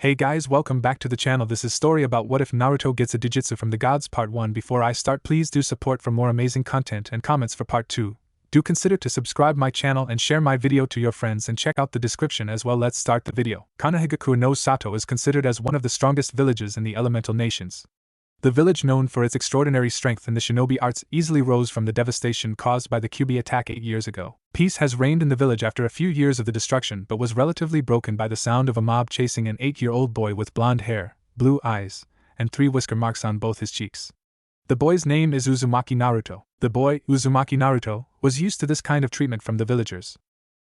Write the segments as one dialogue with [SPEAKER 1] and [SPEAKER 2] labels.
[SPEAKER 1] Hey guys, welcome back to the channel. This is story about what if Naruto gets a Doujutsu from the gods part 1. Before I start, please do support for more amazing content and comments for part 2. Do consider to subscribe my channel and share my video to your friends and check out the description as well. Let's start the video. Konohagaku no Sato is considered as one of the strongest villages in the elemental nations. The village, known for its extraordinary strength in the shinobi arts, easily rose from the devastation caused by the Kyubi attack 8 years ago. Peace has reigned in the village after a few years of the destruction, but was relatively broken by the sound of a mob chasing an 8-year-old boy with blonde hair, blue eyes, and 3 whisker marks on both his cheeks. The boy's name is Uzumaki Naruto. The boy, Uzumaki Naruto, was used to this kind of treatment from the villagers.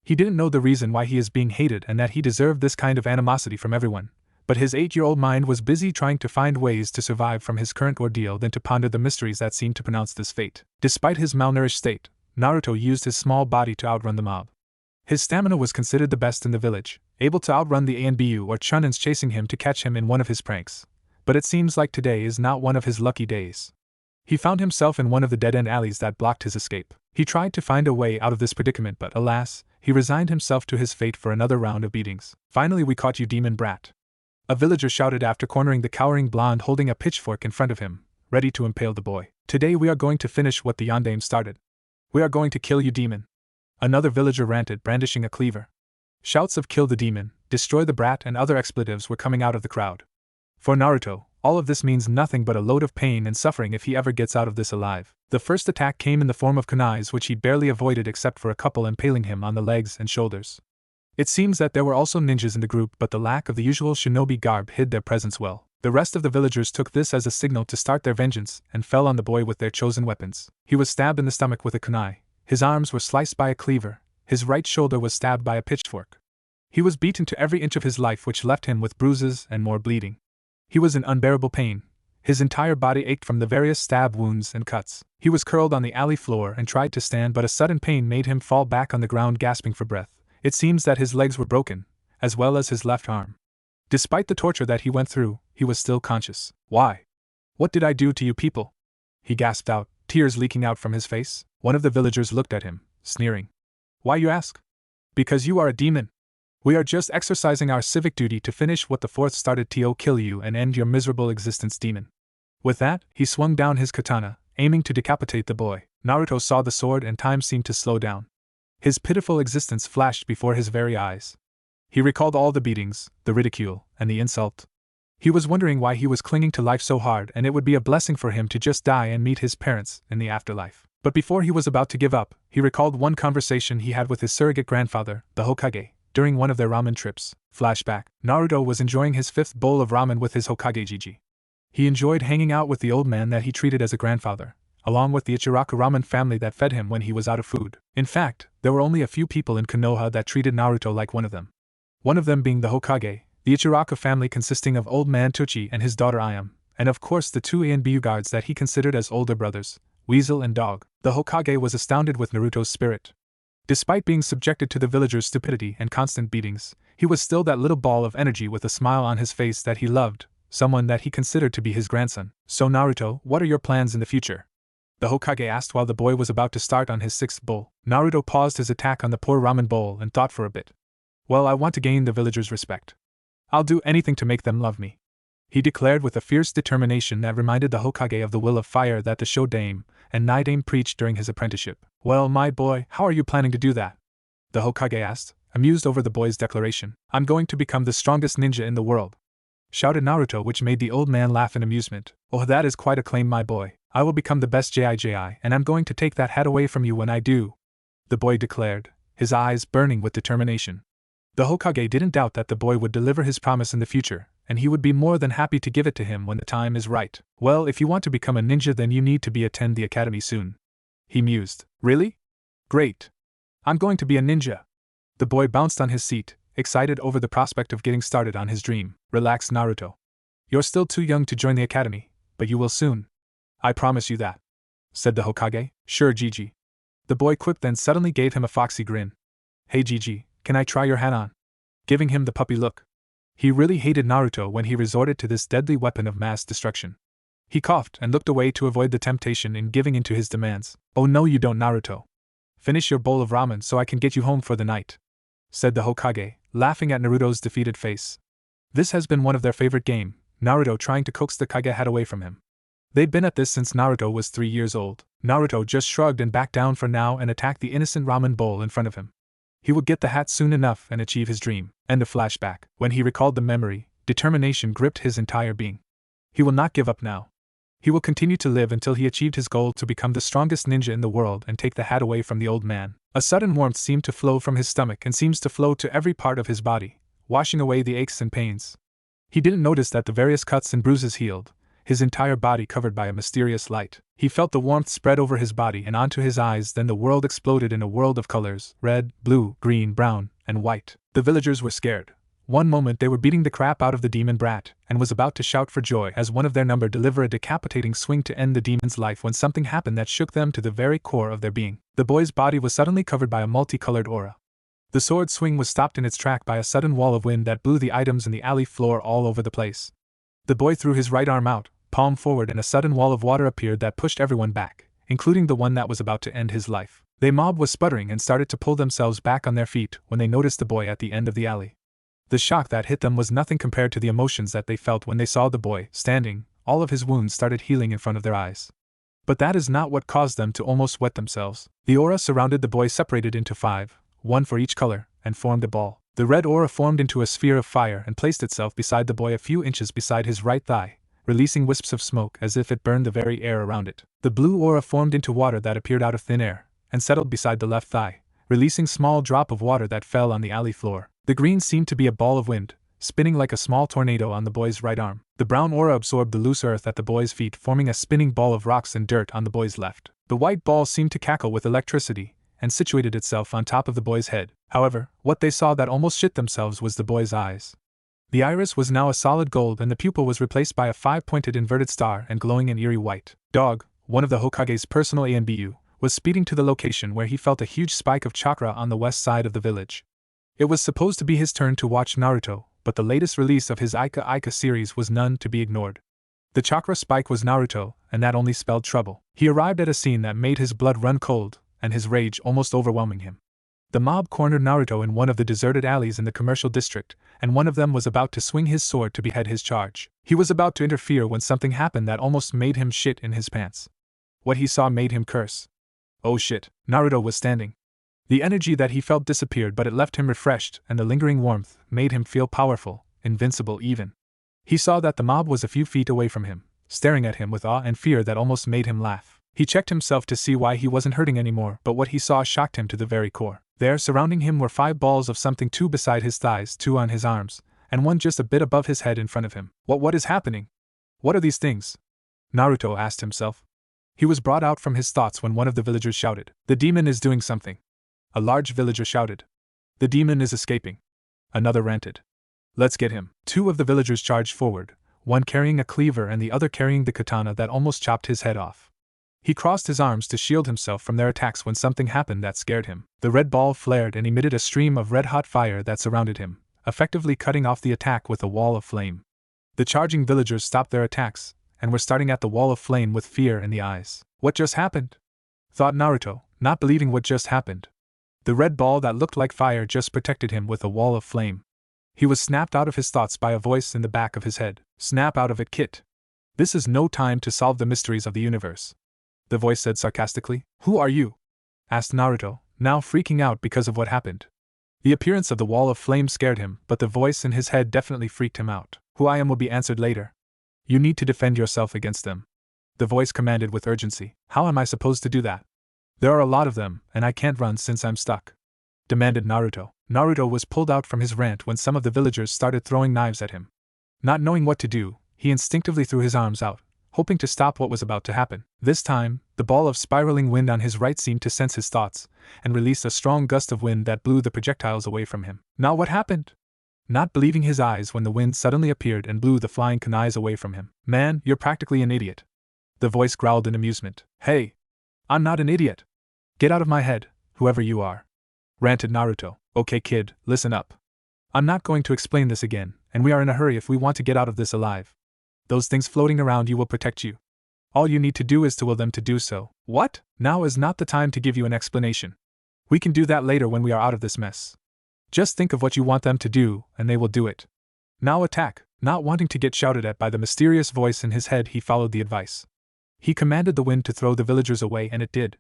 [SPEAKER 1] He didn't know the reason why he is being hated and that he deserved this kind of animosity from everyone. But his 8-year-old mind was busy trying to find ways to survive from his current ordeal than to ponder the mysteries that seemed to pronounce this fate. Despite his malnourished state, Naruto used his small body to outrun the mob. His stamina was considered the best in the village, able to outrun the Anbu or Chunins chasing him to catch him in one of his pranks. But it seems like today is not one of his lucky days. He found himself in one of the dead-end alleys that blocked his escape. He tried to find a way out of this predicament, but alas, he resigned himself to his fate for another round of beatings. "Finally, we caught you, demon brat," a villager shouted after cornering the cowering blonde holding a pitchfork in front of him, ready to impale the boy. "Today we are going to finish what the Yondaime started. We are going to kill you, demon," another villager ranted, brandishing a cleaver. Shouts of "kill the demon," "destroy the brat," and other expletives were coming out of the crowd. For Naruto, all of this means nothing but a load of pain and suffering if he ever gets out of this alive. The first attack came in the form of kunais, which he barely avoided except for a couple impaling him on the legs and shoulders. It seems that there were also ninjas in the group, but the lack of the usual shinobi garb hid their presence well. The rest of the villagers took this as a signal to start their vengeance and fell on the boy with their chosen weapons. He was stabbed in the stomach with a kunai, his arms were sliced by a cleaver, his right shoulder was stabbed by a pitchfork. He was beaten to every inch of his life, which left him with bruises and more bleeding. He was in unbearable pain. His entire body ached from the various stab wounds and cuts. He was curled on the alley floor and tried to stand, but a sudden pain made him fall back on the ground, gasping for breath. It seems that his legs were broken, as well as his left arm. Despite the torture that he went through, he was still conscious. "Why? What did I do to you people?" he gasped out, tears leaking out from his face. One of the villagers looked at him, sneering. "Why, you ask? Because you are a demon. We are just exercising our civic duty to finish what the fourth started, to kill you and end your miserable existence, demon." With that, he swung down his katana, aiming to decapitate the boy. Naruto saw the sword and time seemed to slow down. His pitiful existence flashed before his very eyes. He recalled all the beatings, the ridicule, and the insult. He was wondering why he was clinging to life so hard, and it would be a blessing for him to just die and meet his parents in the afterlife. But before he was about to give up, he recalled one conversation he had with his surrogate grandfather, the Hokage, during one of their ramen trips. Flashback: Naruto was enjoying his 5th bowl of ramen with his Hokage Jiji. He enjoyed hanging out with the old man that he treated as a grandfather, along with the Ichiraku ramen family that fed him when he was out of food. In fact, there were only a few people in Konoha that treated Naruto like one of them. One of them being the Hokage, the Ichiraku family consisting of old man Tochi and his daughter Ayame, and of course the 2 Anbu guards that he considered as older brothers, Weasel and Dog. The Hokage was astounded with Naruto's spirit. Despite being subjected to the villagers' stupidity and constant beatings, he was still that little ball of energy with a smile on his face that he loved, someone that he considered to be his grandson. "So Naruto, what are your plans in the future?" the Hokage asked while the boy was about to start on his 6th bowl. Naruto paused his attack on the poor ramen bowl and thought for a bit. "Well, I want to gain the villagers' respect. I'll do anything to make them love me," he declared with a fierce determination that reminded the Hokage of the will of fire that the Shodaime and Nidaime preached during his apprenticeship. "Well, my boy, how are you planning to do that?" the Hokage asked, amused over the boy's declaration. "I'm going to become the strongest ninja in the world," shouted Naruto, which made the old man laugh in amusement. "Oh, that is quite a claim, my boy. I will become the best Jiji, and I'm going to take that hat away from you when I do," the boy declared, his eyes burning with determination. The Hokage didn't doubt that the boy would deliver his promise in the future, and he would be more than happy to give it to him when the time is right. "Well, if you want to become a ninja, then you need to attend the academy soon," he mused. "Really? Great. I'm going to be a ninja." The boy bounced on his seat, excited over the prospect of getting started on his dream. "Relax, Naruto. You're still too young to join the academy, but you will soon. I promise you that," said the Hokage. "Sure, Jiji," the boy quipped, then suddenly gave him a foxy grin. "Hey Jiji, can I try your hat on?" giving him the puppy look. He really hated Naruto when he resorted to this deadly weapon of mass destruction. He coughed and looked away to avoid the temptation in giving in to his demands. "Oh no, you don't, Naruto. Finish your bowl of ramen so I can get you home for the night," said the Hokage, laughing at Naruto's defeated face. This has been one of their favorite game, Naruto trying to coax the Kage hat away from him. They'd been at this since Naruto was 3 years old. Naruto just shrugged and backed down for now and attacked the innocent ramen bowl in front of him. He would get the hat soon enough and achieve his dream. End of flashback. When he recalled the memory, determination gripped his entire being. He will not give up now. He will continue to live until he achieved his goal to become the strongest ninja in the world and take the hat away from the old man. A sudden warmth seemed to flow from his stomach and seems to flow to every part of his body, washing away the aches and pains. He didn't notice that the various cuts and bruises healed, his entire body covered by a mysterious light. He felt the warmth spread over his body and onto his eyes, then the world exploded in a world of colors: red, blue, green, brown, and white. The villagers were scared. One moment they were beating the crap out of the demon brat, and was about to shout for joy as one of their number delivered a decapitating swing to end the demon's life when something happened that shook them to the very core of their being. The boy's body was suddenly covered by a multicolored aura. The sword swing was stopped in its track by a sudden wall of wind that blew the items in the alley floor all over the place. The boy threw his right arm out, palm forward, and a sudden wall of water appeared that pushed everyone back, including the one that was about to end his life. The mob was sputtering and started to pull themselves back on their feet when they noticed the boy at the end of the alley. The shock that hit them was nothing compared to the emotions that they felt when they saw the boy standing. All of his wounds started healing in front of their eyes. But that is not what caused them to almost wet themselves. The aura surrounded the boy separated into 5, one for each color, and formed a ball. The red aura formed into a sphere of fire and placed itself beside the boy a few inches beside his right thigh, releasing wisps of smoke as if it burned the very air around it. The blue aura formed into water that appeared out of thin air, and settled beside the left thigh, releasing small drop of water that fell on the alley floor. The green seemed to be a ball of wind, spinning like a small tornado on the boy's right arm. The brown aura absorbed the loose earth at the boy's feet, forming a spinning ball of rocks and dirt on the boy's left. The white ball seemed to cackle with electricity, and situated itself on top of the boy's head. However, what they saw that almost shit themselves was the boy's eyes. The iris was now a solid gold and the pupil was replaced by a 5-pointed inverted star and glowing an eerie white. Dog, one of the Hokage's personal ANBU, was speeding to the location where he felt a huge spike of chakra on the west side of the village. It was supposed to be his turn to watch Naruto, but the latest release of his Ika Ika series was none to be ignored. The chakra spike was Naruto, and that only spelled trouble. He arrived at a scene that made his blood run cold, and his rage almost overwhelming him. The mob cornered Naruto in one of the deserted alleys in the commercial district, and one of them was about to swing his sword to behead his charge. He was about to interfere when something happened that almost made him shit in his pants. What he saw made him curse. Oh shit, Naruto was standing. The energy that he felt disappeared, but it left him refreshed, and the lingering warmth made him feel powerful, invincible even. He saw that the mob was a few feet away from him, staring at him with awe and fear that almost made him laugh. He checked himself to see why he wasn't hurting anymore, but what he saw shocked him to the very core. There, surrounding him, were 5 balls of something, 2 beside his thighs, 2 on his arms, and 1 just a bit above his head in front of him. What is happening? What are these things? Naruto asked himself. He was brought out from his thoughts when one of the villagers shouted, "The demon is doing something." A large villager shouted, "The demon is escaping." Another ranted, "Let's get him." 2 of the villagers charged forward, one carrying a cleaver and the other carrying the katana that almost chopped his head off. He crossed his arms to shield himself from their attacks when something happened that scared him. The red ball flared and emitted a stream of red-hot fire that surrounded him, effectively cutting off the attack with a wall of flame. The charging villagers stopped their attacks, and were starting at the wall of flame with fear in the eyes. What just happened? Thought Naruto, not believing what just happened. The red ball that looked like fire just protected him with a wall of flame. He was snapped out of his thoughts by a voice in the back of his head. "Snap out of it, Kit. This is no time to solve the mysteries of the universe," the voice said sarcastically. "Who are you?" asked Naruto, now freaking out because of what happened. The appearance of the wall of flame scared him, but the voice in his head definitely freaked him out. "Who I am will be answered later. You need to defend yourself against them," the voice commanded with urgency. "How am I supposed to do that? There are a lot of them, and I can't run since I'm stuck," demanded Naruto. Naruto was pulled out from his rant when some of the villagers started throwing knives at him. Not knowing what to do, he instinctively threw his arms out, hoping to stop what was about to happen. This time, the ball of spiraling wind on his right seemed to sense his thoughts, and released a strong gust of wind that blew the projectiles away from him. Now what happened? Not believing his eyes when the wind suddenly appeared and blew the flying kunais away from him. "Man, you're practically an idiot," the voice growled in amusement. "Hey! I'm not an idiot. Get out of my head, whoever you are," ranted Naruto. "Okay kid, listen up. I'm not going to explain this again, and we are in a hurry if we want to get out of this alive. Those things floating around you will protect you. All you need to do is to will them to do so." "What? Now is not the time to give you an explanation. We can do that later when we are out of this mess. Just think of what you want them to do, and they will do it," Now attack! Not wanting to get shouted at by the mysterious voice in his head, he followed the advice. He commanded the wind to throw the villagers away, and it did.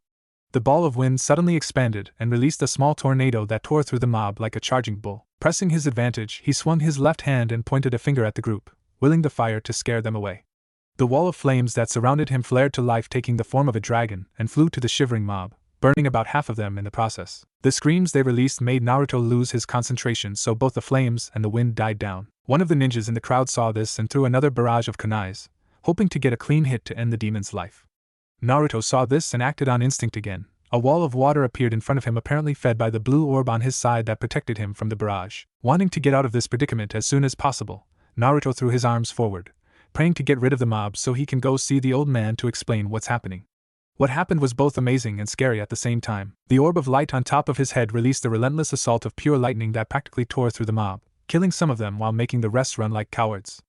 [SPEAKER 1] The ball of wind suddenly expanded and released a small tornado that tore through the mob like a charging bull. Pressing his advantage, he swung his left hand and pointed a finger at the group, willing the fire to scare them away. The wall of flames that surrounded him flared to life, taking the form of a dragon, and flew to the shivering mob, burning about half of them in the process. The screams they released made Naruto lose his concentration, so both the flames and the wind died down. One of the ninjas in the crowd saw this and threw another barrage of kunais, hoping to get a clean hit to end the demon's life. Naruto saw this and acted on instinct again. A wall of water appeared in front of him, apparently fed by the blue orb on his side that protected him from the barrage. Wanting to get out of this predicament as soon as possible, Naruto threw his arms forward, praying to get rid of the mob so he can go see the old man to explain what's happening. What happened was both amazing and scary at the same time. The orb of light on top of his head released a relentless assault of pure lightning that practically tore through the mob, killing some of them while making the rest run like cowards.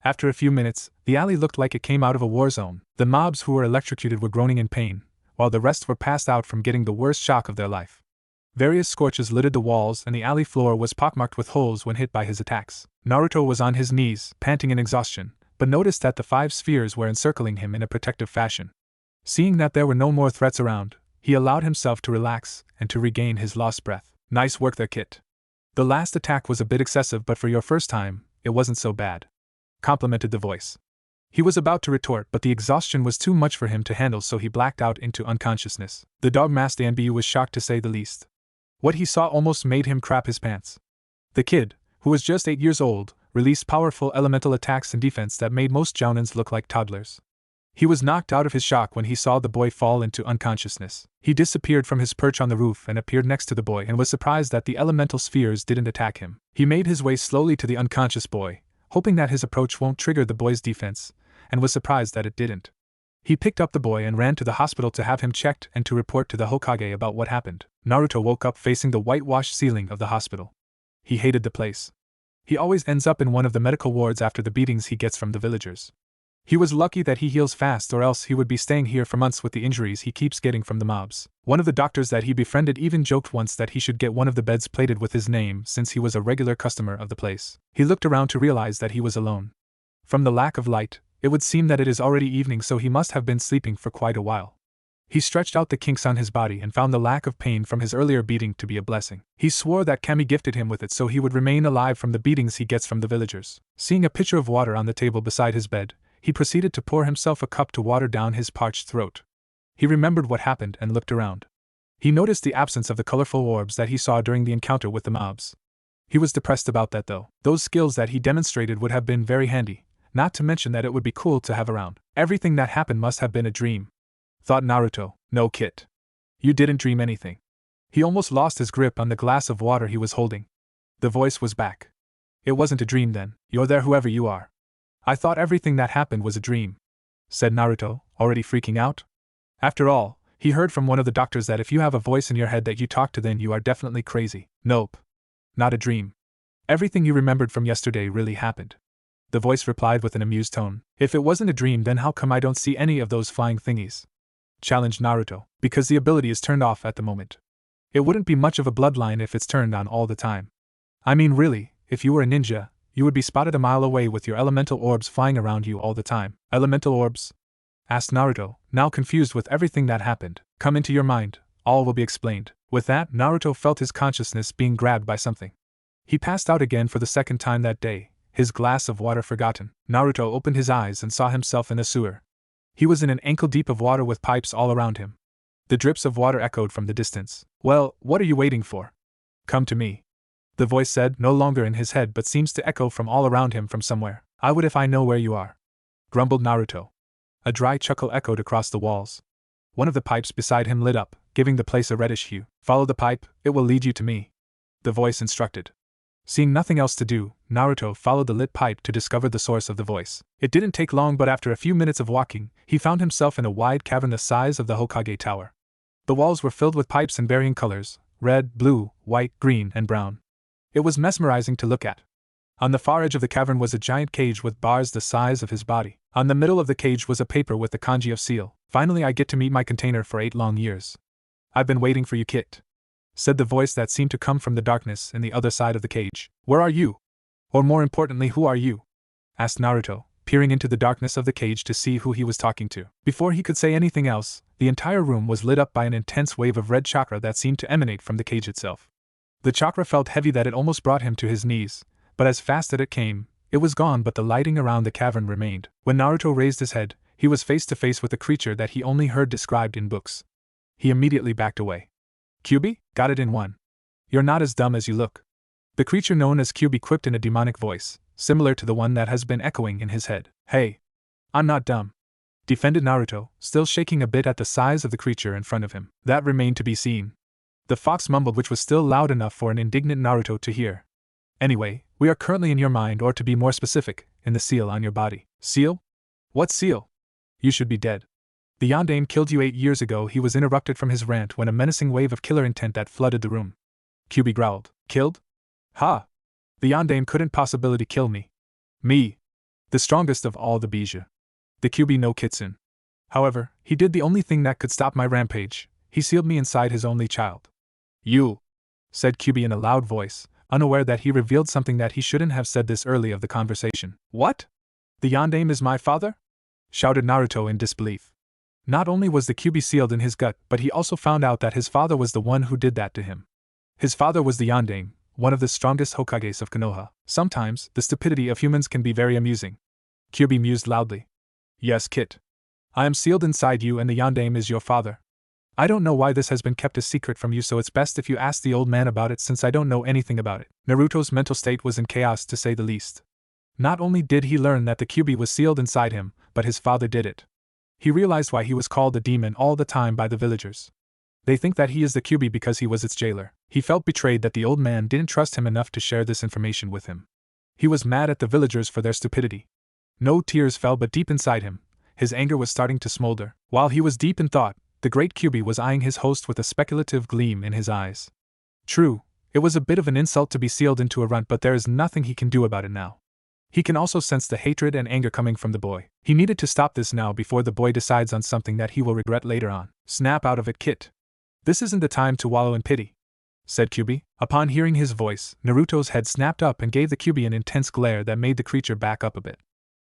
[SPEAKER 1] After a few minutes, the alley looked like it came out of a war zone. The mobs who were electrocuted were groaning in pain, while the rest were passed out from getting the worst shock of their life. Various scorches littered the walls, and the alley floor was pockmarked with holes when hit by his attacks. Naruto was on his knees, panting in exhaustion, but noticed that the 5 spheres were encircling him in a protective fashion. Seeing that there were no more threats around, he allowed himself to relax and to regain his lost breath. Nice work there, Kit. The last attack was a bit excessive, but for your first time, it wasn't so bad, complimented the voice. He was about to retort, but the exhaustion was too much for him to handle, so he blacked out into unconsciousness. The dog master Anbu was shocked, to say the least. What he saw almost made him crap his pants. The kid, who was just 8 years old, released powerful elemental attacks and defense that made most jounins look like toddlers. He was knocked out of his shock when he saw the boy fall into unconsciousness. He disappeared from his perch on the roof and appeared next to the boy, and was surprised that the elemental spheres didn't attack him. He made his way slowly to the unconscious boy, hoping that his approach won't trigger the boy's defense, and was surprised that it didn't. He picked up the boy and ran to the hospital to have him checked and to report to the Hokage about what happened. Naruto woke up facing the whitewashed ceiling of the hospital. He hated the place. He always ends up in one of the medical wards after the beatings he gets from the villagers. He was lucky that he heals fast, or else he would be staying here for months with the injuries he keeps getting from the mobs. One of the doctors that he befriended even joked once that he should get one of the beds plated with his name, since he was a regular customer of the place. He looked around to realize that he was alone. From the lack of light, it would seem that it is already evening, so he must have been sleeping for quite a while. He stretched out the kinks on his body and found the lack of pain from his earlier beating to be a blessing. He swore that Kami gifted him with it so he would remain alive from the beatings he gets from the villagers. Seeing a pitcher of water on the table beside his bed, he proceeded to pour himself a cup to water down his parched throat. He remembered what happened and looked around. He noticed the absence of the colorful orbs that he saw during the encounter with the mobs. He was depressed about that, though. Those skills that he demonstrated would have been very handy, not to mention that it would be cool to have around. Everything that happened must have been a dream, thought Naruto. No, Kit. You didn't dream anything. He almost lost his grip on the glass of water he was holding. The voice was back. It wasn't a dream then. You're there, whoever you are. I thought everything that happened was a dream, said Naruto, already freaking out. After all, he heard from one of the doctors that if you have a voice in your head that you talk to, then you are definitely crazy. Nope. Not a dream. Everything you remembered from yesterday really happened. The voice replied with an amused tone. If it wasn't a dream, then how come I don't see any of those flying thingies? Challenged Naruto. Because the ability is turned off at the moment. It wouldn't be much of a bloodline if it's turned on all the time. I mean, really, if you were a ninja, you would be spotted a mile away with your elemental orbs flying around you all the time. Elemental orbs? Asked Naruto, now confused with everything that happened. Come into your mind, all will be explained. With that, Naruto felt his consciousness being grabbed by something. He passed out again for the second time that day, his glass of water forgotten. Naruto opened his eyes and saw himself in a sewer. He was in an ankle deep of water with pipes all around him. The drips of water echoed from the distance. Well, what are you waiting for? Come to me. The voice said, no longer in his head but seems to echo from all around him from somewhere. I would if I know where you are, grumbled Naruto. A dry chuckle echoed across the walls. One of the pipes beside him lit up, giving the place a reddish hue. Follow the pipe, it will lead you to me, the voice instructed. Seeing nothing else to do, Naruto followed the lit pipe to discover the source of the voice. It didn't take long, but after a few minutes of walking, he found himself in a wide cavern the size of the Hokage Tower. The walls were filled with pipes in varying colors, red, blue, white, green, and brown. It was mesmerizing to look at. On the far edge of the cavern was a giant cage with bars the size of his body. On the middle of the cage was a paper with the kanji of seal. Finally, I get to meet my container for 8 long years. I've been waiting for you, Kit, said the voice that seemed to come from the darkness in the other side of the cage. Where are you? Or more importantly, who are you? Asked Naruto, peering into the darkness of the cage to see who he was talking to. Before he could say anything else, the entire room was lit up by an intense wave of red chakra that seemed to emanate from the cage itself. The chakra felt heavy that it almost brought him to his knees, but as fast as it came, it was gone, but the lighting around the cavern remained. When Naruto raised his head, he was face to face with a creature that he only heard described in books. He immediately backed away. Kyuubi, got it in one. You're not as dumb as you look. The creature known as Kyuubi quipped in a demonic voice, similar to the one that has been echoing in his head. Hey! I'm not dumb, defended Naruto, still shaking a bit at the size of the creature in front of him. That remained to be seen. The fox mumbled, which was still loud enough for an indignant Naruto to hear. Anyway, we are currently in your mind, or to be more specific, in the seal on your body. Seal? What seal? You should be dead. The Yondaime killed you 8 years ago. He was interrupted from his rant when a menacing wave of killer intent that flooded the room. Kyuubi growled. Killed? Ha! The Yondaime couldn't possibly kill me. Me. The strongest of all the Bijou. The Kyuubi no Kitsune. However, he did the only thing that could stop my rampage. He sealed me inside his only child. You, said Kyuubi in a loud voice, unaware that he revealed something that he shouldn't have said this early of the conversation. What? The Yondaime is my father? Shouted Naruto in disbelief. Not only was the Kyuubi sealed in his gut, but he also found out that his father was the one who did that to him. His father was the Yondaime, one of the strongest Hokages of Konoha. Sometimes, the stupidity of humans can be very amusing. Kyuubi mused loudly. Yes, Kit. I am sealed inside you, and the Yondaime is your father. I don't know why this has been kept a secret from you, so it's best if you ask the old man about it, since I don't know anything about it. Naruto's mental state was in chaos, to say the least. Not only did he learn that the Kyuubi was sealed inside him, but his father did it. He realized why he was called a demon all the time by the villagers. They think that he is the Kyuubi because he was its jailer. He felt betrayed that the old man didn't trust him enough to share this information with him. He was mad at the villagers for their stupidity. No tears fell, but deep inside him, his anger was starting to smolder. While he was deep in thought, the great Kyuubi was eyeing his host with a speculative gleam in his eyes. True, it was a bit of an insult to be sealed into a runt, but there is nothing he can do about it now. He can also sense the hatred and anger coming from the boy. He needed to stop this now before the boy decides on something that he will regret later on. Snap out of it, Kit. This isn't the time to wallow in pity, said Kyuubi. Upon hearing his voice, Naruto's head snapped up and gave the Kyuubi an intense glare that made the creature back up a bit.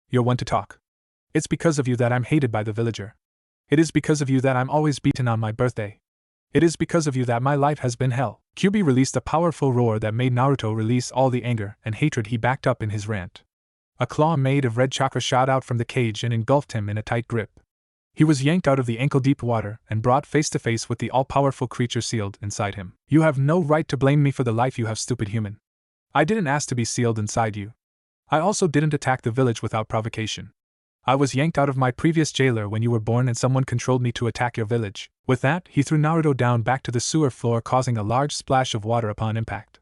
[SPEAKER 1] You're one to talk. It's because of you that I'm hated by the villager. It is because of you that I'm always beaten on my birthday. It is because of you that my life has been hell. Kyuubi released a powerful roar that made Naruto release all the anger and hatred he backed up in his rant. A claw made of red chakra shot out from the cage and engulfed him in a tight grip. He was yanked out of the ankle-deep water and brought face to face with the all-powerful creature sealed inside him. You have no right to blame me for the life you have, stupid human. I didn't ask to be sealed inside you. I also didn't attack the village without provocation. I was yanked out of my previous jailer when you were born, and someone controlled me to attack your village. With that, he threw Naruto down back to the sewer floor, causing a large splash of water upon impact.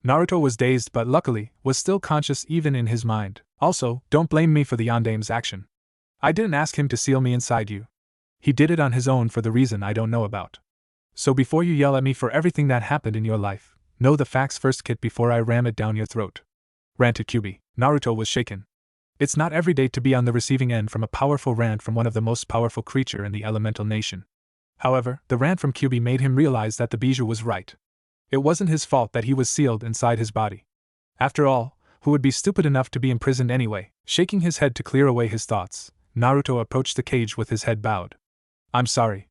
[SPEAKER 1] Naruto was dazed but luckily was still conscious even in his mind. Also, don't blame me for the Yondaime's action. I didn't ask him to seal me inside you. He did it on his own for the reason I don't know about. So before you yell at me for everything that happened in your life, know the facts first, Kit, before I ram it down your throat. Ranted Kyuubi. Naruto was shaken. It's not every day to be on the receiving end from a powerful rant from one of the most powerful creature in the elemental nation. However, the rant from Kyuubi made him realize that the Bijou was right. It wasn't his fault that he was sealed inside his body. After all, who would be stupid enough to be imprisoned anyway? Shaking his head to clear away his thoughts, Naruto approached the cage with his head bowed. I'm sorry,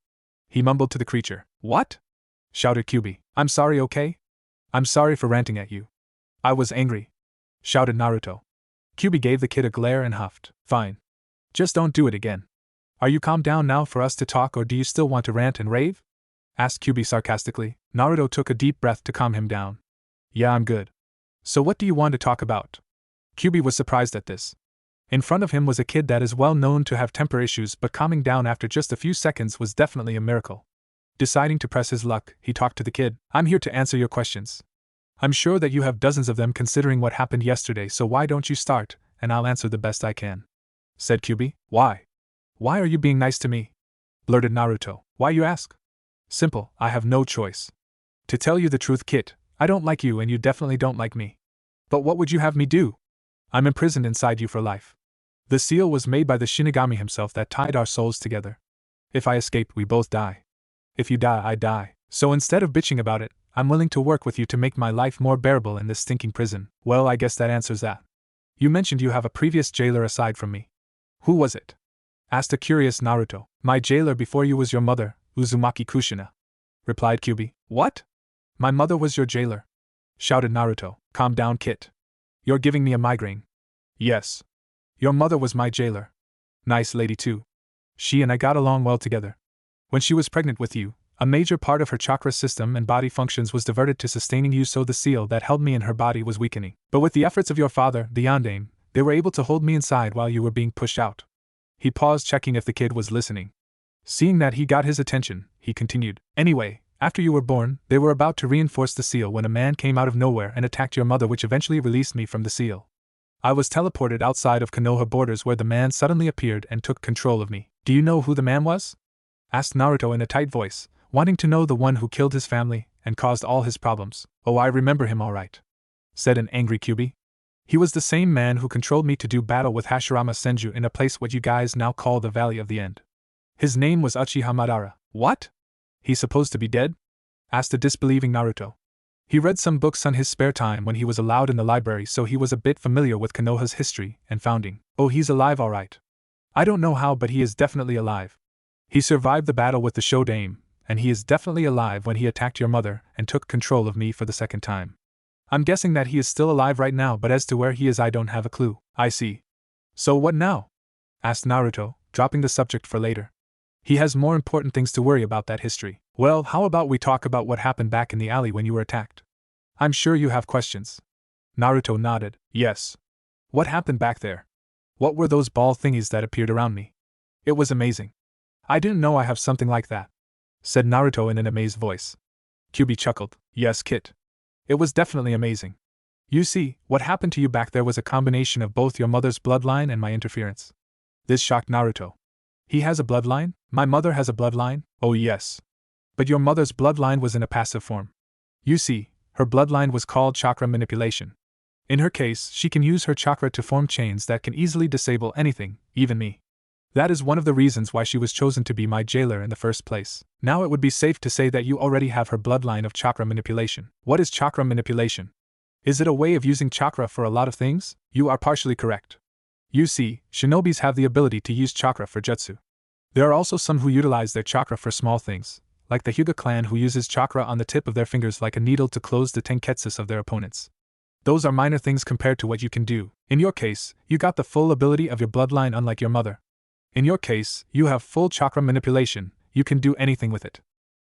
[SPEAKER 1] he mumbled to the creature. What? Shouted Kyuubi. I'm sorry, okay? I'm sorry for ranting at you. I was angry, shouted Naruto. Kyuubi gave the kid a glare and huffed. Fine. Just don't do it again. Are you calmed down now for us to talk, or do you still want to rant and rave? Asked Kyuubi sarcastically. Naruto took a deep breath to calm him down. Yeah, I'm good. So what do you want to talk about? Kyuubi was surprised at this. In front of him was a kid that is well known to have temper issues, but calming down after just a few seconds was definitely a miracle. Deciding to press his luck, he talked to the kid. I'm here to answer your questions. I'm sure that you have dozens of them considering what happened yesterday, so why don't you start, and I'll answer the best I can. Said Kyuubi. Why? Why are you being nice to me? Blurted Naruto. Why, you ask? Simple, I have no choice. To tell you the truth, Kit, I don't like you and you definitely don't like me. But what would you have me do? I'm imprisoned inside you for life. The seal was made by the Shinigami himself that tied our souls together. If I escape, we both die. If you die, I die. So instead of bitching about it, I'm willing to work with you to make my life more bearable in this stinking prison. Well, I guess that answers that. You mentioned you have a previous jailer aside from me. Who was it? Asked a curious Naruto. My jailer before you was your mother, Uzumaki Kushina, replied Kyuubi. What? My mother was your jailer? Shouted Naruto. Calm down, Kit. You're giving me a migraine. Yes. Your mother was my jailer. Nice lady too. She and I got along well together. When she was pregnant with you, a major part of her chakra system and body functions was diverted to sustaining you, so the seal that held me in her body was weakening. But with the efforts of your father, the Yondaime, they were able to hold me inside while you were being pushed out. He paused, checking if the kid was listening. Seeing that he got his attention, he continued. Anyway, after you were born, they were about to reinforce the seal when a man came out of nowhere and attacked your mother, which eventually released me from the seal. I was teleported outside of Konoha borders where the man suddenly appeared and took control of me. Do you know who the man was? Asked Naruto in a tight voice, wanting to know the one who killed his family and caused all his problems. Oh, I remember him all right, said an angry Kyuubi. He was the same man who controlled me to do battle with Hashirama Senju in a place what you guys now call the Valley of the End. His name was Uchiha Madara. What? He's supposed to be dead? Asked a disbelieving Naruto. He read some books on his spare time when he was allowed in the library, so he was a bit familiar with Konoha's history and founding. Oh, he's alive all right. I don't know how, but he is definitely alive. He survived the battle with the Shodaime, and he is definitely alive when he attacked your mother and took control of me for the second time. I'm guessing that he is still alive right now, but as to where he is I don't have a clue. I see. So what now? Asked Naruto, dropping the subject for later. He has more important things to worry about, that history. Well, how about we talk about what happened back in the alley when you were attacked? I'm sure you have questions. Naruto nodded. Yes. What happened back there? What were those ball thingies that appeared around me? It was amazing. I didn't know I have something like that, said Naruto in an amazed voice. Kyuubi chuckled. Yes, Kit. It was definitely amazing. You see, what happened to you back there was a combination of both your mother's bloodline and my interference. This shocked Naruto. He has a bloodline? My mother has a bloodline? Oh yes. But your mother's bloodline was in a passive form. You see, her bloodline was called chakra manipulation. In her case, she can use her chakra to form chains that can easily disable anything, even me. That is one of the reasons why she was chosen to be my jailer in the first place. Now it would be safe to say that you already have her bloodline of chakra manipulation. What is chakra manipulation? Is it a way of using chakra for a lot of things? You are partially correct. You see, shinobis have the ability to use chakra for jutsu. There are also some who utilize their chakra for small things, like the Hyuga clan who uses chakra on the tip of their fingers like a needle to close the tenketsus of their opponents. Those are minor things compared to what you can do. In your case, you got the full ability of your bloodline, unlike your mother. In your case, you have full chakra manipulation. You can do anything with it.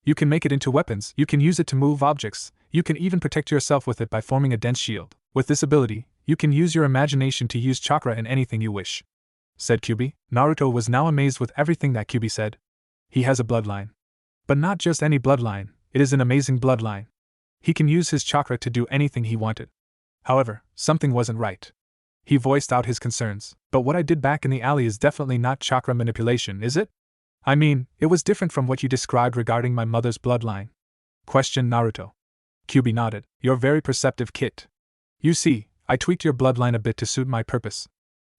[SPEAKER 1] You can make it into weapons, you can use it to move objects, you can even protect yourself with it by forming a dense shield. With this ability, you can use your imagination to use chakra in anything you wish, said Kyuubi. Naruto was now amazed with everything that Kyuubi said. He has a bloodline. But not just any bloodline, it is an amazing bloodline. He can use his chakra to do anything he wanted. However, something wasn't right. He voiced out his concerns. But what I did back in the alley is definitely not chakra manipulation, is it? I mean, it was different from what you described regarding my mother's bloodline, questioned Naruto. Kyuubi nodded. You're very perceptive, Kit. You see, I tweaked your bloodline a bit to suit my purpose.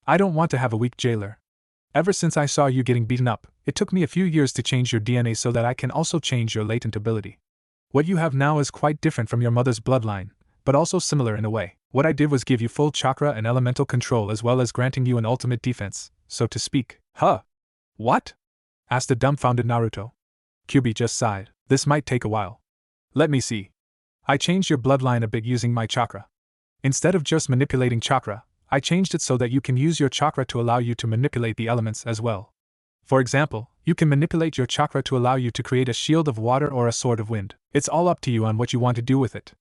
[SPEAKER 1] I don't want to have a weak jailer. Ever since I saw you getting beaten up, it took me a few years to change your DNA so that I can also change your latent ability. What you have now is quite different from your mother's bloodline, but also similar in a way. What I did was give you full chakra and elemental control as well as granting you an ultimate defense, so to speak. Huh? What? Asked the dumbfounded Naruto. Kyuubi just sighed. This might take a while. Let me see. I changed your bloodline a bit using my chakra. Instead of just manipulating chakra, I changed it so that you can use your chakra to allow you to manipulate the elements as well. For example, you can manipulate your chakra to allow you to create a shield of water or a sword of wind. It's all up to you on what you want to do with it.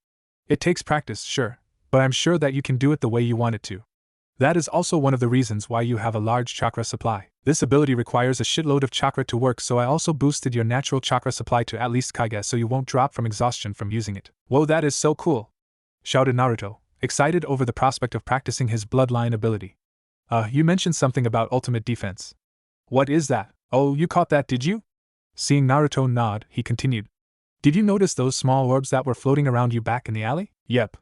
[SPEAKER 1] It takes practice, sure, but I'm sure that you can do it the way you want it to. That is also one of the reasons why you have a large chakra supply. This ability requires a shitload of chakra to work, so I also boosted your natural chakra supply to at least Kage so you won't drop from exhaustion from using it. Whoa, that is so cool! Shouted Naruto, excited over the prospect of practicing his bloodline ability. You mentioned something about ultimate defense. What is that? Oh, you caught that, did you? Seeing Naruto nod, he continued. Did you notice those small orbs that were floating around you back in the alley? Yep.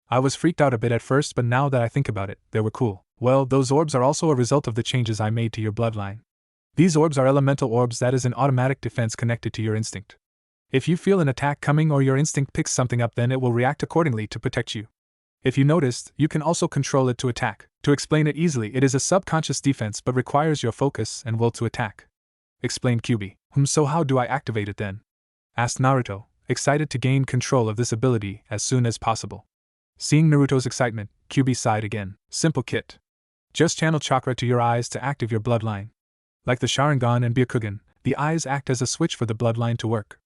[SPEAKER 1] I was freaked out a bit at first, but now that I think about it, they were cool. Well, those orbs are also a result of the changes I made to your bloodline. These orbs are elemental orbs, that is an automatic defense connected to your instinct. If you feel an attack coming or your instinct picks something up, then it will react accordingly to protect you. If you noticed, you can also control it to attack. To explain it easily, it is a subconscious defense but requires your focus and will to attack, explained Kyubi. So how do I activate it then? Asked Naruto, excited to gain control of this ability as soon as possible. Seeing Naruto's excitement, Kyubi sighed again. Simple kit. Just channel chakra to your eyes to active your bloodline. Like the Sharingan and Byakugan, the eyes act as a switch for the bloodline to work.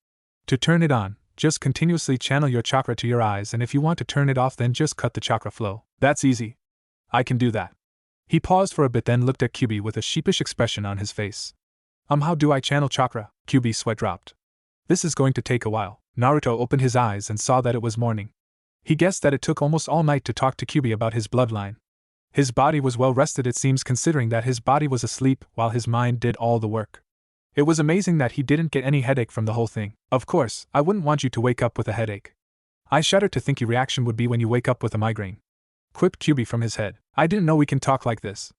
[SPEAKER 1] To turn it on, just continuously channel your chakra to your eyes, and if you want to turn it off, then just cut the chakra flow. That's easy. I can do that. He paused for a bit, then looked at Kyubi with a sheepish expression on his face. How do I channel chakra? Kyubi's sweat dropped. This is going to take a while. Naruto opened his eyes and saw that it was morning. He guessed that it took almost all night to talk to Kyubi about his bloodline. His body was well rested, it seems, considering that his body was asleep while his mind did all the work. It was amazing that he didn't get any headache from the whole thing. Of course, I wouldn't want you to wake up with a headache. I shudder to think your reaction would be when you wake up with a migraine, quipped Kyubi from his head. I didn't know we can talk like this,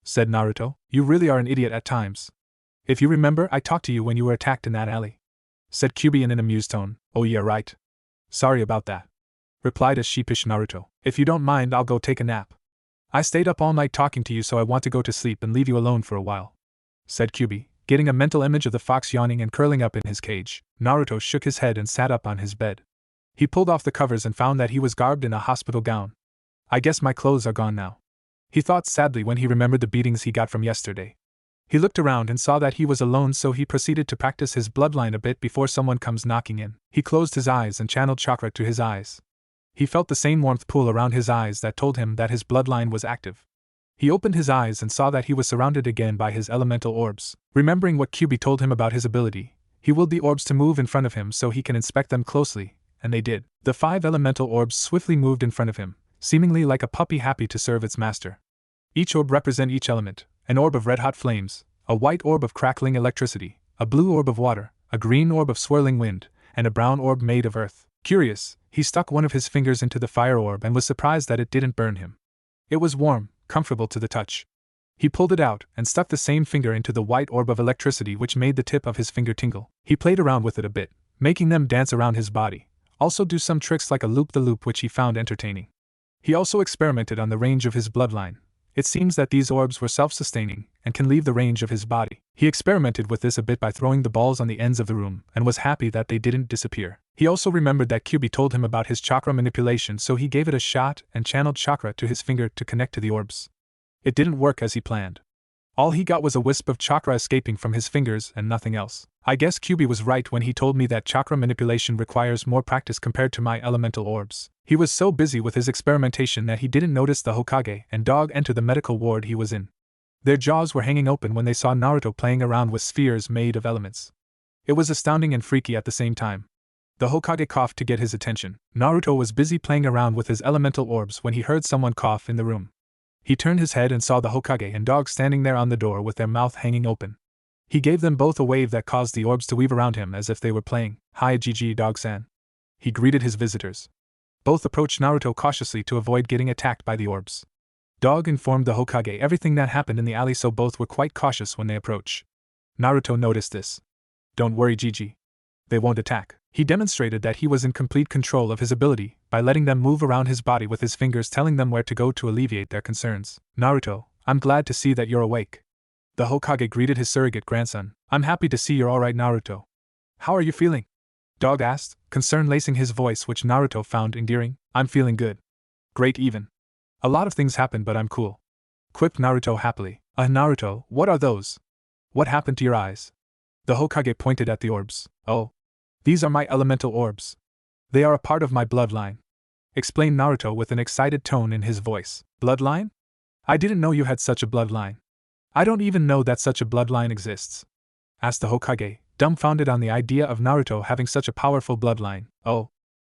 [SPEAKER 1] said Naruto. You really are an idiot at times. If you remember, I talked to you when you were attacked in that alley, said Kyubi in an amused tone. Oh yeah, right. Sorry about that, replied a sheepish Naruto. If you don't mind, I'll go take a nap. I stayed up all night talking to you, so I want to go to sleep and leave you alone for a while, said Kyubi, getting a mental image of the fox yawning and curling up in his cage. Naruto shook his head and sat up on his bed. He pulled off the covers and found that he was garbed in a hospital gown. I guess my clothes are gone now, he thought sadly when he remembered the beatings he got from yesterday. He looked around and saw that he was alone, so he proceeded to practice his bloodline a bit before someone comes knocking in. He closed his eyes and channeled chakra to his eyes. He felt the same warmth pool around his eyes that told him that his bloodline was active. He opened his eyes and saw that he was surrounded again by his elemental orbs. Remembering what Kyubi told him about his ability, he willed the orbs to move in front of him so he can inspect them closely, and they did. The 5 elemental orbs swiftly moved in front of him, seemingly like a puppy happy to serve its master. Each orb represent each element: an orb of red-hot flames, a white orb of crackling electricity, a blue orb of water, a green orb of swirling wind, and a brown orb made of earth. Curious, he stuck one of his fingers into the fire orb and was surprised that it didn't burn him. It was warm, comfortable to the touch. He pulled it out and stuck the same finger into the white orb of electricity, which made the tip of his finger tingle. He played around with it a bit, making them dance around his body, also do some tricks like a loop-the-loop, which he found entertaining. He also experimented on the range of his bloodline. It seems that these orbs were self-sustaining and can leave the range of his body. He experimented with this a bit by throwing the balls on the ends of the room and was happy that they didn't disappear. He also remembered that Kyubi told him about his chakra manipulation, so he gave it a shot and channeled chakra to his finger to connect to the orbs. It didn't work as he planned. All he got was a wisp of chakra escaping from his fingers and nothing else. I guess Kyubi was right when he told me that chakra manipulation requires more practice compared to my elemental orbs. He was so busy with his experimentation that he didn't notice the Hokage and dog enter the medical ward he was in. Their jaws were hanging open when they saw Naruto playing around with spheres made of elements. It was astounding and freaky at the same time. The Hokage coughed to get his attention. Naruto was busy playing around with his elemental orbs when he heard someone cough in the room. He turned his head and saw the Hokage and dog standing there on the door with their mouth hanging open. He gave them both a wave that caused the orbs to weave around him as if they were playing. Hi GG Dog-san. He greeted his visitors. Both approached Naruto cautiously to avoid getting attacked by the orbs. Dog informed the Hokage everything that happened in the alley, so both were quite cautious when they approached. Naruto noticed this. Don't worry Gigi. They won't attack. He demonstrated that he was in complete control of his ability by letting them move around his body with his fingers, telling them where to go to alleviate their concerns. Naruto, I'm glad to see that you're awake. The Hokage greeted his surrogate grandson. I'm happy to see you're alright, Naruto. How are you feeling? Dog asked, concern lacing his voice, which Naruto found endearing. I'm feeling good. Great even. A lot of things happened, but I'm cool, quipped Naruto happily. Naruto, what are those? What happened to your eyes? The Hokage pointed at the orbs. Oh. These are my elemental orbs. They are a part of my bloodline, explained Naruto with an excited tone in his voice. Bloodline? I didn't know you had such a bloodline. I don't even know that such a bloodline exists, asked the Hokage, dumbfounded on the idea of Naruto having such a powerful bloodline. Oh.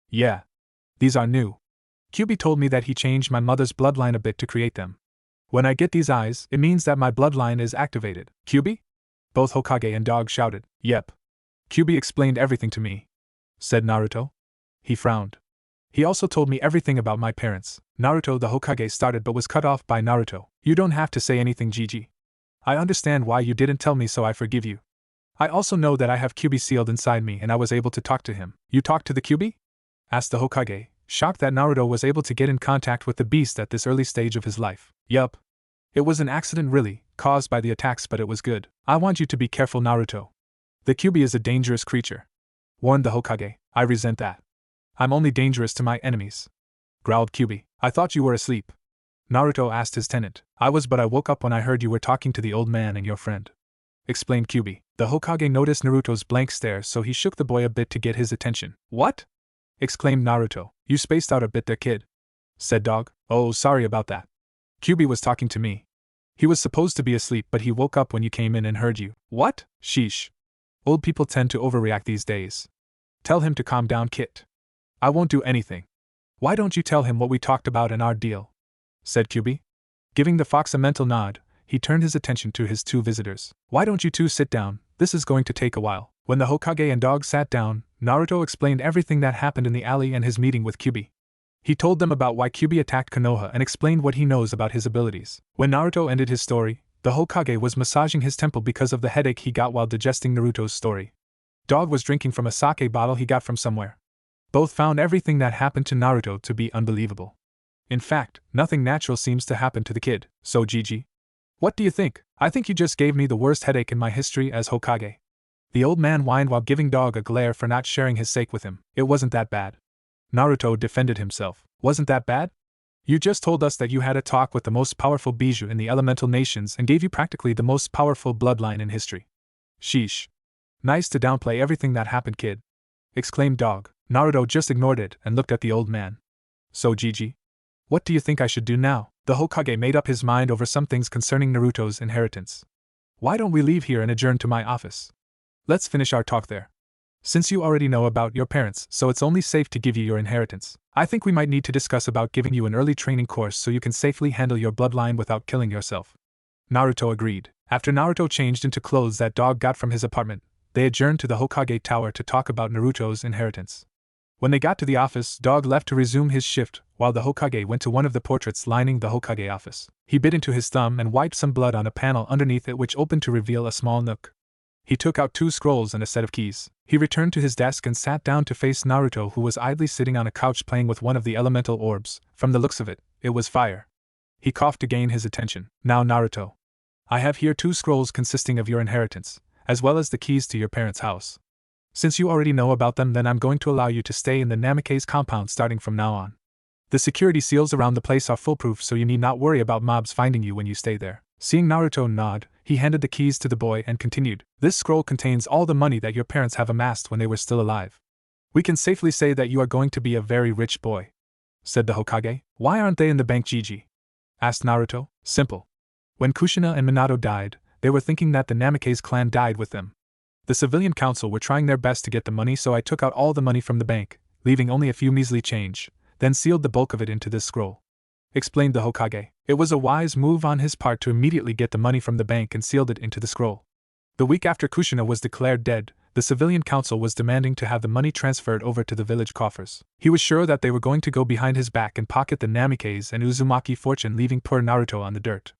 [SPEAKER 1] Yeah. These are new. Kyubi told me that he changed my mother's bloodline a bit to create them. When I get these eyes, it means that my bloodline is activated. Kyubi? Both Hokage and dog shouted. Yep. Kyubi explained everything to me, said Naruto. He frowned. He also told me everything about my parents. Naruto, the Hokage started but was cut off by Naruto. You don't have to say anything, Gigi. I understand why you didn't tell me, so I forgive you. I also know that I have Kyubi sealed inside me and I was able to talk to him. You talked to the Kyubi? Asked the Hokage, shocked that Naruto was able to get in contact with the beast at this early stage of his life. Yup. It was an accident really, caused by the attacks, but it was good. I want you to be careful, Naruto. The Kyubi is a dangerous creature, warned the Hokage. I resent that. I'm only dangerous to my enemies, growled Kyubi. I thought you were asleep, Naruto asked his tenant. I was, but I woke up when I heard you were talking to the old man and your friend, explained Kyubi. The Hokage noticed Naruto's blank stare, so he shook the boy a bit to get his attention. What? Exclaimed Naruto. You spaced out a bit there, kid, said Dog. Oh, sorry about that. Kyubi was talking to me. He was supposed to be asleep, but he woke up when you came in and heard you. What? Sheesh. Old people tend to overreact these days. Tell him to calm down, Kit. I won't do anything. Why don't you tell him what we talked about in our deal? Said Kyubi. Giving the fox a mental nod, he turned his attention to his two visitors. Why don't you two sit down? This is going to take a while. When the Hokage and Dog sat down, Naruto explained everything that happened in the alley and his meeting with Kyubi. He told them about why Kyubi attacked Konoha and explained what he knows about his abilities. When Naruto ended his story, the Hokage was massaging his temple because of the headache he got while digesting Naruto's story. Dog was drinking from a sake bottle he got from somewhere. Both found everything that happened to Naruto to be unbelievable. In fact, nothing natural seems to happen to the kid. So Gigi? What do you think? I think you just gave me the worst headache in my history as Hokage. The old man whined while giving Dog a glare for not sharing his sake with him. It wasn't that bad. Naruto defended himself. Wasn't that bad? You just told us that you had a talk with the most powerful Bijou in the elemental nations and gave you practically the most powerful bloodline in history. Sheesh. Nice to downplay everything that happened, kid, exclaimed Dog. Naruto just ignored it and looked at the old man. So Gigi? What do you think I should do now? The Hokage made up his mind over some things concerning Naruto's inheritance. Why don't we leave here and adjourn to my office? Let's finish our talk there. Since you already know about your parents, so it's only safe to give you your inheritance. I think we might need to discuss about giving you an early training course so you can safely handle your bloodline without killing yourself. Naruto agreed. After Naruto changed into clothes that Dog got from his apartment, they adjourned to the Hokage Tower to talk about Naruto's inheritance. When they got to the office, Dog left to resume his shift, while the Hokage went to one of the portraits lining the Hokage office. He bit into his thumb and wiped some blood on a panel underneath it, which opened to reveal a small nook. He took out 2 scrolls and a set of keys. He returned to his desk and sat down to face Naruto, who was idly sitting on a couch playing with one of the elemental orbs. From the looks of it, it was fire. He coughed to gain his attention. Now Naruto, I have here 2 scrolls consisting of your inheritance, as well as the keys to your parents' house. Since you already know about them, then I'm going to allow you to stay in the Namikaze compound starting from now on. The security seals around the place are foolproof, so you need not worry about mobs finding you when you stay there. Seeing Naruto nod, he handed the keys to the boy and continued. This scroll contains all the money that your parents have amassed when they were still alive. We can safely say that you are going to be a very rich boy, said the Hokage. Why aren't they in the bank, Gigi? Asked Naruto. Simple. When Kushina and Minato died, they were thinking that the Namikaze clan died with them. The civilian council were trying their best to get the money, so I took out all the money from the bank, leaving only a few measly change, then sealed the bulk of it into this scroll, explained the Hokage. It was a wise move on his part to immediately get the money from the bank and sealed it into the scroll. The week after Kushina was declared dead, the civilian council was demanding to have the money transferred over to the village coffers. He was sure that they were going to go behind his back and pocket the Namikaze and Uzumaki fortune, leaving poor Naruto on the dirt.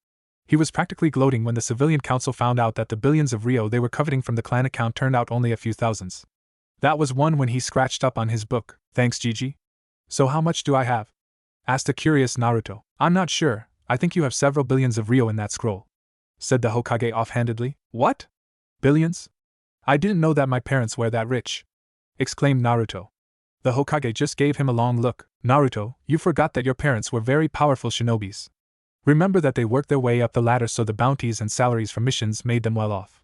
[SPEAKER 1] He was practically gloating when the civilian council found out that the billions of Ryo they were coveting from the clan account turned out only a few thousands. That was one when he scratched up on his book. Thanks, Gigi. So how much do I have? Asked a curious Naruto. I'm not sure. I think you have several billions of Ryo in that scroll, said the Hokage offhandedly. What? Billions? I didn't know that my parents were that rich, exclaimed Naruto. The Hokage just gave him a long look. Naruto, you forgot that your parents were very powerful shinobis. Remember that they worked their way up the ladder, so the bounties and salaries for missions made them well off.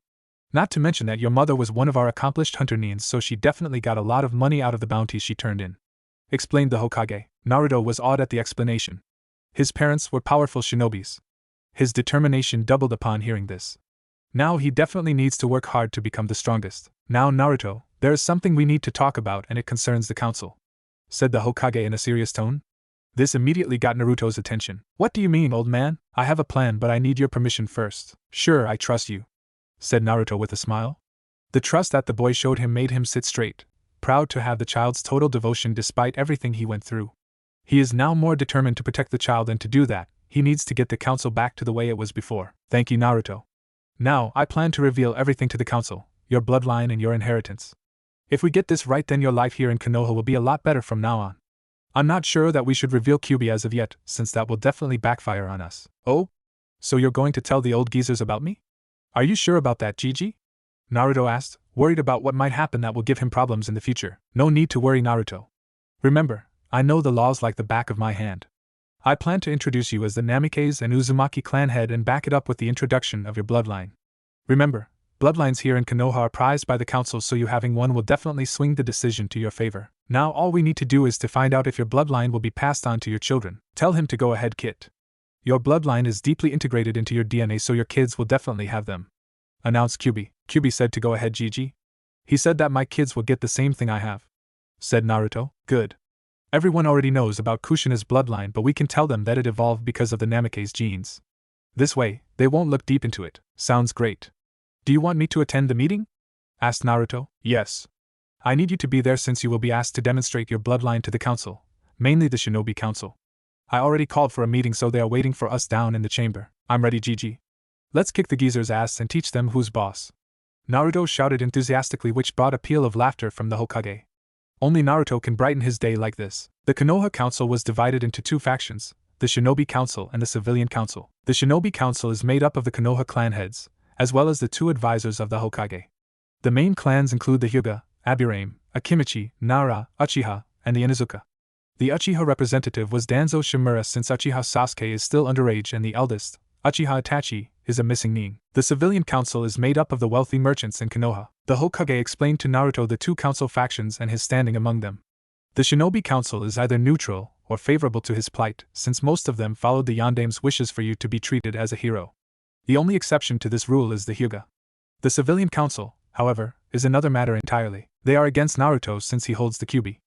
[SPEAKER 1] Not to mention that your mother was one of our accomplished hunter nians, so she definitely got a lot of money out of the bounties she turned in, explained the Hokage. Naruto was awed at the explanation. His parents were powerful shinobis. His determination doubled upon hearing this. Now he definitely needs to work hard to become the strongest. Now Naruto, there is something we need to talk about, and it concerns the council, said the Hokage in a serious tone. This immediately got Naruto's attention. What do you mean, old man? I have a plan, but I need your permission first. Sure, I trust you, said Naruto with a smile. The trust that the boy showed him made him sit straight, proud to have the child's total devotion despite everything he went through. He is now more determined to protect the child, and to do that, he needs to get the council back to the way it was before. Thank you, Naruto. Now, I plan to reveal everything to the council, your bloodline and your inheritance. If we get this right, then your life here in Konoha will be a lot better from now on. I'm not sure that we should reveal Kyuubi as of yet, since that will definitely backfire on us. Oh? So you're going to tell the old geezers about me? Are you sure about that, Gigi? Naruto asked, worried about what might happen that will give him problems in the future. No need to worry, Naruto. Remember, I know the laws like the back of my hand. I plan to introduce you as the Namikaze and Uzumaki clan head and back it up with the introduction of your bloodline. Remember, bloodlines here in Konoha are prized by the council, so you having one will definitely swing the decision to your favor. Now all we need to do is to find out if your bloodline will be passed on to your children. Tell him to go ahead, Kit. Your bloodline is deeply integrated into your DNA, so your kids will definitely have them. Announced Kyuubi. Kyuubi said to go ahead, Gigi. He said that my kids will get the same thing I have. Said Naruto. Good. Everyone already knows about Kushina's bloodline, but we can tell them that it evolved because of the Namikaze genes. This way, they won't look deep into it. Sounds great. Do you want me to attend the meeting? Asked Naruto. Yes. I need you to be there since you will be asked to demonstrate your bloodline to the council, mainly the Shinobi Council. I already called for a meeting, so they are waiting for us down in the chamber. I'm ready, Gigi. Let's kick the geezer's ass and teach them who's boss. Naruto shouted enthusiastically, which brought a peal of laughter from the Hokage. Only Naruto can brighten his day like this. The Konoha Council was divided into two factions, the Shinobi Council and the Civilian Council. The Shinobi Council is made up of the Konoha clan heads, as well as the two advisors of the Hokage. The main clans include the Hyuga, Aburame, Akimichi, Nara, Uchiha, and the Inuzuka. The Uchiha representative was Danzo Shimura, since Uchiha Sasuke is still underage, and the eldest, Uchiha Itachi, is a missing nin. The Civilian Council is made up of the wealthy merchants in Konoha. The Hokage explained to Naruto the two council factions and his standing among them. The Shinobi Council is either neutral or favorable to his plight, since most of them followed the Yandame's wishes for you to be treated as a hero. The only exception to this rule is the Hyuga. The Civilian Council, however, is another matter entirely. They are against Naruto since he holds the Kyuubi.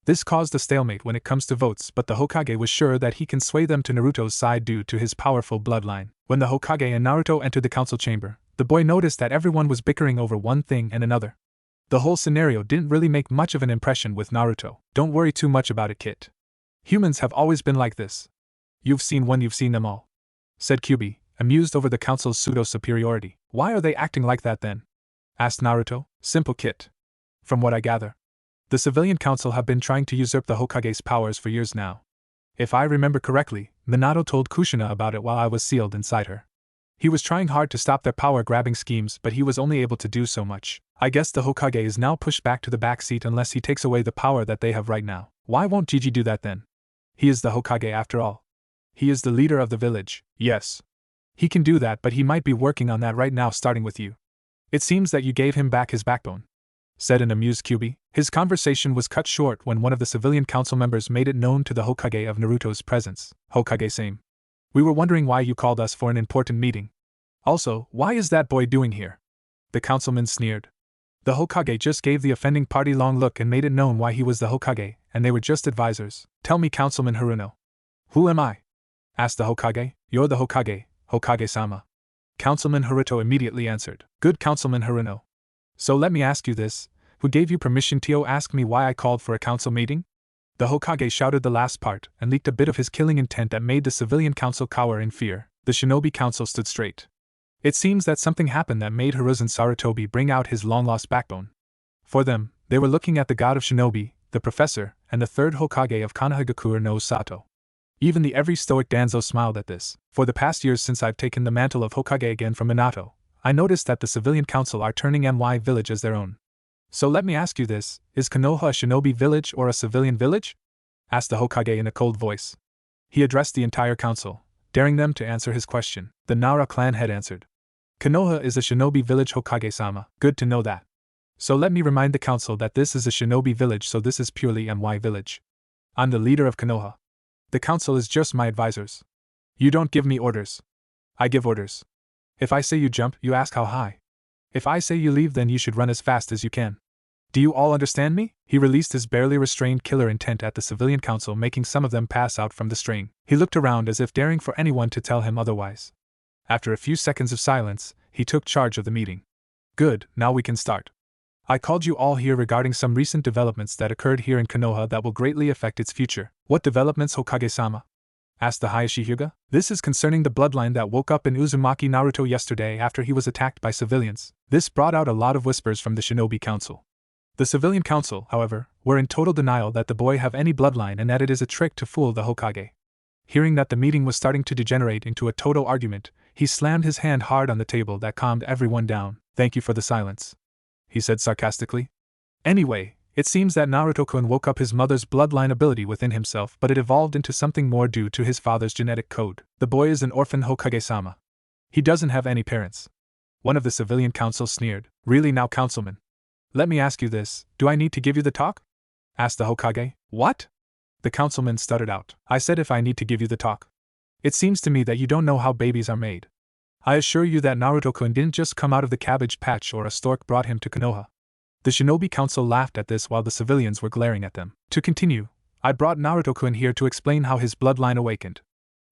[SPEAKER 1] This caused a stalemate when it comes to votes, but the Hokage was sure that he can sway them to Naruto's side due to his powerful bloodline. When the Hokage and Naruto entered the council chamber, the boy noticed that everyone was bickering over one thing and another. The whole scenario didn't really make much of an impression with Naruto. Don't worry too much about it, Kit. Humans have always been like this. You've seen them all. Said Kyuubi, amused over the council's pseudo-superiority. Why are they acting like that then? Asked Naruto. Simple, Kit. From what I gather, the Civilian Council have been trying to usurp the Hokage's powers for years now. If I remember correctly, Minato told Kushina about it while I was sealed inside her. He was trying hard to stop their power-grabbing schemes, but he was only able to do so much. I guess the Hokage is now pushed back to the back seat unless he takes away the power that they have right now. Why won't Gigi do that then? He is the Hokage after all. He is the leader of the village. Yes. He can do that, but he might be working on that right now, starting with you. It seems that you gave him back his backbone, said an amused Kyuubi. His conversation was cut short when one of the Civilian Council members made it known to the Hokage of Naruto's presence. Hokage-same. We were wondering why you called us for an important meeting. Also, why is that boy doing here? The councilman sneered. The Hokage just gave the offending party long look and made it known why he was the Hokage, and they were just advisors. Tell me, Councilman Haruno. Who am I? Asked the Hokage. You're the Hokage, Hokage-sama. Councilman Haruto immediately answered. Good, Councilman Haruno. So let me ask you this. Who gave you permission to ask me why I called for a council meeting? The Hokage shouted the last part and leaked a bit of his killing intent that made the Civilian Council cower in fear. The Shinobi Council stood straight. It seems that something happened that made Hiruzen Sarutobi bring out his long-lost backbone. For them, they were looking at the god of Shinobi, the professor, and the third Hokage of Konohagakure no Sato. Even the ever-stoic Danzo smiled at this. For the past years since I've taken the mantle of Hokage again from Minato, I noticed that the Civilian Council are turning my village as their own. So let me ask you this, is Konoha a shinobi village or a civilian village? Asked the Hokage in a cold voice. He addressed the entire council, daring them to answer his question. The Nara clan head answered. Konoha is a shinobi village, Hokage-sama. Good to know that. So let me remind the council that this is a shinobi village, so this is purely my village. I'm the leader of Konoha. The council is just my advisors. You don't give me orders. I give orders. If I say you jump, you ask how high. If I say you leave, then you should run as fast as you can. Do you all understand me? He released his barely restrained killer intent at the Civilian Council, making some of them pass out from the strain. He looked around as if daring for anyone to tell him otherwise. After a few seconds of silence, he took charge of the meeting. Good, now we can start. I called you all here regarding some recent developments that occurred here in Konoha that will greatly affect its future. What developments, Hokage-sama? asked the Hayashi Hyuga. This is concerning the bloodline that woke up in Uzumaki Naruto yesterday after he was attacked by civilians. This brought out a lot of whispers from the Shinobi Council. The civilian council, however, were in total denial that the boy have any bloodline and that it is a trick to fool the Hokage. Hearing that the meeting was starting to degenerate into a total argument, he slammed his hand hard on the table that calmed everyone down. Thank you for the silence, he said sarcastically. Anyway, it seems that Naruto-kun woke up his mother's bloodline ability within himself, but it evolved into something more due to his father's genetic code. The boy is an orphan Hokage-sama. He doesn't have any parents. One of the civilian council sneered. Really now, councilman? Let me ask you this, do I need to give you the talk? Asked the Hokage. What? The councilman stuttered out. I said if I need to give you the talk. It seems to me that you don't know how babies are made. I assure you that Naruto-kun didn't just come out of the cabbage patch or a stork brought him to Konoha. The Shinobi Council laughed at this while the civilians were glaring at them. To continue, I brought Naruto-kun here to explain how his bloodline awakened.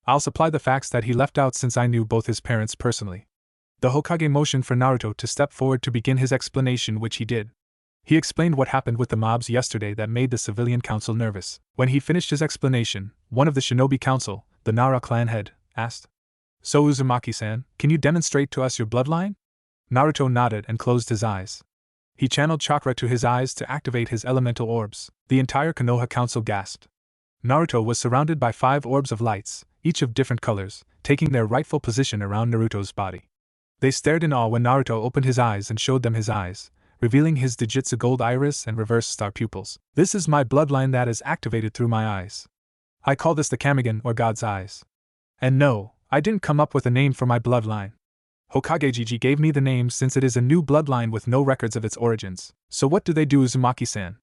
[SPEAKER 1] I'll supply the facts that he left out since I knew both his parents personally. The Hokage motioned for Naruto to step forward to begin his explanation, which he did. He explained what happened with the mobs yesterday that made the civilian council nervous. When he finished his explanation, one of the Shinobi Council, the Nara clan head, asked, So Uzumaki-san, can you demonstrate to us your bloodline? Naruto nodded and closed his eyes. He channeled chakra to his eyes to activate his elemental orbs. The entire Konoha Council gasped. Naruto was surrounded by 5 orbs of lights, each of different colors, taking their rightful position around Naruto's body. They stared in awe when Naruto opened his eyes and showed them his eyes, revealing his Doujutsu gold iris and reverse star pupils. This is my bloodline that is activated through my eyes. I call this the Kamigen or God's eyes. And no, I didn't come up with a name for my bloodline. Hokage Jiji gave me the name since it is a new bloodline with no records of its origins. So what do they do, Uzumaki-san?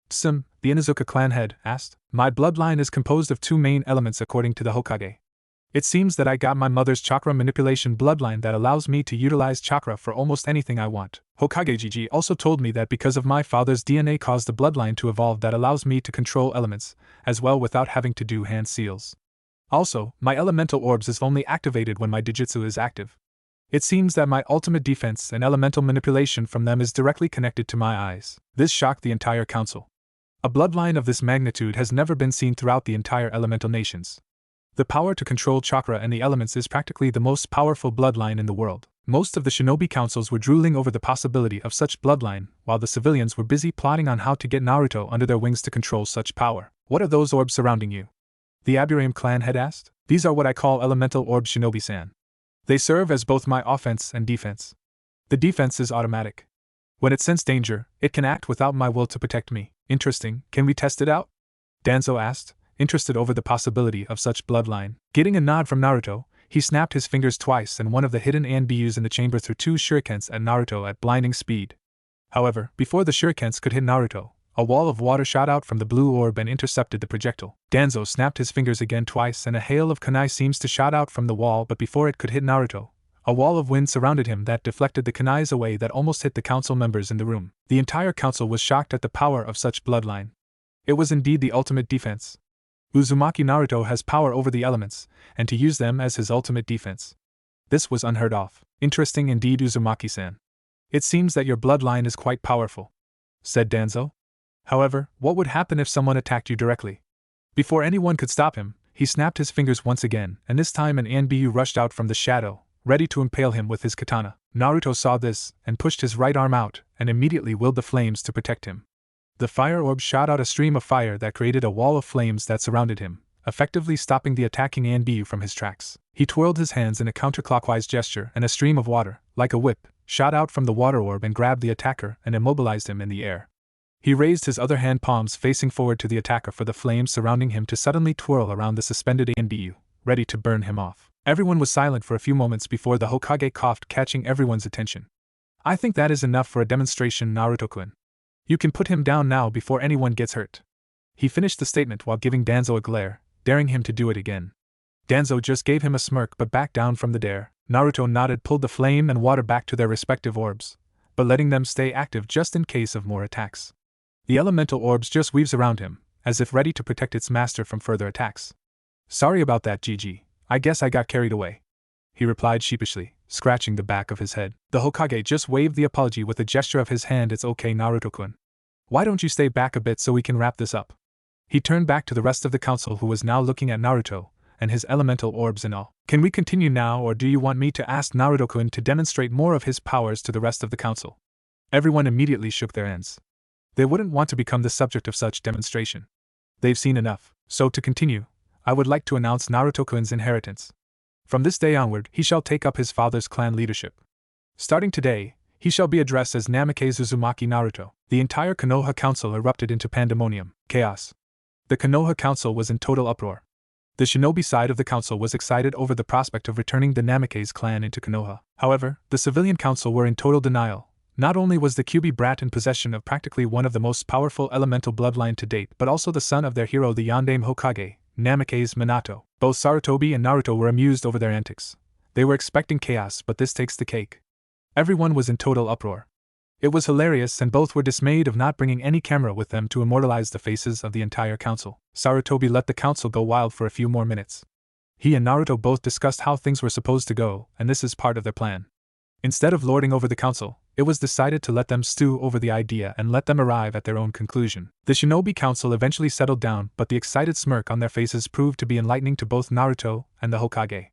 [SPEAKER 1] Psum, the Inuzuka clan head, asked. My bloodline is composed of 2 main elements according to the Hokage. It seems that I got my mother's chakra manipulation bloodline that allows me to utilize chakra for almost anything I want. Hokage Jiji also told me that because of my father's DNA caused the bloodline to evolve that allows me to control elements, as well without having to do hand seals. Also, my elemental orbs is only activated when my Doujutsu is active. It seems that my ultimate defense and elemental manipulation from them is directly connected to my eyes. This shocked the entire council. A bloodline of this magnitude has never been seen throughout the entire elemental nations. The power to control chakra and the elements is practically the most powerful bloodline in the world. Most of the shinobi councils were drooling over the possibility of such bloodline, while the civilians were busy plotting on how to get Naruto under their wings to control such power. What are those orbs surrounding you? The Aburame clan head asked. These are what I call elemental orbs, Shinobi-san. They serve as both my offense and defense. The defense is automatic. When it senses danger, it can act without my will to protect me. Interesting, can we test it out? Danzo asked, interested over the possibility of such bloodline. Getting a nod from Naruto, he snapped his fingers twice and one of the hidden ANBUs in the chamber threw 2 shurikens at Naruto at blinding speed. However, before the shurikens could hit Naruto, a wall of water shot out from the blue orb and intercepted the projectile. Danzo snapped his fingers again twice and a hail of kunai seems to shot out from the wall, but before it could hit Naruto, a wall of wind surrounded him that deflected the kunais away that almost hit the council members in the room. The entire council was shocked at the power of such bloodline. It was indeed the ultimate defense. Uzumaki Naruto has power over the elements, and to use them as his ultimate defense. This was unheard of. Interesting indeed, Uzumaki-san. It seems that your bloodline is quite powerful, said Danzo. However, what would happen if someone attacked you directly? Before anyone could stop him, he snapped his fingers once again, and this time an ANBU rushed out from the shadow, ready to impale him with his katana. Naruto saw this, and pushed his right arm out, and immediately willed the flames to protect him. The fire orb shot out a stream of fire that created a wall of flames that surrounded him, effectively stopping the attacking ANBU from his tracks. He twirled his hands in a counterclockwise gesture, and a stream of water, like a whip, shot out from the water orb and grabbed the attacker and immobilized him in the air. He raised his other hand palms facing forward to the attacker for the flames surrounding him to suddenly twirl around the suspended ANBU, ready to burn him off. Everyone was silent for a few moments before the Hokage coughed, catching everyone's attention. I think that is enough for a demonstration, Naruto-kun. You can put him down now before anyone gets hurt. He finished the statement while giving Danzo a glare, daring him to do it again. Danzo just gave him a smirk but backed down from the dare. Naruto nodded, pulled the flame and water back to their respective orbs, but letting them stay active just in case of more attacks. The elemental orbs just weaves around him, as if ready to protect its master from further attacks. Sorry about that, Gigi. I guess I got carried away, he replied sheepishly, scratching the back of his head. The Hokage just waved the apology with a gesture of his hand. It's okay, Naruto-kun. Why don't you stay back a bit so we can wrap this up? He turned back to the rest of the council who was now looking at Naruto, and his elemental orbs and all. Can we continue now, or do you want me to ask Naruto-kun to demonstrate more of his powers to the rest of the council? Everyone immediately shook their heads. They wouldn't want to become the subject of such demonstration. They've seen enough. So to continue, I would like to announce Naruto-kun's inheritance. From this day onward, he shall take up his father's clan leadership. Starting today, he shall be addressed as Namikaze Uzumaki Naruto. The entire Konoha Council erupted into pandemonium, chaos. The Konoha Council was in total uproar. The shinobi side of the council was excited over the prospect of returning the Namikaze clan into Konoha. However, the civilian council were in total denial. Not only was the Kyuubi brat in possession of practically one of the most powerful elemental bloodline to date, but also the son of their hero, the Yondaime Hokage, Namikaze Minato. Both Sarutobi and Naruto were amused over their antics. They were expecting chaos, but this takes the cake. Everyone was in total uproar. It was hilarious, and both were dismayed of not bringing any camera with them to immortalize the faces of the entire council. Sarutobi let the council go wild for a few more minutes. He and Naruto both discussed how things were supposed to go, and this is part of their plan. Instead of lording over the council, it was decided to let them stew over the idea and let them arrive at their own conclusion. The shinobi council eventually settled down, but the excited smirk on their faces proved to be enlightening to both Naruto and the Hokage.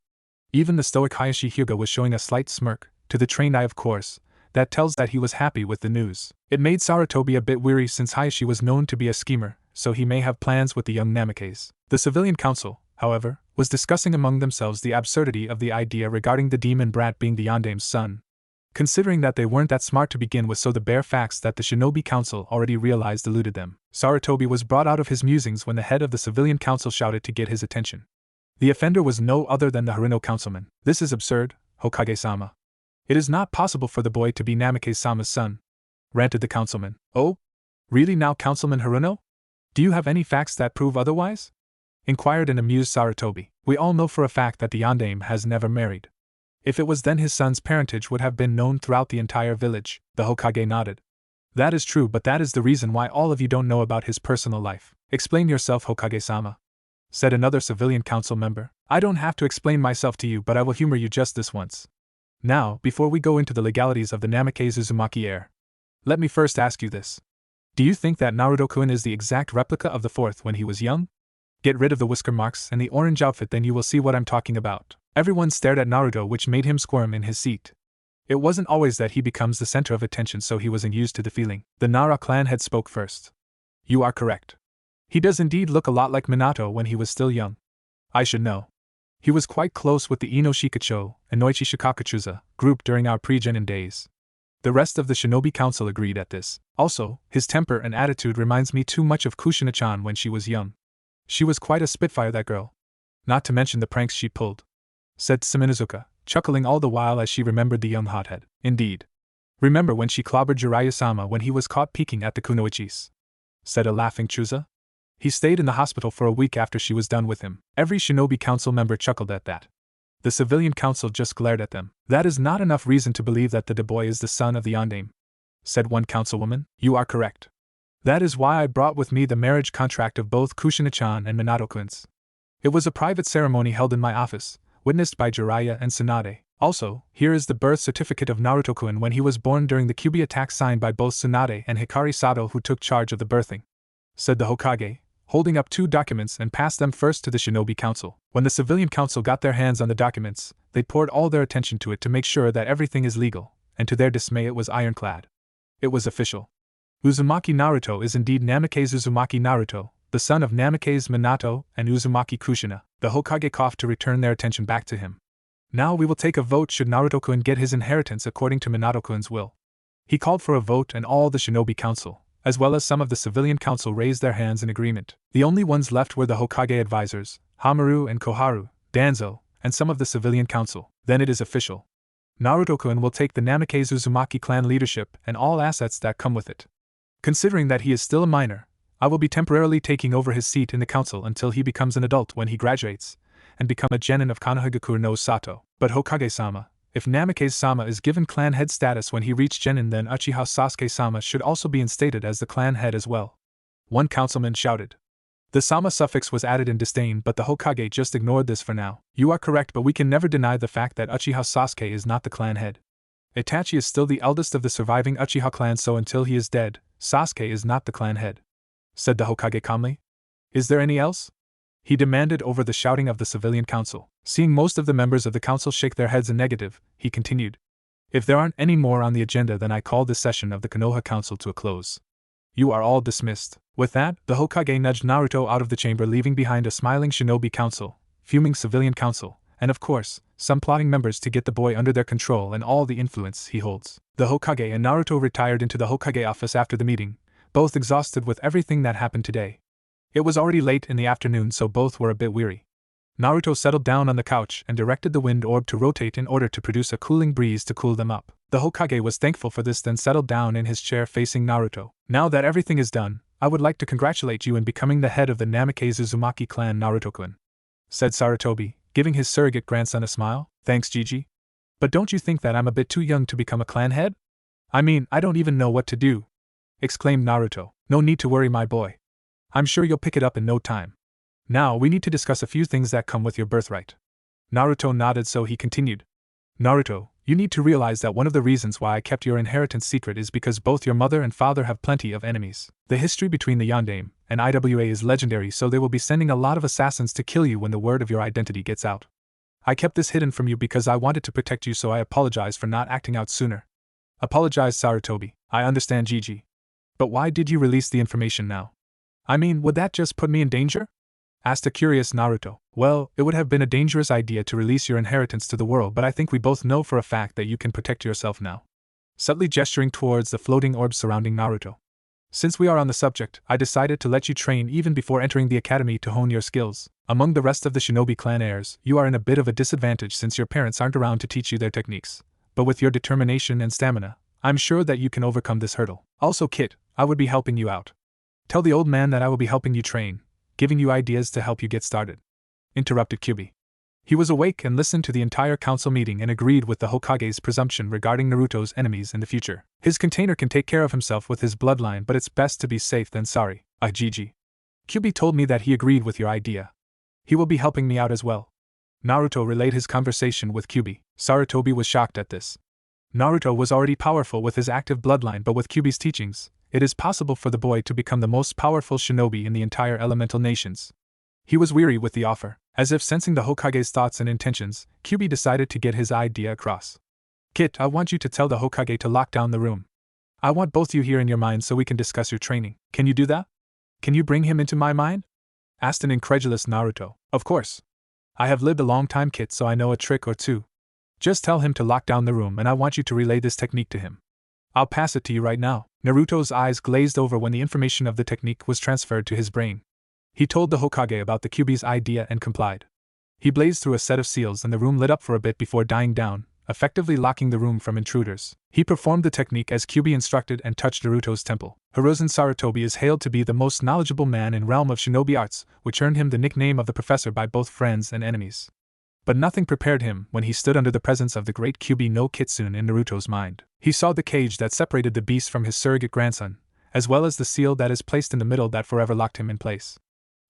[SPEAKER 1] Even the stoic Hayashi Hyuga was showing a slight smirk, to the trained eye of course. That tells that he was happy with the news. It made Sarutobi a bit weary since Hayashi was known to be a schemer, so he may have plans with the young Namikaze. The civilian council, however, was discussing among themselves the absurdity of the idea regarding the demon brat being the Yondaime's son. Considering that they weren't that smart to begin with, so the bare facts that the shinobi council already realized eluded them. Sarutobi was brought out of his musings when the head of the civilian council shouted to get his attention. The offender was no other than the Haruno councilman. "This is absurd, Hokage-sama. It is not possible for the boy to be Namikaze-sama's son," ranted the councilman. "Oh? Really now, Councilman Haruno? Do you have any facts that prove otherwise?" inquired an amused Sarutobi. "We all know for a fact that the Yondaime has never married. If it was, then his son's parentage would have been known throughout the entire village." The Hokage nodded. "That is true, but that is the reason why all of you don't know about his personal life." "Explain yourself, Hokage-sama," said another civilian council member. "I don't have to explain myself to you, but I will humor you just this once. Now, before we go into the legalities of the Namikaze Uzumaki heir, let me first ask you this. Do you think that Naruto-kun is the exact replica of the fourth when he was young? Get rid of the whisker marks and the orange outfit, then you will see what I'm talking about." Everyone stared at Naruto, which made him squirm in his seat. It wasn't always that he becomes the center of attention, so he wasn't used to the feeling. The Nara clan head spoke first. "You are correct. He does indeed look a lot like Minato when he was still young. I should know. He was quite close with the Ino Shikacho and Noichi Shikakuchuza group during our pre-genin days." The rest of the shinobi council agreed at this. "Also, his temper and attitude reminds me too much of Kushina-chan when she was young. She was quite a spitfire, that girl. Not to mention the pranks she pulled," said Suminosuke, chuckling all the while as she remembered the young hothead. "Indeed. Remember when she clobbered Jiraiya-sama when he was caught peeking at the kunoichis?" said a laughing Chuza. "He stayed in the hospital for a week after she was done with him." Every shinobi council member chuckled at that. The civilian council just glared at them. "That is not enough reason to believe that the boy is the son of the Yondaime," said one councilwoman. "You are correct. That is why I brought with me the marriage contract of both Kushina-chan and Minato-kun's. It was a private ceremony held in my office, witnessed by Jiraiya and Tsunade. Also, here is the birth certificate of Naruto-kun when he was born during the Kyuubi attack, signed by both Tsunade and Hikari Sato, who took charge of the birthing," said the Hokage, holding up two documents and passed them first to the shinobi council. When the civilian council got their hands on the documents, they poured all their attention to it to make sure that everything is legal, and to their dismay it was ironclad. It was official. Uzumaki Naruto is indeed Namikaze Uzumaki Naruto, the son of Namikaze Minato and Uzumaki Kushina. The Hokage coughed to return their attention back to him. "Now we will take a vote should Naruto-kun get his inheritance according to Minato-kun's will." He called for a vote, and all the shinobi council, as well as some of the civilian council, raised their hands in agreement. The only ones left were the Hokage advisors, Hamaru and Koharu, Danzo, and some of the civilian council. "Then it is official. Naruto-kun will take the Namikaze Uzumaki clan leadership and all assets that come with it. Considering that he is still a minor, I will be temporarily taking over his seat in the council until he becomes an adult when he graduates, and become a genin of Konohagakure no Sato. But Hokage-sama, if Namikaze-sama is given clan head status when he reached genin, then Uchiha Sasuke-sama should also be instated as the clan head as well," one councilman shouted. The sama suffix was added in disdain, but the Hokage just ignored this for now. "You are correct, but we can never deny the fact that Uchiha Sasuke is not the clan head. Itachi is still the eldest of the surviving Uchiha clan, so until he is dead, Sasuke is not the clan head," said the Hokage calmly. "Is there any else?" he demanded over the shouting of the civilian council. Seeing most of the members of the council shake their heads in negative, he continued. If there aren't any more on the agenda, then I call this session of the Konoha Council to a close. You are all dismissed. With that, the Hokage nudged Naruto out of the chamber, leaving behind a smiling shinobi council, fuming civilian council, and of course, some plotting members to get the boy under their control and all the influence he holds. The Hokage and Naruto retired into the Hokage office after the meeting, both exhausted with everything that happened today. It was already late in the afternoon, so both were a bit weary. Naruto settled down on the couch and directed the wind orb to rotate in order to produce a cooling breeze to cool them up. The Hokage was thankful for this, then settled down in his chair facing Naruto. Now that everything is done, I would like to congratulate you in becoming the head of the Namikaze Uzumaki clan, Naruto-kun, said Sarutobi, giving his surrogate grandson a smile. Thanks, Gigi. But don't you think that I'm a bit too young to become a clan head? I mean, I don't even know what to do, exclaimed Naruto. No need to worry, my boy. I'm sure you'll pick it up in no time. Now we need to discuss a few things that come with your birthright. Naruto nodded, so he continued. Naruto, you need to realize that one of the reasons why I kept your inheritance secret is because both your mother and father have plenty of enemies. The history between the Yondaime and IWA is legendary, so they will be sending a lot of assassins to kill you when the word of your identity gets out. I kept this hidden from you because I wanted to protect you, so I apologize for not acting out sooner. Apologize, Sarutobi. I understand, Gigi. But why did you release the information now? I mean, would that just put me in danger? Asked a curious Naruto. Well, it would have been a dangerous idea to release your inheritance to the world, but I think we both know for a fact that you can protect yourself now. Subtly gesturing towards the floating orbs surrounding Naruto. Since we are on the subject, I decided to let you train even before entering the academy to hone your skills. Among the rest of the shinobi clan heirs, you are in a bit of a disadvantage since your parents aren't around to teach you their techniques. But with your determination and stamina, I'm sure that you can overcome this hurdle. Also, Kit, I would be helping you out. Tell the old man that I will be helping you train, giving you ideas to help you get started. Interrupted Kyubi. He was awake and listened to the entire council meeting and agreed with the Hokage's presumption regarding Naruto's enemies in the future. His container can take care of himself with his bloodline, but it's best to be safe than sorry. Gigi. Kyubi told me that he agreed with your idea. He will be helping me out as well. Naruto relayed his conversation with Kyubi. Sarutobi was shocked at this. Naruto was already powerful with his active bloodline, but with Kyubi's teachings, it is possible for the boy to become the most powerful shinobi in the entire elemental nations. He was weary with the offer. As if sensing the Hokage's thoughts and intentions, Kyubi decided to get his idea across. Kit, I want you to tell the Hokage to lock down the room. I want both you here in your mind so we can discuss your training. Can you do that? Can you bring him into my mind? Asked an incredulous Naruto. Of course. I have lived a long time, Kit, so I know a trick or two. Just tell him to lock down the room, and I want you to relay this technique to him. I'll pass it to you right now. Naruto's eyes glazed over when the information of the technique was transferred to his brain. He told the Hokage about the Kyubi's idea and complied. He blazed through a set of seals and the room lit up for a bit before dying down, effectively locking the room from intruders. He performed the technique as Kyubi instructed and touched Naruto's temple. Hiruzen Sarutobi is hailed to be the most knowledgeable man in realm of shinobi arts, which earned him the nickname of the Professor by both friends and enemies. But nothing prepared him when he stood under the presence of the great Kyubi no Kitsune in Naruto's mind. He saw the cage that separated the beast from his surrogate grandson, as well as the seal that is placed in the middle that forever locked him in place.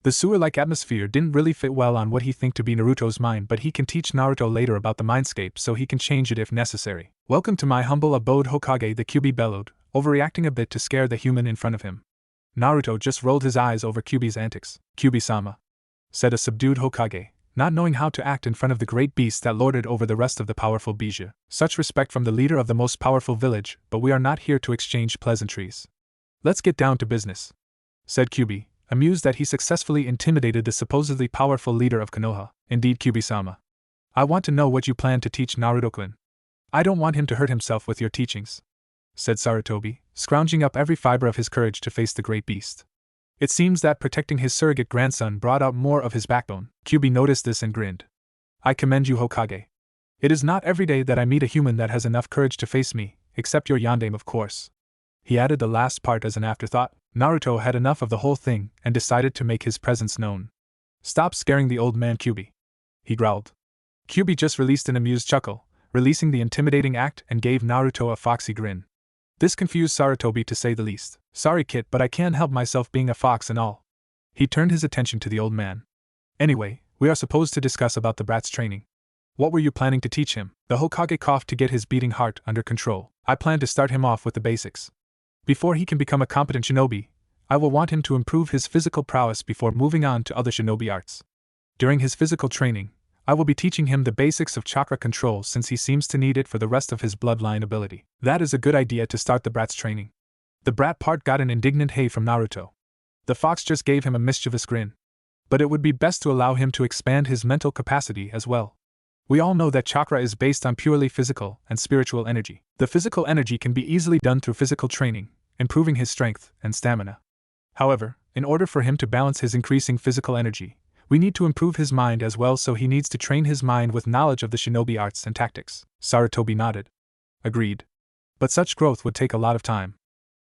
[SPEAKER 1] The sewer-like atmosphere didn't really fit well on what he think to be Naruto's mind, but he can teach Naruto later about the mindscape so he can change it if necessary. Welcome to my humble abode, Hokage, the Kyubi bellowed, overreacting a bit to scare the human in front of him. Naruto just rolled his eyes over Kyubi's antics. Kyubi-sama, said a subdued Hokage, not knowing how to act in front of the great beast that lorded over the rest of the powerful Bija. Such respect from the leader of the most powerful village, but we are not here to exchange pleasantries. Let's get down to business, said Kyubi, amused that he successfully intimidated the supposedly powerful leader of Konoha. Indeed, Kyubi-sama. I want to know what you plan to teach Naruto-kun. I don't want him to hurt himself with your teachings, said Sarutobi, scrounging up every fiber of his courage to face the great beast. It seems that protecting his surrogate grandson brought out more of his backbone. Kyubi noticed this and grinned. I commend you, Hokage. It is not every day that I meet a human that has enough courage to face me, except your Yondaime, of course. He added the last part as an afterthought. Naruto had enough of the whole thing and decided to make his presence known. Stop scaring the old man, Kyubi, he growled. Kyubi just released an amused chuckle, releasing the intimidating act, and gave Naruto a foxy grin. This confused Sarutobi to say the least. Sorry, Kit, but I can't help myself being a fox and all. He turned his attention to the old man. Anyway, we are supposed to discuss about the brat's training. What were you planning to teach him? The Hokage coughed to get his beating heart under control. I plan to start him off with the basics. Before he can become a competent shinobi, I will want him to improve his physical prowess before moving on to other shinobi arts. During his physical training, I will be teaching him the basics of chakra control since he seems to need it for the rest of his bloodline ability. That is a good idea to start the brat's training. The brat part got an indignant hey from Naruto. The fox just gave him a mischievous grin. But it would be best to allow him to expand his mental capacity as well. We all know that chakra is based on purely physical and spiritual energy. The physical energy can be easily done through physical training, improving his strength and stamina. However, in order for him to balance his increasing physical energy, we need to improve his mind as well, so he needs to train his mind with knowledge of the shinobi arts and tactics. Sarutobi nodded. Agreed. But such growth would take a lot of time.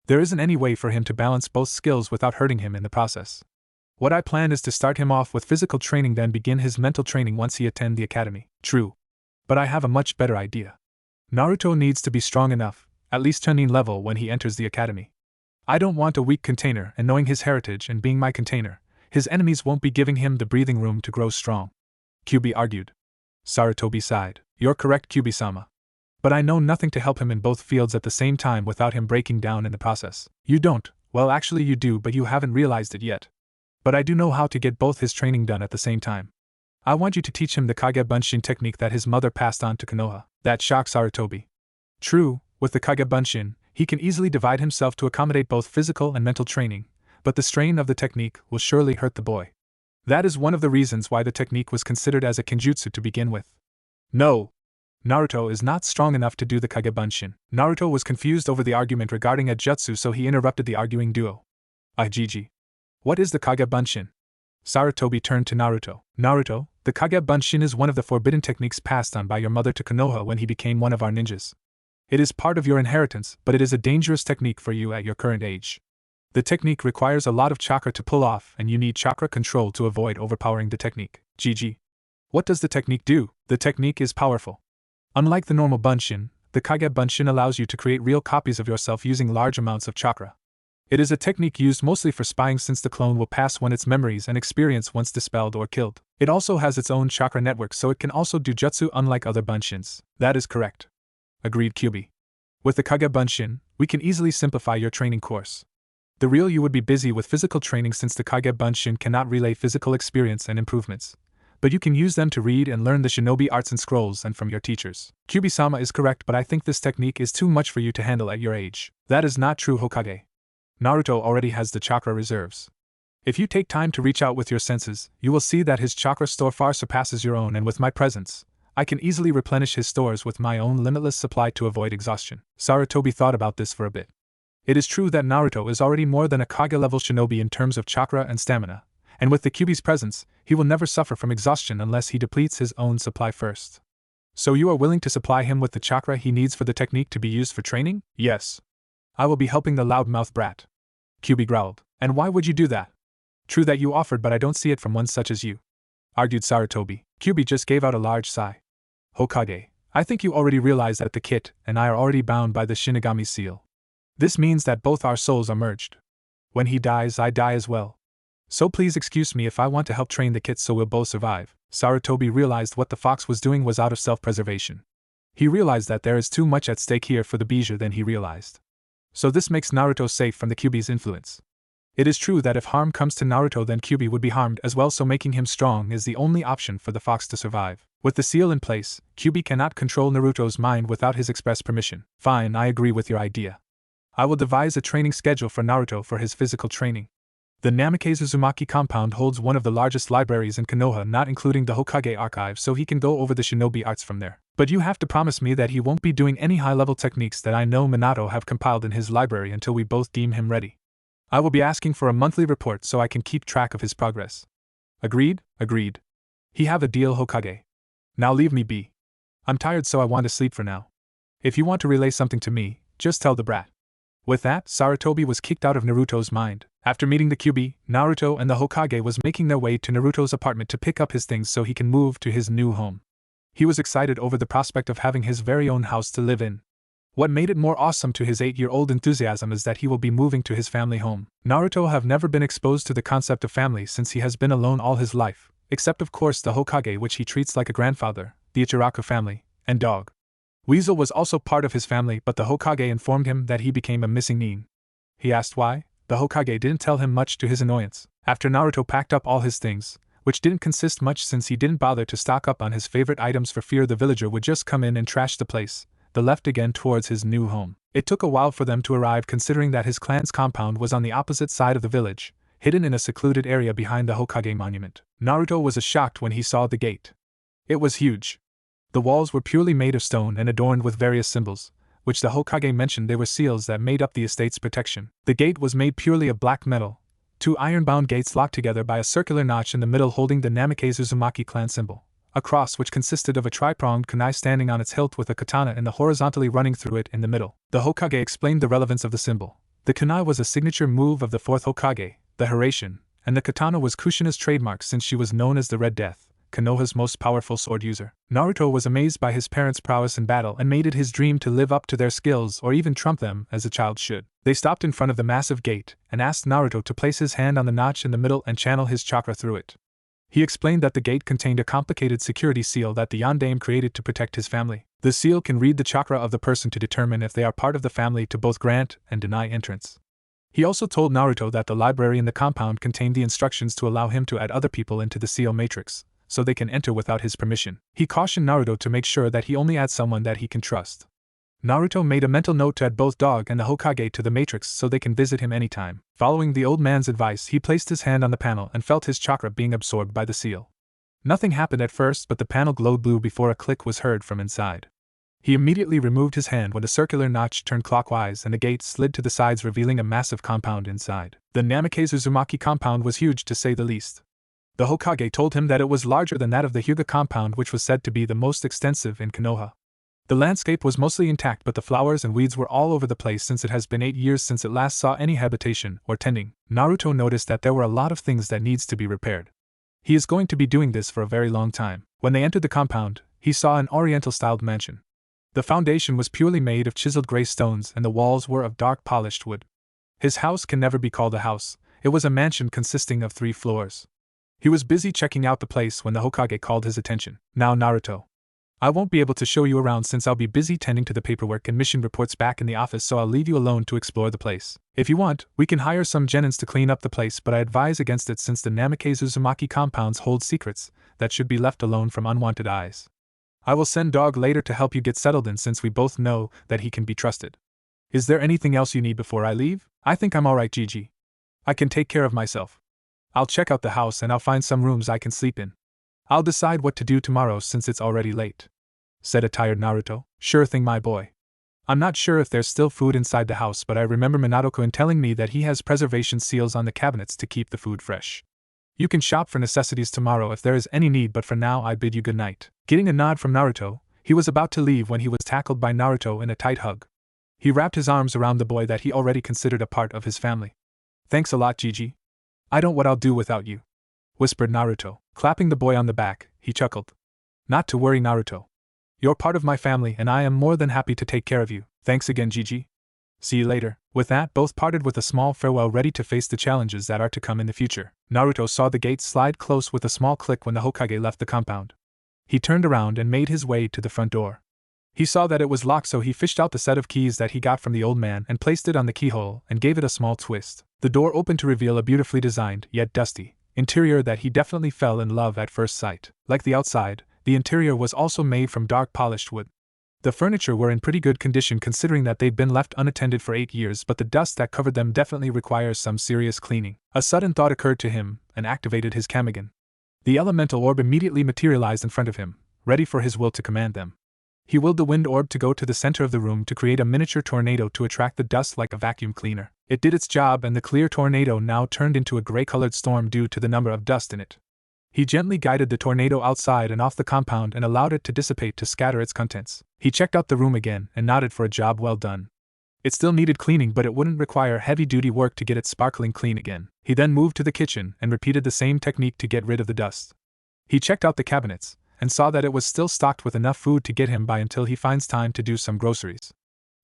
[SPEAKER 1] There isn't any way for him to balance both skills without hurting him in the process. What I plan is to start him off with physical training, then begin his mental training once he attend the academy. True. But I have a much better idea. Naruto needs to be strong enough, at least Chunin level, when he enters the academy. I don't want a weak container, and knowing his heritage and being my container, his enemies won't be giving him the breathing room to grow strong. Kyubi argued. Sarutobi sighed. You're correct, Kyubi-sama. But I know nothing to help him in both fields at the same time without him breaking down in the process. You don't. Well, actually you do, but you haven't realized it yet. But I do know how to get both his training done at the same time. I want you to teach him the Kage Bunshin technique that his mother passed on to Konoha. That shocked Sarutobi. True, with the Kage Bunshin, he can easily divide himself to accommodate both physical and mental training, but the strain of the technique will surely hurt the boy. That is one of the reasons why the technique was considered as a kenjutsu to begin with. No! Naruto is not strong enough to do the Kage Bunshin. Naruto was confused over the argument regarding a jutsu, so he interrupted the arguing duo. Gigi. What is the Kage Bunshin? Sarutobi turned to Naruto. Naruto, the Kage Bunshin is one of the forbidden techniques passed on by your mother to Konoha when he became one of our ninjas. It is part of your inheritance, but it is a dangerous technique for you at your current age. The technique requires a lot of chakra to pull off, and you need chakra control to avoid overpowering the technique. Gigi. What does the technique do? The technique is powerful. Unlike the normal Bunshin, the Kage Bunshin allows you to create real copies of yourself using large amounts of chakra. It is a technique used mostly for spying, since the clone will pass when its memories and experience once dispelled or killed. It also has its own chakra network, so it can also do jutsu unlike other Bunshins. That is correct. Agreed Kyubi. With the Kage Bunshin, we can easily simplify your training course. The real you would be busy with physical training, since the Kage Bunshin cannot relay physical experience and improvements. But you can use them to read and learn the shinobi arts and scrolls and from your teachers. Kyubi-sama is correct, but I think this technique is too much for you to handle at your age. That is not true, Hokage. Naruto already has the chakra reserves. If you take time to reach out with your senses, you will see that his chakra store far surpasses your own, and with my presence, I can easily replenish his stores with my own limitless supply to avoid exhaustion. Sarutobi thought about this for a bit. It is true that Naruto is already more than a Kage-level shinobi in terms of chakra and stamina, and with the Kyubi's presence, he will never suffer from exhaustion unless he depletes his own supply first. So you are willing to supply him with the chakra he needs for the technique to be used for training? Yes. I will be helping the loudmouth brat. Kyubi growled. And why would you do that? True that you offered, but I don't see it from one such as you, argued Sarutobi. Kyubi just gave out a large sigh. Hokage, I think you already realize that the kit and I are already bound by the Shinigami seal. This means that both our souls are merged. When he dies, I die as well. So please excuse me if I want to help train the kit so we'll both survive. Sarutobi realized what the fox was doing was out of self-preservation. He realized that there is too much at stake here for the Bijou than he realized. So this makes Naruto safe from the Kyubi's influence. It is true that if harm comes to Naruto, then Kyubi would be harmed as well, so making him strong is the only option for the fox to survive. With the seal in place, Kyubi cannot control Naruto's mind without his express permission. Fine, I agree with your idea. I will devise a training schedule for Naruto for his physical training. The Namikaze Uzumaki compound holds one of the largest libraries in Konoha, not including the Hokage archive, so he can go over the shinobi arts from there. But you have to promise me that he won't be doing any high-level techniques that I know Minato have compiled in his library until we both deem him ready. I will be asking for a monthly report so I can keep track of his progress. Agreed? Agreed. He have a deal, Hokage. Now leave me be. I'm tired, so I want to sleep for now. If you want to relay something to me, just tell the brat. With that, Sarutobi was kicked out of Naruto's mind. After meeting the Kyubi, Naruto and the Hokage was making their way to Naruto's apartment to pick up his things so he can move to his new home. He was excited over the prospect of having his very own house to live in. What made it more awesome to his 8-year-old enthusiasm is that he will be moving to his family home. Naruto have never been exposed to the concept of family since he has been alone all his life, except of course the Hokage, which he treats like a grandfather, the Ichiraku family, and dog. Weasel was also part of his family, but the Hokage informed him that he became a missing nin. He asked why, The Hokage didn't tell him much to his annoyance. After Naruto packed up all his things, which didn't consist much since he didn't bother to stock up on his favorite items for fear the villager would just come in and trash the place, they left again towards his new home. It took a while for them to arrive considering that his clan's compound was on the opposite side of the village, hidden in a secluded area behind the Hokage monument. Naruto was shocked when he saw the gate. It was huge. The walls were purely made of stone and adorned with various symbols, which the Hokage mentioned they were seals that made up the estate's protection. The gate was made purely of black metal, 2 iron-bound gates locked together by a circular notch in the middle holding the Namikaze Uzumaki clan symbol, a cross which consisted of a tri-pronged kunai standing on its hilt with a katana and the horizontally running through it in the middle. The Hokage explained the relevance of the symbol. The kunai was a signature move of the 4th Hokage, the Hiruzen, and the katana was Kushina's trademark since she was known as the Red Death, Konoha's most powerful sword user. Naruto was amazed by his parents' prowess in battle and made it his dream to live up to their skills or even trump them as a child should. They stopped in front of the massive gate and asked Naruto to place his hand on the notch in the middle and channel his chakra through it. He explained that the gate contained a complicated security seal that the Yondaime created to protect his family. The seal can read the chakra of the person to determine if they are part of the family to both grant and deny entrance. He also told Naruto that the library in the compound contained the instructions to allow him to add other people into the seal matrix, so they can enter without his permission. He cautioned Naruto to make sure that he only adds someone that he can trust. Naruto made a mental note to add both Dog and the Hokage to the matrix so they can visit him anytime. Following the old man's advice, he placed his hand on the panel and felt his chakra being absorbed by the seal. Nothing happened at first, but the panel glowed blue before a click was heard from inside. He immediately removed his hand when the circular notch turned clockwise and the gate slid to the sides, revealing a massive compound inside. The Namikaze Uzumaki compound was huge to say the least. The Hokage told him that it was larger than that of the Hyuga compound, which was said to be the most extensive in Konoha. The landscape was mostly intact, but the flowers and weeds were all over the place since it has been 8 years since it last saw any habitation or tending. Naruto noticed that there were a lot of things that needs to be repaired. He is going to be doing this for a very long time. When they entered the compound, he saw an oriental-styled mansion. The foundation was purely made of chiseled gray stones and the walls were of dark polished wood. His house can never be called a house, it was a mansion consisting of 3 floors. He was busy checking out the place when the Hokage called his attention. Now Naruto, I won't be able to show you around since I'll be busy tending to the paperwork and mission reports back in the office, so I'll leave you alone to explore the place. If you want, we can hire some genins to clean up the place, but I advise against it since the Namikaze Uzumaki compounds hold secrets that should be left alone from unwanted eyes. I will send Dog later to help you get settled in since we both know that he can be trusted. Is there anything else you need before I leave? I think I'm alright, Gigi. I can take care of myself. I'll check out the house and I'll find some rooms I can sleep in. I'll decide what to do tomorrow since it's already late, said a tired Naruto. Sure thing, my boy. I'm not sure if there's still food inside the house, but I remember Minato-kun telling me that he has preservation seals on the cabinets to keep the food fresh. You can shop for necessities tomorrow if there is any need, but for now I bid you good night. Getting a nod from Naruto, he was about to leave when he was tackled by Naruto in a tight hug. He wrapped his arms around the boy that he already considered a part of his family. Thanks a lot, Gigi. I don't know what I'll do without you, whispered Naruto. Clapping the boy on the back, he chuckled. Not to worry, Naruto. You're part of my family and I am more than happy to take care of you. Thanks again, Gigi. See you later. With that, both parted with a small farewell, ready to face the challenges that are to come in the future. Naruto saw the gate slide close with a small click when the Hokage left the compound. He turned around and made his way to the front door. He saw that it was locked, so he fished out the set of keys that he got from the old man and placed it on the keyhole and gave it a small twist. The door opened to reveal a beautifully designed, yet dusty, interior that he definitely fell in love at first sight. Like the outside, the interior was also made from dark polished wood. The furniture were in pretty good condition considering that they'd been left unattended for 8 years, but the dust that covered them definitely requires some serious cleaning. A sudden thought occurred to him and activated his Kamagen. The elemental orb immediately materialized in front of him, ready for his will to command them. He willed the wind orb to go to the center of the room to create a miniature tornado to attract the dust like a vacuum cleaner. It did its job, and the clear tornado now turned into a gray-colored storm due to the number of dust in it. He gently guided the tornado outside and off the compound and allowed it to dissipate to scatter its contents. He checked out the room again and nodded for a job well done. It still needed cleaning, but it wouldn't require heavy-duty work to get it sparkling clean again. He then moved to the kitchen and repeated the same technique to get rid of the dust. He checked out the cabinets and saw that it was still stocked with enough food to get him by until he finds time to do some groceries.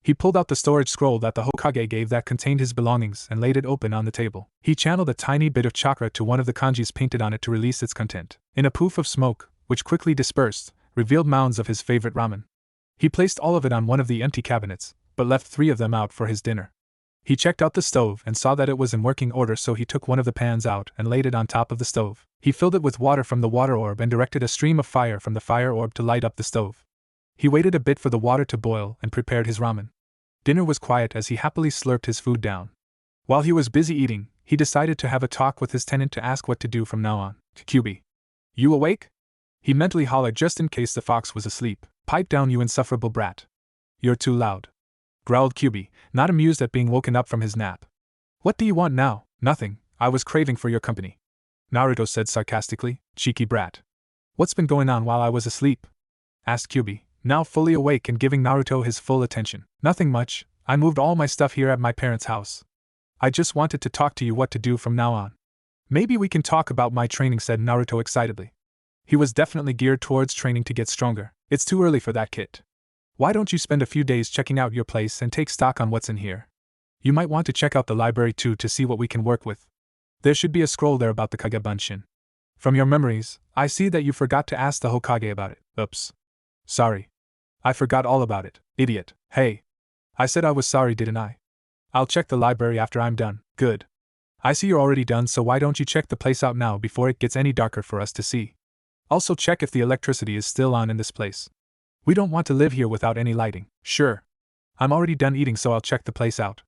[SPEAKER 1] He pulled out the storage scroll that the Hokage gave that contained his belongings and laid it open on the table. He channeled a tiny bit of chakra to one of the kanjis painted on it to release its content. In a poof of smoke, which quickly dispersed, revealed mounds of his favorite ramen. He placed all of it on one of the empty cabinets, but left 3 of them out for his dinner. He checked out the stove and saw that it was in working order, so he took one of the pans out and laid it on top of the stove. He filled it with water from the water orb and directed a stream of fire from the fire orb to light up the stove. He waited a bit for the water to boil and prepared his ramen. Dinner was quiet as he happily slurped his food down. While he was busy eating, he decided to have a talk with his tenant to ask what to do from now on. "QB. You awake?" He mentally hollered just in case the fox was asleep. "Pipe down, you insufferable brat. You're too loud," growled QB, not amused at being woken up from his nap. "What do you want now?" "Nothing, I was craving for your company," Naruto said sarcastically. "Cheeky brat. What's been going on while I was asleep?" asked QB, now fully awake and giving Naruto his full attention. "Nothing much, I moved all my stuff here at my parents' house. I just wanted to talk to you what to do from now on." "Maybe we can talk about my training," said Naruto excitedly. He was definitely geared towards training to get stronger. "It's too early for that, Kit. Why don't you spend a few days checking out your place and take stock on what's in here? You might want to check out the library too to see what we can work with. There should be a scroll there about the Kagebunshin. From your memories, I see that you forgot to ask the Hokage about it." "Oops. Sorry. I forgot all about it, idiot." "Hey. I said I was sorry, didn't I? I'll check the library after I'm done." "Good. I see you're already done, so why don't you check the place out now before it gets any darker for us to see? Also check if the electricity is still on in this place. We don't want to live here without any lighting." "Sure. I'm already done eating, so I'll check the place out,"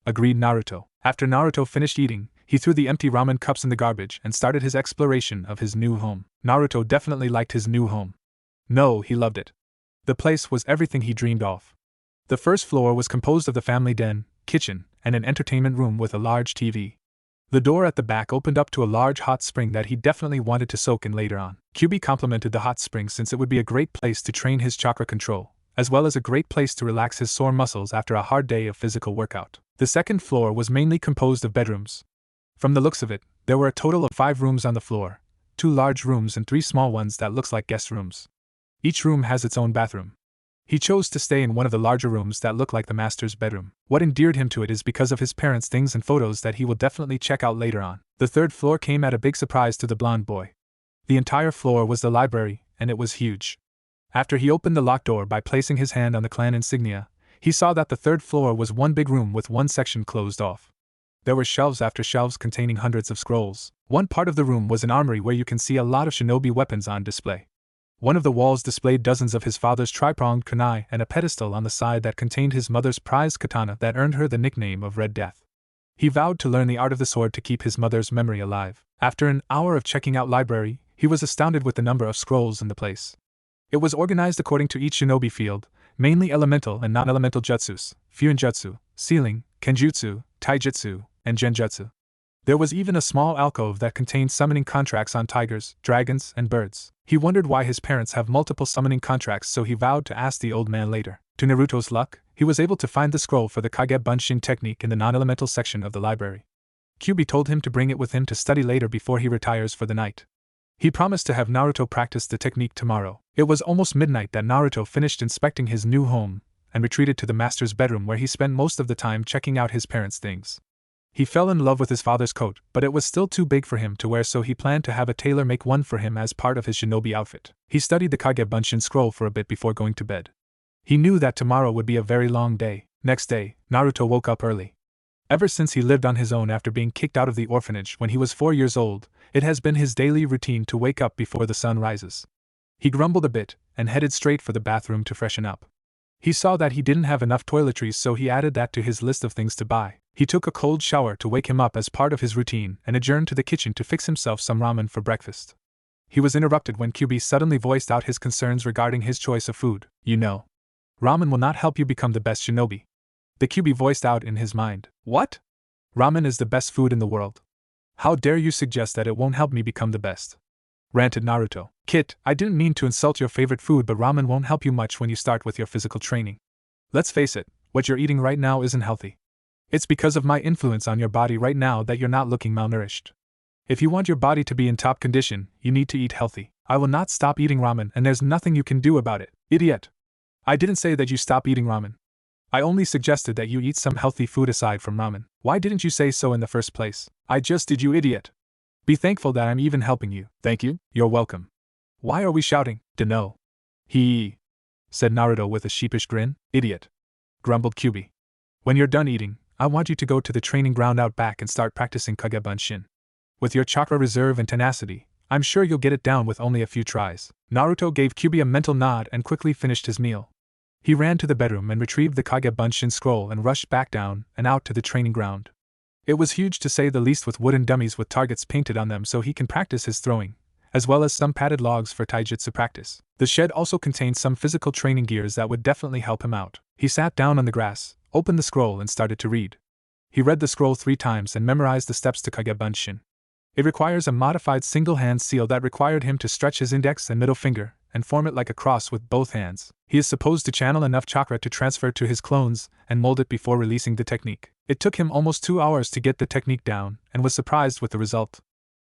[SPEAKER 1] agreed Naruto. After Naruto finished eating, he threw the empty ramen cups in the garbage and started his exploration of his new home. Naruto definitely liked his new home. No, he loved it. The place was everything he dreamed of. The first floor was composed of the family den, kitchen, and an entertainment room with a large TV. The door at the back opened up to a large hot spring that he definitely wanted to soak in later on. QB complimented the hot spring since it would be a great place to train his chakra control, as well as a great place to relax his sore muscles after a hard day of physical workout. The second floor was mainly composed of bedrooms. From the looks of it, there were a total of 5 rooms on the floor, 2 large rooms and 3 small ones that looks like guest rooms. Each room has its own bathroom. He chose to stay in one of the larger rooms that looked like the master's bedroom. What endeared him to it is because of his parents' things and photos that he will definitely check out later on. The third floor came at a big surprise to the blonde boy. The entire floor was the library, and it was huge. After he opened the locked door by placing his hand on the clan insignia, he saw that the third floor was one big room with one section closed off. There were shelves after shelves containing hundreds of scrolls. One part of the room was an armory where you can see a lot of shinobi weapons on display. One of the walls displayed dozens of his father's tri-pronged kunai and a pedestal on the side that contained his mother's prized katana that earned her the nickname of Red Death. He vowed to learn the art of the sword to keep his mother's memory alive. After an hour of checking out library, he was astounded with the number of scrolls in the place. It was organized according to each shinobi field, mainly elemental and non-elemental jutsus, fuinjutsu, sealing, kenjutsu, taijutsu, and genjutsu. There was even a small alcove that contained summoning contracts on tigers, dragons, and birds. He wondered why his parents have multiple summoning contracts, so he vowed to ask the old man later. To Naruto's luck, he was able to find the scroll for the Kagebunshin technique in the non-elemental section of the library. Kyubi told him to bring it with him to study later before he retires for the night. He promised to have Naruto practice the technique tomorrow. It was almost midnight that Naruto finished inspecting his new home and retreated to the master's bedroom where he spent most of the time checking out his parents' things. He fell in love with his father's coat, but it was still too big for him to wear, so he planned to have a tailor make one for him as part of his shinobi outfit. He studied the Kagebunshin scroll for a bit before going to bed. He knew that tomorrow would be a very long day. Next day, Naruto woke up early. Ever since he lived on his own after being kicked out of the orphanage when he was 4 years old, it has been his daily routine to wake up before the sun rises. He grumbled a bit and headed straight for the bathroom to freshen up. He saw that he didn't have enough toiletries, so he added that to his list of things to buy. He took a cold shower to wake him up as part of his routine and adjourned to the kitchen to fix himself some ramen for breakfast. He was interrupted when QB suddenly voiced out his concerns regarding his choice of food. "You know, ramen will not help you become the best shinobi," the QB voiced out in his mind. "What? Ramen is the best food in the world. How dare you suggest that it won't help me become the best?" ranted Naruto. "Kit, I didn't mean to insult your favorite food, but ramen won't help you much when you start with your physical training. Let's face it, what you're eating right now isn't healthy. It's because of my influence on your body right now that you're not looking malnourished. If you want your body to be in top condition, you need to eat healthy. I will not stop eating ramen, and there's nothing you can do about it, idiot. I didn't say that you stop eating ramen. I only suggested that you eat some healthy food aside from ramen. Why didn't you say so in the first place? I just did, you idiot. Be thankful that I'm even helping you." "Thank you, you're welcome. Why are we shouting?" "Dunno," said Naruto with a sheepish grin. "Idiot," grumbled QB. "When you're done eating, I want you to go to the training ground out back and start practicing Kage Bunshin. With your chakra reserve and tenacity, I'm sure you'll get it down with only a few tries. Naruto gave Kyuubi a mental nod and quickly finished his meal. He ran to the bedroom and retrieved the Kage Bunshin scroll and rushed back down and out to the training ground. It was huge to say the least, with wooden dummies with targets painted on them so he can practice his throwing, as well as some padded logs for taijutsu practice. The shed also contained some physical training gears that would definitely help him out. He sat down on the grass, opened the scroll and started to read. He read the scroll 3 times and memorized the steps to Kage Bunshin. It requires a modified single-hand seal that required him to stretch his index and middle finger and form it like a cross with both hands. He is supposed to channel enough chakra to transfer to his clones and mold it before releasing the technique. It took him almost 2 hours to get the technique down and was surprised with the result.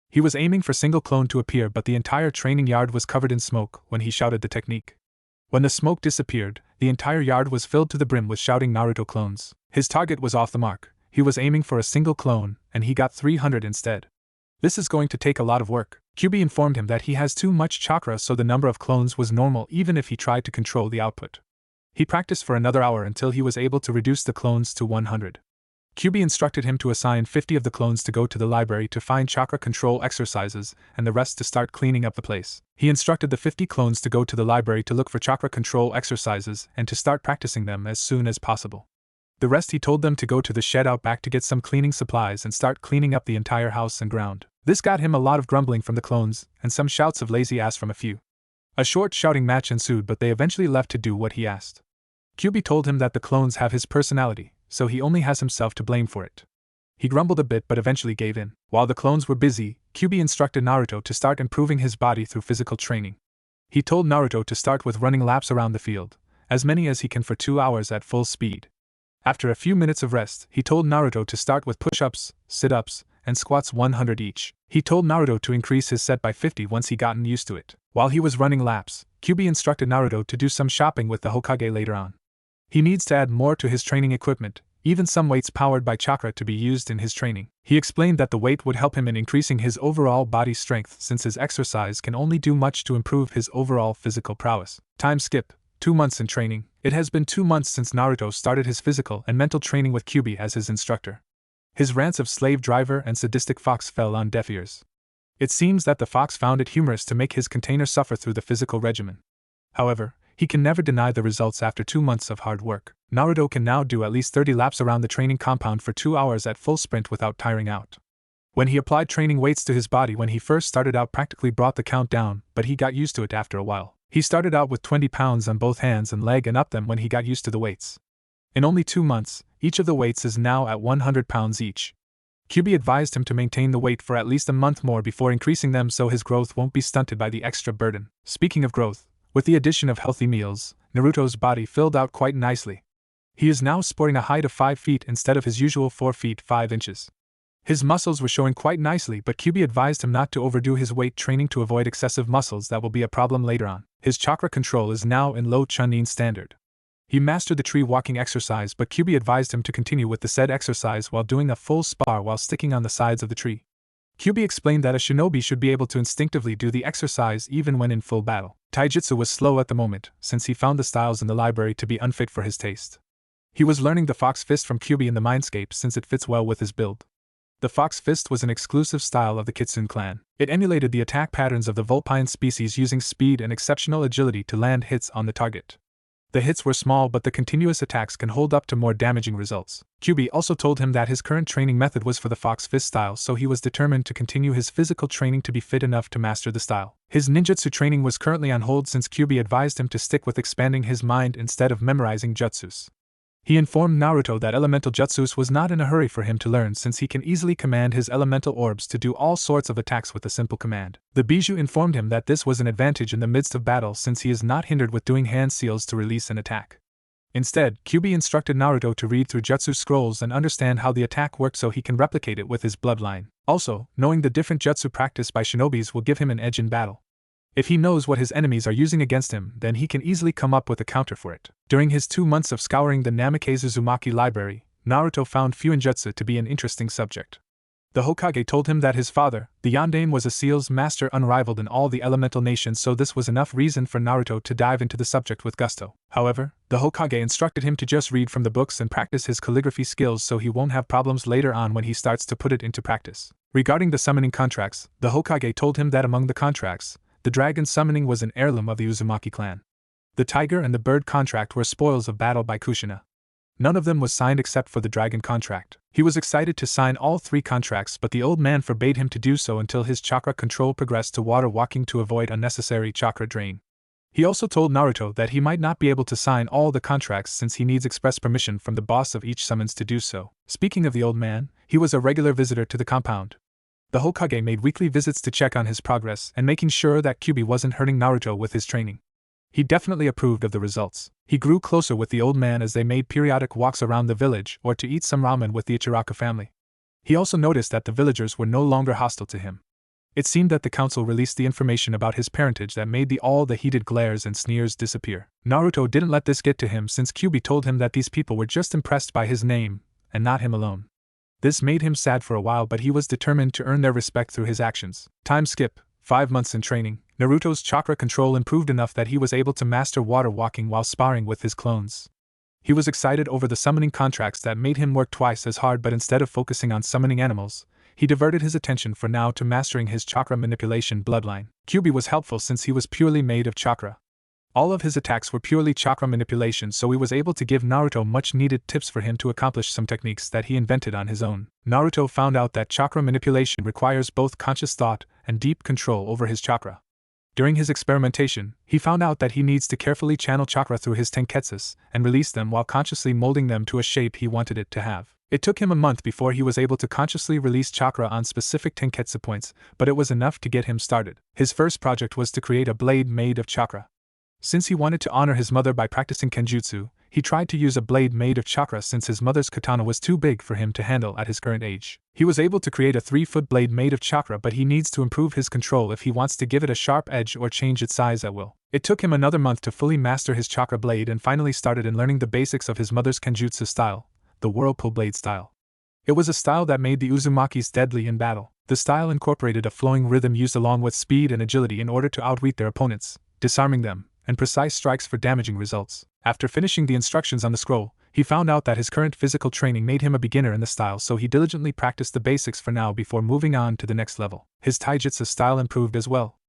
[SPEAKER 1] He was aiming for single clone to appear, but the entire training yard was covered in smoke when he shouted the technique. When the smoke disappeared, the entire yard was filled to the brim with shouting Naruto clones. His target was off the mark. He was aiming for a single clone, and he got 300 instead. This is going to take a lot of work. Kyuubi informed him that he has too much chakra, so the number of clones was normal even if he tried to control the output. He practiced for another hour until he was able to reduce the clones to 100. Kyuubi instructed him to assign 50 of the clones to go to the library to find chakra control exercises and the rest to start cleaning up the place. He instructed the 50 clones to go to the library to look for chakra control exercises and to start practicing them as soon as possible. The rest he told them to go to the shed out back to get some cleaning supplies and start cleaning up the entire house and ground. This got him a lot of grumbling from the clones and some shouts of lazy ass from a few. A short shouting match ensued, but they eventually left to do what he asked. Kyuubi told him that the clones have his personality, so he only has himself to blame for it. He grumbled a bit but eventually gave in. While the clones were busy, Kyuubi instructed Naruto to start improving his body through physical training. He told Naruto to start with running laps around the field, as many as he can for 2 hours at full speed. After a few minutes of rest, he told Naruto to start with push-ups, sit-ups, and squats 100 each. He told Naruto to increase his set by 50 once he gotten used to it. While he was running laps, Kyuubi instructed Naruto to do some shopping with the Hokage later on. He needs to add more to his training equipment, even some weights powered by chakra to be used in his training. He explained that the weight would help him in increasing his overall body strength since his exercise can only do much to improve his overall physical prowess. Time skip. 2 months in training. It has been 2 months since Naruto started his physical and mental training with Kyuubi as his instructor. His rants of slave driver and sadistic fox fell on deaf ears. It seems that the fox found it humorous to make his container suffer through the physical regimen. However, he can never deny the results after 2 months of hard work. Naruto can now do at least 30 laps around the training compound for 2 hours at full sprint without tiring out. When he applied training weights to his body when he first started out, practically brought the count down, but he got used to it after a while. He started out with 20 pounds on both hands and leg and upped them when he got used to the weights. In only 2 months, each of the weights is now at 100 pounds each. Kyuubi advised him to maintain the weight for at least a month more before increasing them so his growth won't be stunted by the extra burden. Speaking of growth, with the addition of healthy meals, Naruto's body filled out quite nicely. He is now sporting a height of 5 feet instead of his usual 4 feet 5 inches. His muscles were showing quite nicely, but Kyuubi advised him not to overdo his weight training to avoid excessive muscles that will be a problem later on. His chakra control is now in low Chunin standard. He mastered the tree walking exercise, but Kyuubi advised him to continue with the said exercise while doing a full spar while sticking on the sides of the tree. Kyuubi explained that a shinobi should be able to instinctively do the exercise even when in full battle. Taijutsu was slow at the moment, since he found the styles in the library to be unfit for his taste. He was learning the Fox Fist from Kyuubi in the Mindscape since it fits well with his build. The Fox Fist was an exclusive style of the Kitsune clan. It emulated the attack patterns of the Vulpine species, using speed and exceptional agility to land hits on the target. The hits were small, but the continuous attacks can hold up to more damaging results. Kyuubi also told him that his current training method was for the Fox Fist style, so he was determined to continue his physical training to be fit enough to master the style. His ninjutsu training was currently on hold since Kyuubi advised him to stick with expanding his mind instead of memorizing jutsus. He informed Naruto that elemental jutsus was not in a hurry for him to learn since he can easily command his elemental orbs to do all sorts of attacks with a simple command. The Bijou informed him that this was an advantage in the midst of battle since he is not hindered with doing hand seals to release an attack. Instead, Kyuubi instructed Naruto to read through jutsu scrolls and understand how the attack works so he can replicate it with his bloodline. Also, knowing the different jutsu practiced by shinobis will give him an edge in battle. If he knows what his enemies are using against him, then he can easily come up with a counter for it. During his 2 months of scouring the Namikaze Uzumaki library, Naruto found Fuinjutsu to be an interesting subject. The Hokage told him that his father, the Yondaime, was a seal's master unrivaled in all the elemental nations, so this was enough reason for Naruto to dive into the subject with gusto. However, the Hokage instructed him to just read from the books and practice his calligraphy skills so he won't have problems later on when he starts to put it into practice. Regarding the summoning contracts, the Hokage told him that among the contracts, the dragon summoning was an heirloom of the Uzumaki clan. The tiger and the bird contract were spoils of battle by Kushina. None of them was signed except for the dragon contract. He was excited to sign all 3 contracts, but the old man forbade him to do so until his chakra control progressed to water walking to avoid unnecessary chakra drain. He also told Naruto that he might not be able to sign all the contracts since he needs express permission from the boss of each summons to do so. Speaking of the old man, he was a regular visitor to the compound. The Hokage made weekly visits to check on his progress and making sure that Kyuubi wasn't hurting Naruto with his training. He definitely approved of the results. He grew closer with the old man as they made periodic walks around the village or to eat some ramen with the Ichiraka family. He also noticed that the villagers were no longer hostile to him. It seemed that the council released the information about his parentage that made all the heated glares and sneers disappear. Naruto didn't let this get to him since Kyuubi told him that these people were just impressed by his name, and not him alone. This made him sad for a while, but he was determined to earn their respect through his actions. Time skip. 5 months in training, Naruto's chakra control improved enough that he was able to master water walking while sparring with his clones. He was excited over the summoning contracts that made him work twice as hard, but instead of focusing on summoning animals, he diverted his attention for now to mastering his chakra manipulation bloodline. Kyuubi was helpful since he was purely made of chakra. All of his attacks were purely chakra manipulation, so he was able to give Naruto much needed tips for him to accomplish some techniques that he invented on his own. Naruto found out that chakra manipulation requires both conscious thought and deep control over his chakra. During his experimentation, he found out that he needs to carefully channel chakra through his tenketsus and release them while consciously molding them to a shape he wanted it to have. It took him a month before he was able to consciously release chakra on specific tenketsu points, but it was enough to get him started. His first project was to create a blade made of chakra. Since he wanted to honor his mother by practicing kenjutsu, he tried to use a blade made of chakra since his mother's katana was too big for him to handle at his current age. He was able to create a 3-foot blade made of chakra, but he needs to improve his control if he wants to give it a sharp edge or change its size at will. It took him another month to fully master his chakra blade and finally started in learning the basics of his mother's kenjutsu style, the whirlpool blade style. It was a style that made the Uzumakis deadly in battle. The style incorporated a flowing rhythm used along with speed and agility in order to outwit their opponents, disarming them, and precise strikes for damaging results. After finishing the instructions on the scroll, he found out that his current physical training made him a beginner in the style, so he diligently practiced the basics for now before moving on to the next level. His taijutsu style improved as well.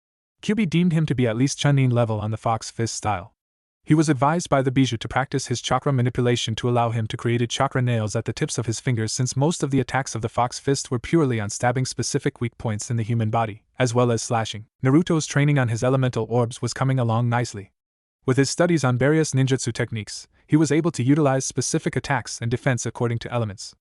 [SPEAKER 1] Kyuubi deemed him to be at least Chunin level on the Fox Fist style. He was advised by the Bijou to practice his chakra manipulation to allow him to create chakra nails at the tips of his fingers, since most of the attacks of the Fox Fist were purely on stabbing specific weak points in the human body, as well as slashing. Naruto's training on his elemental orbs was coming along nicely. With his studies on various ninjutsu techniques, he was able to utilize specific attacks and defense according to elements.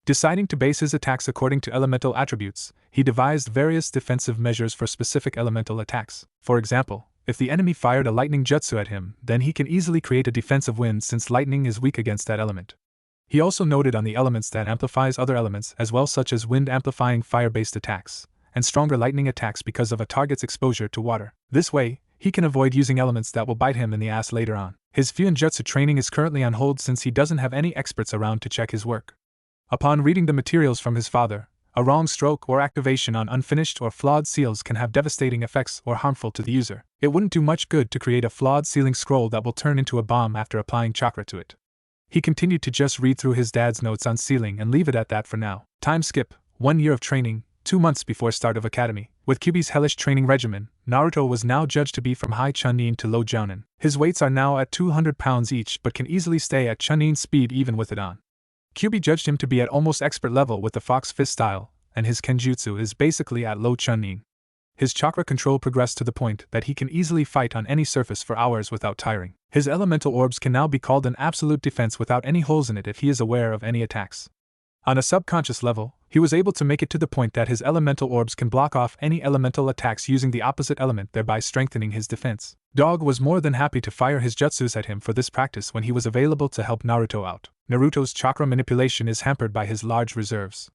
[SPEAKER 1] Deciding to base his attacks according to elemental attributes, he devised various defensive measures for specific elemental attacks. For example, if the enemy fired a lightning jutsu at him, then he can easily create a defensive wind since lightning is weak against that element. He also noted on the elements that amplifies other elements as well, such as wind amplifying fire-based attacks, and stronger lightning attacks because of a target's exposure to water. This way, he can avoid using elements that will bite him in the ass later on. His Fuinjutsu training is currently on hold since he doesn't have any experts around to check his work. Upon reading the materials from his father, a wrong stroke or activation on unfinished or flawed seals can have devastating effects or harmful to the user. It wouldn't do much good to create a flawed sealing scroll that will turn into a bomb after applying chakra to it. He continued to just read through his dad's notes on sealing and leave it at that for now. Time skip. 1 year of training, 2 months before start of academy. With Kyuubi's hellish training regimen, Naruto was now judged to be from high Chunin to low Jounin. His weights are now at 200 pounds each but can easily stay at Chunin speed even with it on. Kyuubi judged him to be at almost expert level with the Fox Fist style, and his Kenjutsu is basically at low Chunin. His chakra control progressed to the point that he can easily fight on any surface for hours without tiring. His elemental orbs can now be called an absolute defense without any holes in it if he is aware of any attacks. On a subconscious level, he was able to make it to the point that his elemental orbs can block off any elemental attacks using the opposite element, thereby strengthening his defense. Dog was more than happy to fire his jutsus at him for this practice when he was available to help Naruto out. Naruto's chakra manipulation is hampered by his large reserves.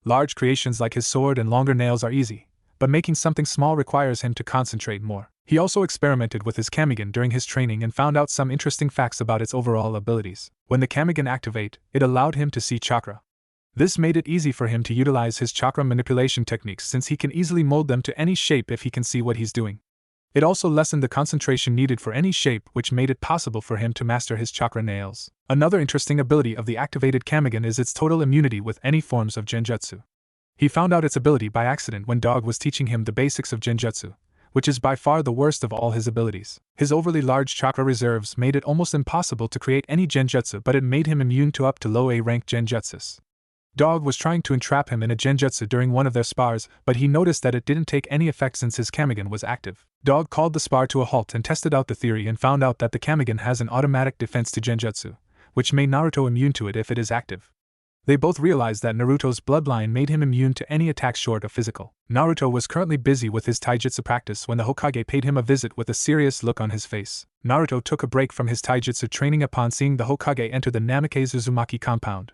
[SPEAKER 1] Large creations like his sword and longer nails are easy, but making something small requires him to concentrate more. He also experimented with his Kamigen during his training and found out some interesting facts about its overall abilities. When the Kamigen activate, it allowed him to see chakra. This made it easy for him to utilize his chakra manipulation techniques since he can easily mold them to any shape if he can see what he's doing. It also lessened the concentration needed for any shape, which made it possible for him to master his chakra nails. Another interesting ability of the activated Kamigen is its total immunity with any forms of genjutsu. He found out its ability by accident when Dog was teaching him the basics of genjutsu, which is by far the worst of all his abilities. His overly large chakra reserves made it almost impossible to create any genjutsu, but it made him immune to up to low A-rank genjutsus. Dog was trying to entrap him in a genjutsu during one of their spars, but he noticed that it didn't take any effect since his Kamigen was active. Dog called the spar to a halt and tested out the theory and found out that the Kamigen has an automatic defense to genjutsu, which made Naruto immune to it if it is active. They both realized that Naruto's bloodline made him immune to any attack short of physical. Naruto was currently busy with his taijutsu practice when the Hokage paid him a visit with a serious look on his face. Naruto took a break from his taijutsu training upon seeing the Hokage enter the Namikaze Uzumaki compound.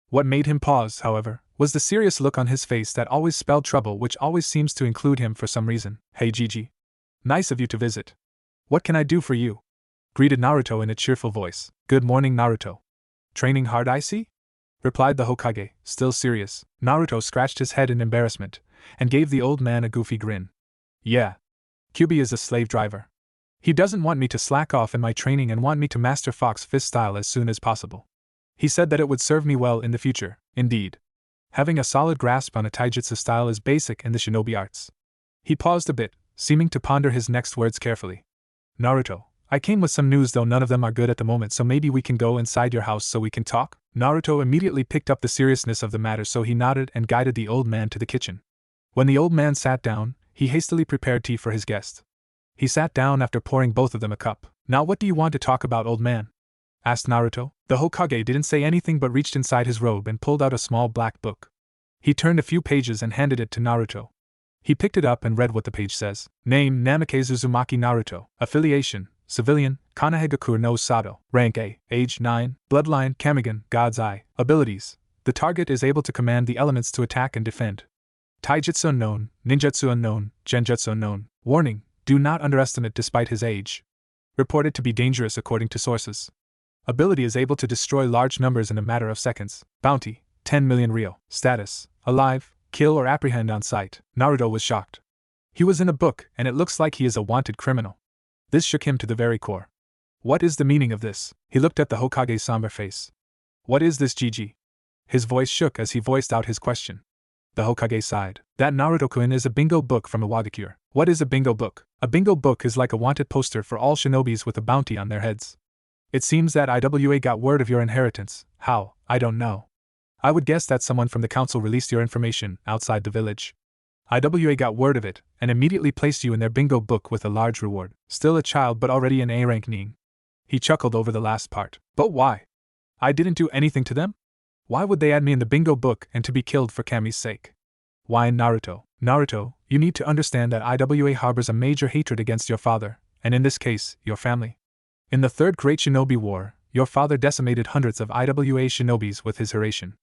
[SPEAKER 1] What made him pause, however, was the serious look on his face that always spelled trouble, which always seems to include him for some reason. "Hey Gigi. Nice of you to visit. What can I do for you?" greeted Naruto in a cheerful voice. "Good morning, Naruto. Training hard, I see?" replied the Hokage, still serious. Naruto scratched his head in embarrassment and gave the old man a goofy grin. "Yeah. Kyubi is a slave driver. He doesn't want me to slack off in my training and want me to master Fox Fist style as soon as possible. He said that it would serve me well in the future." Indeed. Having a solid grasp on a taijutsu style is basic in the shinobi arts. He paused a bit, seeming to ponder his next words carefully. "Naruto, I came with some news, though none of them are good at the moment, so maybe we can go inside your house so we can talk?" Naruto immediately picked up the seriousness of the matter, so he nodded and guided the old man to the kitchen. When the old man sat down, he hastily prepared tea for his guest. He sat down after pouring both of them a cup. "Now what do you want to talk about, old man?" asked Naruto. The Hokage didn't say anything but reached inside his robe and pulled out a small black book. He turned a few pages and handed it to Naruto. He picked it up and read what the page says. Name: Namikaze Uzumaki Naruto. Affiliation: Civilian, Konohagakure no Sato. Rank A. Age 9. Bloodline: Kamigen, God's Eye. Abilities: the target is able to command the elements to attack and defend. Taijutsu unknown, ninjutsu unknown, genjutsu unknown. Warning: do not underestimate despite his age. Reported to be dangerous according to sources. Ability is able to destroy large numbers in a matter of seconds. Bounty: 10 million ryo. Status: alive, kill or apprehend on sight. Naruto was shocked. He was in a book, and it looks like he is a wanted criminal. This shook him to the very core. What is the meaning of this? He looked at the Hokage's somber face. What is this, Gigi? His voice shook as he voiced out his question. The Hokage sighed. That Naruto-kun is a bingo book from Iwagakure. What is a bingo book? A bingo book is like a wanted poster for all shinobis with a bounty on their heads. It seems that IWA got word of your inheritance. How? I don't know. I would guess that someone from the council released your information outside the village. IWA got word of it and immediately placed you in their bingo book with a large reward. Still a child but already an A-rank ning. He chuckled over the last part. But why? I didn't do anything to them? Why would they add me in the bingo book and to be killed for Kami's sake? Why, Naruto? Naruto, you need to understand that IWA harbors a major hatred against your father, and in this case, your family. In the Third Great Shinobi War, your father decimated hundreds of IWA shinobis with his Hiruzen.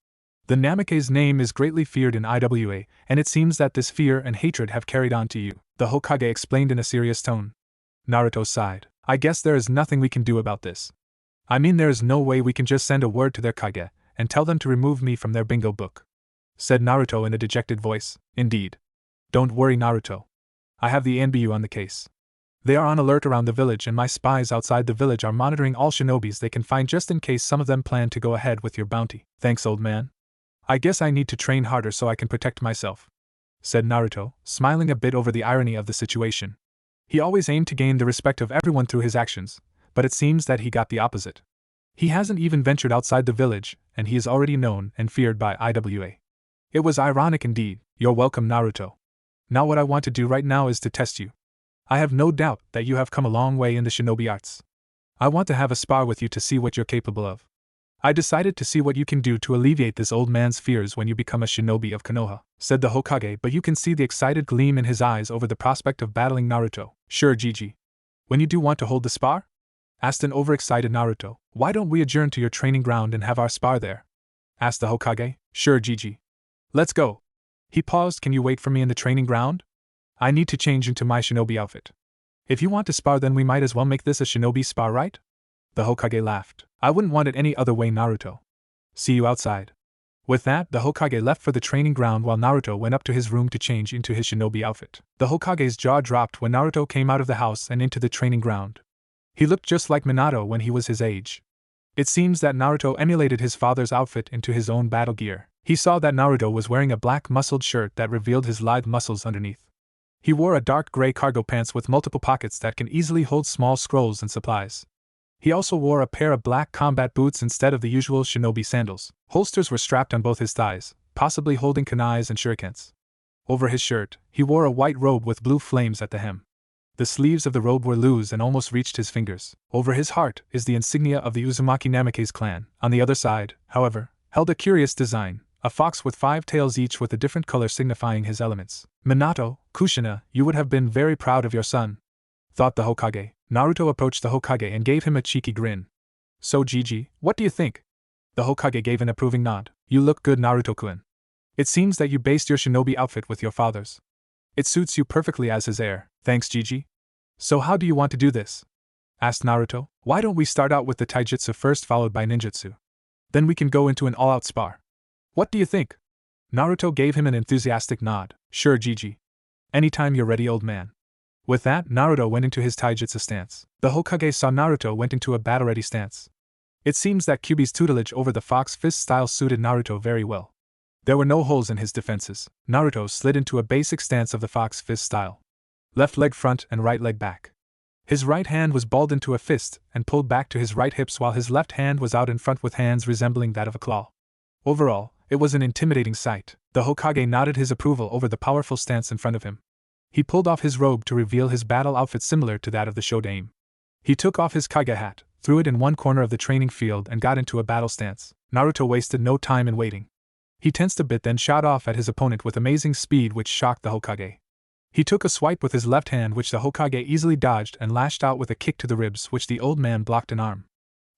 [SPEAKER 1] The Namikaze's name is greatly feared in IWA, and it seems that this fear and hatred have carried on to you, the Hokage explained in a serious tone. Naruto sighed. I guess there is nothing we can do about this. I mean, there is no way we can just send a word to their Kage and tell them to remove me from their bingo book, said Naruto in a dejected voice. Indeed. Don't worry, Naruto. I have the NBU on the case. They are on alert around the village, and my spies outside the village are monitoring all shinobis they can find just in case some of them plan to go ahead with your bounty. Thanks, old man. I guess I need to train harder so I can protect myself, said Naruto, smiling a bit over the irony of the situation. He always aimed to gain the respect of everyone through his actions, but it seems that he got the opposite. He hasn't even ventured outside the village, and he is already known and feared by IWA. It was ironic indeed. You're welcome, Naruto. Now what I want to do right now is to test you. I have no doubt that you have come a long way in the shinobi arts. I want to have a spar with you to see what you're capable of. I decided to see what you can do to alleviate this old man's fears when you become a shinobi of Konoha, said the Hokage, but you can see the excited gleam in his eyes over the prospect of battling Naruto. Sure, Gigi. When you do want to hold the spar? Asked an overexcited Naruto. Why don't we adjourn to your training ground and have our spar there? Asked the Hokage. Sure, Gigi. Let's go. He paused. Can you wait for me in the training ground? I need to change into my shinobi outfit. If you want to spar, then we might as well make this a shinobi spar, right? The Hokage laughed. I wouldn't want it any other way, Naruto. See you outside. With that, the Hokage left for the training ground while Naruto went up to his room to change into his shinobi outfit. The Hokage's jaw dropped when Naruto came out of the house and into the training ground. He looked just like Minato when he was his age. It seems that Naruto emulated his father's outfit into his own battle gear. He saw that Naruto was wearing a black muscled shirt that revealed his lithe muscles underneath. He wore a dark gray cargo pants with multiple pockets that can easily hold small scrolls and supplies. He also wore a pair of black combat boots instead of the usual shinobi sandals. Holsters were strapped on both his thighs, possibly holding kunais and shurikens. Over his shirt, he wore a white robe with blue flames at the hem. The sleeves of the robe were loose and almost reached his fingers. Over his heart is the insignia of the Uzumaki Namikaze clan. On the other side, however, held a curious design, a fox with 5 tails each with a different color signifying his elements. Minato, Kushina, you would have been very proud of your son, thought the Hokage. Naruto approached the Hokage and gave him a cheeky grin. So Gigi, what do you think? The Hokage gave an approving nod. You look good, Naruto-kun. It seems that you based your shinobi outfit with your father's. It suits you perfectly as his heir. Thanks, Gigi. So how do you want to do this? Asked Naruto. Why don't we start out with the taijutsu first followed by ninjutsu? Then we can go into an all-out spar. What do you think? Naruto gave him an enthusiastic nod. Sure, Gigi. Anytime you're ready, old man. With that, Naruto went into his taijutsu stance. The Hokage saw Naruto went into a battle-ready stance. It seems that Kyuubi's tutelage over the fox fist style suited Naruto very well. There were no holes in his defenses. Naruto slid into a basic stance of the fox fist style. Left leg front and right leg back. His right hand was balled into a fist and pulled back to his right hips while his left hand was out in front with hands resembling that of a claw. Overall, it was an intimidating sight. The Hokage nodded his approval over the powerful stance in front of him. He pulled off his robe to reveal his battle outfit similar to that of the Shodaime. He took off his Kage hat, threw it in one corner of the training field and got into a battle stance. Naruto wasted no time in waiting. He tensed a bit then shot off at his opponent with amazing speed which shocked the Hokage. He took a swipe with his left hand which the Hokage easily dodged and lashed out with a kick to the ribs which the old man blocked an arm.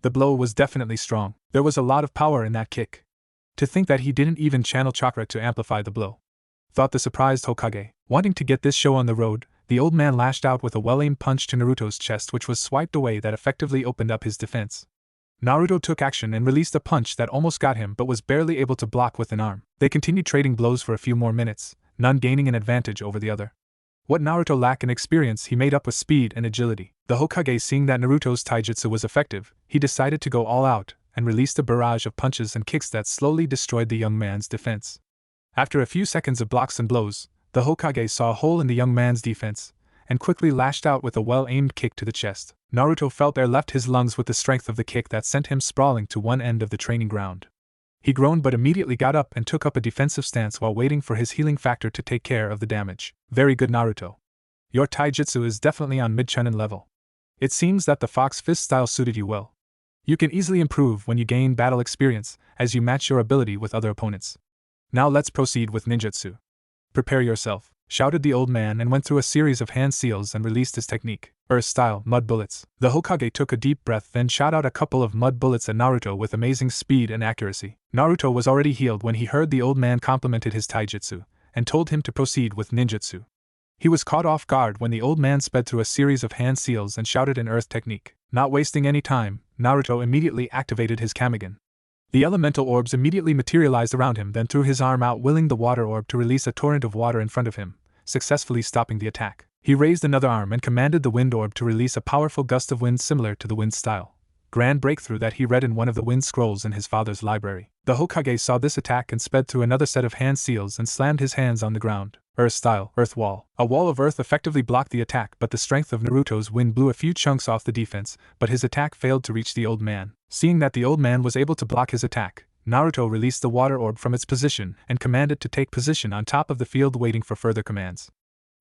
[SPEAKER 1] The blow was definitely strong. There was a lot of power in that kick. To think that he didn't even channel chakra to amplify the blow, thought the surprised Hokage. Wanting to get this show on the road, the old man lashed out with a well-aimed punch to Naruto's chest which was swiped away that effectively opened up his defense. Naruto took action and released a punch that almost got him but was barely able to block with an arm. They continued trading blows for a few more minutes, none gaining an advantage over the other. What Naruto lacked in experience he made up with speed and agility. The Hokage, seeing that Naruto's taijutsu was effective, he decided to go all out and released a barrage of punches and kicks that slowly destroyed the young man's defense. After a few seconds of blocks and blows, the Hokage saw a hole in the young man's defense and quickly lashed out with a well-aimed kick to the chest. Naruto felt air left his lungs with the strength of the kick that sent him sprawling to one end of the training ground. He groaned but immediately got up and took up a defensive stance while waiting for his healing factor to take care of the damage. Very good, Naruto. Your taijutsu is definitely on mid-chunin level. It seems that the fox fist style suited you well. You can easily improve when you gain battle experience, as you match your ability with other opponents. Now let's proceed with ninjutsu. Prepare yourself, shouted the old man and went through a series of hand seals and released his technique. Earth-style mud bullets. The Hokage took a deep breath then shot out a couple of mud bullets at Naruto with amazing speed and accuracy. Naruto was already healed when he heard the old man complimented his taijutsu and told him to proceed with ninjutsu. He was caught off guard when the old man sped through a series of hand seals and shouted an earth technique. Not wasting any time, Naruto immediately activated his Kamagen. The elemental orbs immediately materialized around him, then threw his arm out, willing the water orb to release a torrent of water in front of him, successfully stopping the attack. He raised another arm and commanded the wind orb to release a powerful gust of wind similar to the wind style. Grand breakthrough that he read in one of the wind scrolls in his father's library. The Hokage saw this attack and sped through another set of hand seals and slammed his hands on the ground. Earth-style earth wall. A wall of earth effectively blocked the attack, but the strength of Naruto's wind blew a few chunks off the defense, but his attack failed to reach the old man. Seeing that the old man was able to block his attack, Naruto released the water orb from its position and commanded to take position on top of the field waiting for further commands.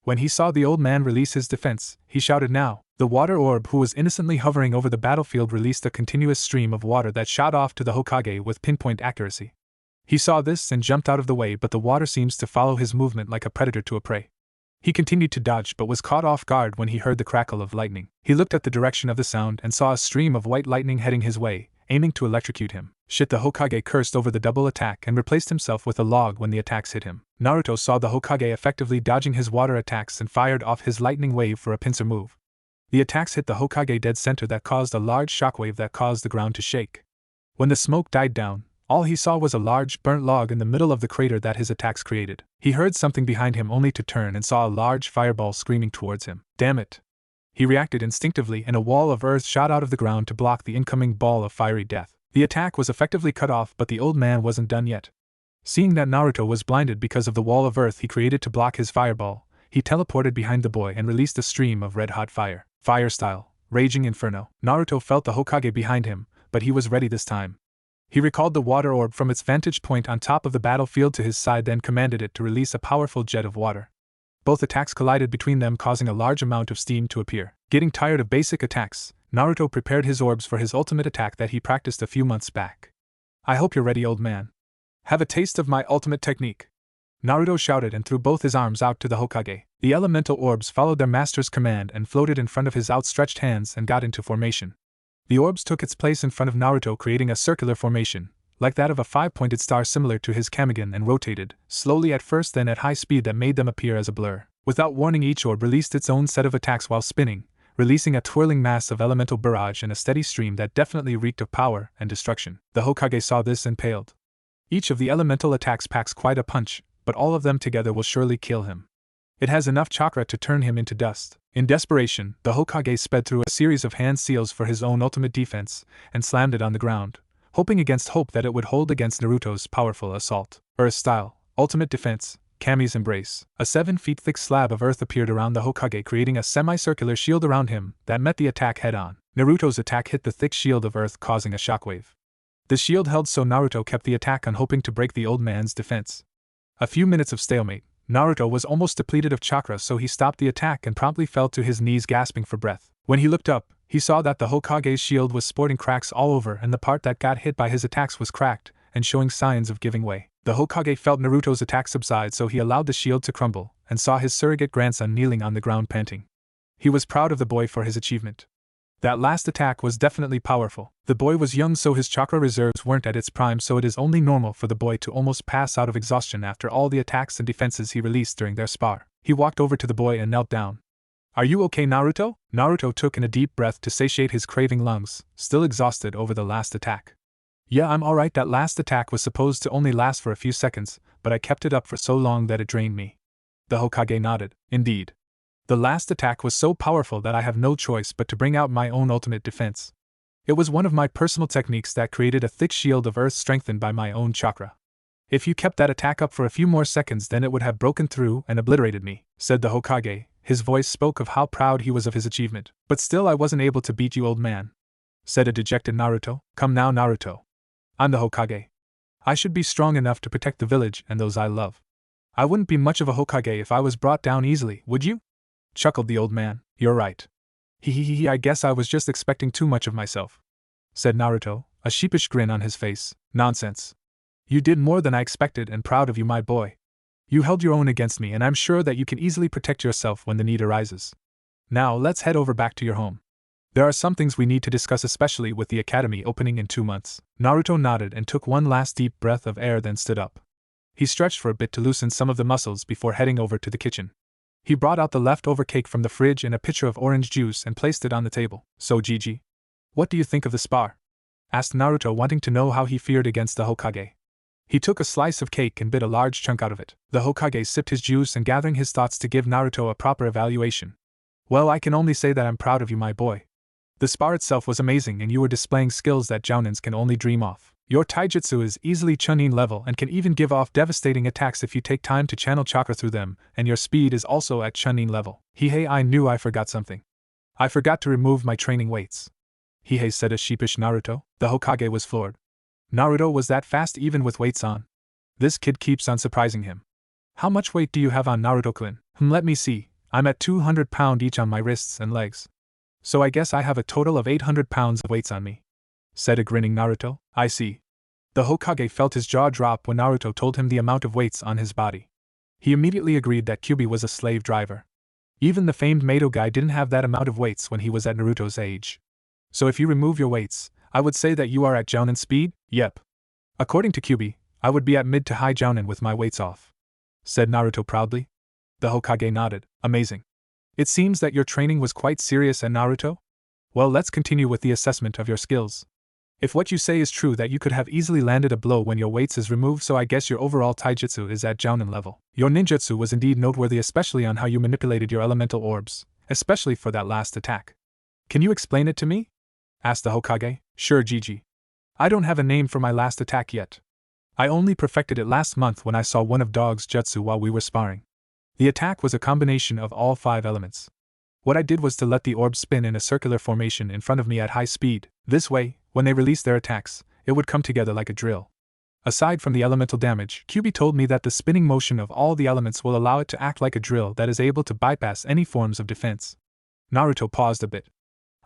[SPEAKER 1] When he saw the old man release his defense, he shouted now. The water orb, who was innocently hovering over the battlefield, released a continuous stream of water that shot off to the Hokage with pinpoint accuracy. He saw this and jumped out of the way, but the water seems to follow his movement like a predator to a prey. He continued to dodge but was caught off guard when he heard the crackle of lightning. He looked at the direction of the sound and saw a stream of white lightning heading his way, aiming to electrocute him. Shit, the Hokage cursed over the double attack and replaced himself with a log when the attacks hit him. Naruto saw the Hokage effectively dodging his water attacks and fired off his lightning wave for a pincer move. The attacks hit the Hokage dead center that caused a large shockwave that caused the ground to shake. When the smoke died down, All he saw was a large, burnt log in the middle of the crater that his attacks created. He heard something behind him only to turn and saw a large fireball screaming towards him. Damn it! He reacted instinctively and a wall of earth shot out of the ground to block the incoming ball of fiery death. The attack was effectively cut off, but the old man wasn't done yet. Seeing that Naruto was blinded because of the wall of earth he created to block his fireball, he teleported behind the boy and released a stream of red-hot fire. Fire style, raging inferno. Naruto felt the Hokage behind him, but he was ready this time. He recalled the water orb from its vantage point on top of the battlefield to his side, then commanded it to release a powerful jet of water. Both attacks collided between them, causing a large amount of steam to appear. Getting tired of basic attacks, Naruto prepared his orbs for his ultimate attack that he practiced a few months back. I hope you're ready, old man. Have a taste of my ultimate technique. Naruto shouted and threw both his arms out to the Hokage. The elemental orbs followed their master's command and floated in front of his outstretched hands and got into formation. The orbs took its place in front of Naruto, creating a circular formation, like that of a five-pointed star similar to his Kamagen, and rotated, slowly at first then at high speed that made them appear as a blur. Without warning, each orb released its own set of attacks while spinning, releasing a twirling mass of elemental barrage and a steady stream that definitely reeked of power and destruction. The Hokage saw this and paled. Each of the elemental attacks packs quite a punch, but all of them together will surely kill him. It has enough chakra to turn him into dust. In desperation, the Hokage sped through a series of hand seals for his own ultimate defense, and slammed it on the ground, hoping against hope that it would hold against Naruto's powerful assault. Earth style, ultimate defense, Kami's embrace. A 7 feet thick slab of earth appeared around the Hokage, creating a semicircular shield around him that met the attack head-on. Naruto's attack hit the thick shield of earth, causing a shockwave. The shield held, so Naruto kept the attack on, hoping to break the old man's defense. A few minutes of stalemate. Naruto was almost depleted of chakra, so he stopped the attack and promptly fell to his knees, gasping for breath. When he looked up, he saw that the Hokage's shield was sporting cracks all over, and the part that got hit by his attacks was cracked and showing signs of giving way. The Hokage felt Naruto's attack subside, so he allowed the shield to crumble, and saw his surrogate grandson kneeling on the ground panting. He was proud of the boy for his achievement. That last attack was definitely powerful. The boy was young, so his chakra reserves weren't at its prime, so it is only normal for the boy to almost pass out of exhaustion after all the attacks and defenses he released during their spar. He walked over to the boy and knelt down. Are you okay, Naruto? Naruto took in a deep breath to satiate his craving lungs, still exhausted over the last attack. Yeah, I'm alright. That last attack was supposed to only last for a few seconds, but I kept it up for so long that it drained me. The Hokage nodded. Indeed. The last attack was so powerful that I have no choice but to bring out my own ultimate defense. It was one of my personal techniques that created a thick shield of earth strengthened by my own chakra. If you kept that attack up for a few more seconds, then it would have broken through and obliterated me, said the Hokage. His voice spoke of how proud he was of his achievement. But still, I wasn't able to beat you, old man, said a dejected Naruto. Come now, Naruto. I'm the Hokage. I should be strong enough to protect the village and those I love. I wouldn't be much of a Hokage if I was brought down easily, would you? Chuckled the old man. You're right. I guess I was just expecting too much of myself, said Naruto, a sheepish grin on his face. Nonsense. You did more than I expected, and proud of you, my boy. You held your own against me, and I'm sure that you can easily protect yourself when the need arises. Now let's head over back to your home. There are some things we need to discuss, especially with the academy opening in 2 months. Naruto nodded and took one last deep breath of air, then stood up. He stretched for a bit to loosen some of the muscles before heading over to the kitchen. He brought out the leftover cake from the fridge and a pitcher of orange juice and placed it on the table. So, Gigi, what do you think of the spar? Asked Naruto, wanting to know how he fared against the Hokage. He took a slice of cake and bit a large chunk out of it. The Hokage sipped his juice and gathering his thoughts to give Naruto a proper evaluation. Well, I can only say that I'm proud of you, my boy. The spar itself was amazing, and you were displaying skills that jounins can only dream of. Your taijutsu is easily chunin level and can even give off devastating attacks if you take time to channel chakra through them, and your speed is also at chunin level. Hey, I knew I forgot something. I forgot to remove my training weights. Said a sheepish Naruto. The Hokage was floored. Naruto was that fast even with weights on? This kid keeps on surprising him. How much weight do you have on, Naruto-kun? Let me see. I'm at 200 pounds each on my wrists and legs. So I guess I have a total of 800 pounds of weights on me, said a grinning Naruto. I see. The Hokage felt his jaw drop when Naruto told him the amount of weights on his body. He immediately agreed that Kyuubi was a slave driver. Even the famed Mato guy didn't have that amount of weights when he was at Naruto's age. So if you remove your weights, I would say that you are at jounin speed? Yep. According to Kyuubi, I would be at mid to high jounin with my weights off, said Naruto proudly. The Hokage nodded. Amazing. It seems that your training was quite serious, and Naruto? Well, let's continue with the assessment of your skills. If what you say is true that you could have easily landed a blow when your weights is removed, so I guess your overall taijutsu is at jounin level. Your ninjutsu was indeed noteworthy, especially on how you manipulated your elemental orbs, especially for that last attack. Can you explain it to me? Asked the Hokage. Sure, Gigi. I don't have a name for my last attack yet. I only perfected it last month when I saw one of Dog's jutsu while we were sparring. The attack was a combination of all 5 elements. What I did was to let the orb spin in a circular formation in front of me at high speed. This way, when they released their attacks, it would come together like a drill. Aside from the elemental damage, Kyuubi told me that the spinning motion of all the elements will allow it to act like a drill that is able to bypass any forms of defense. Naruto paused a bit.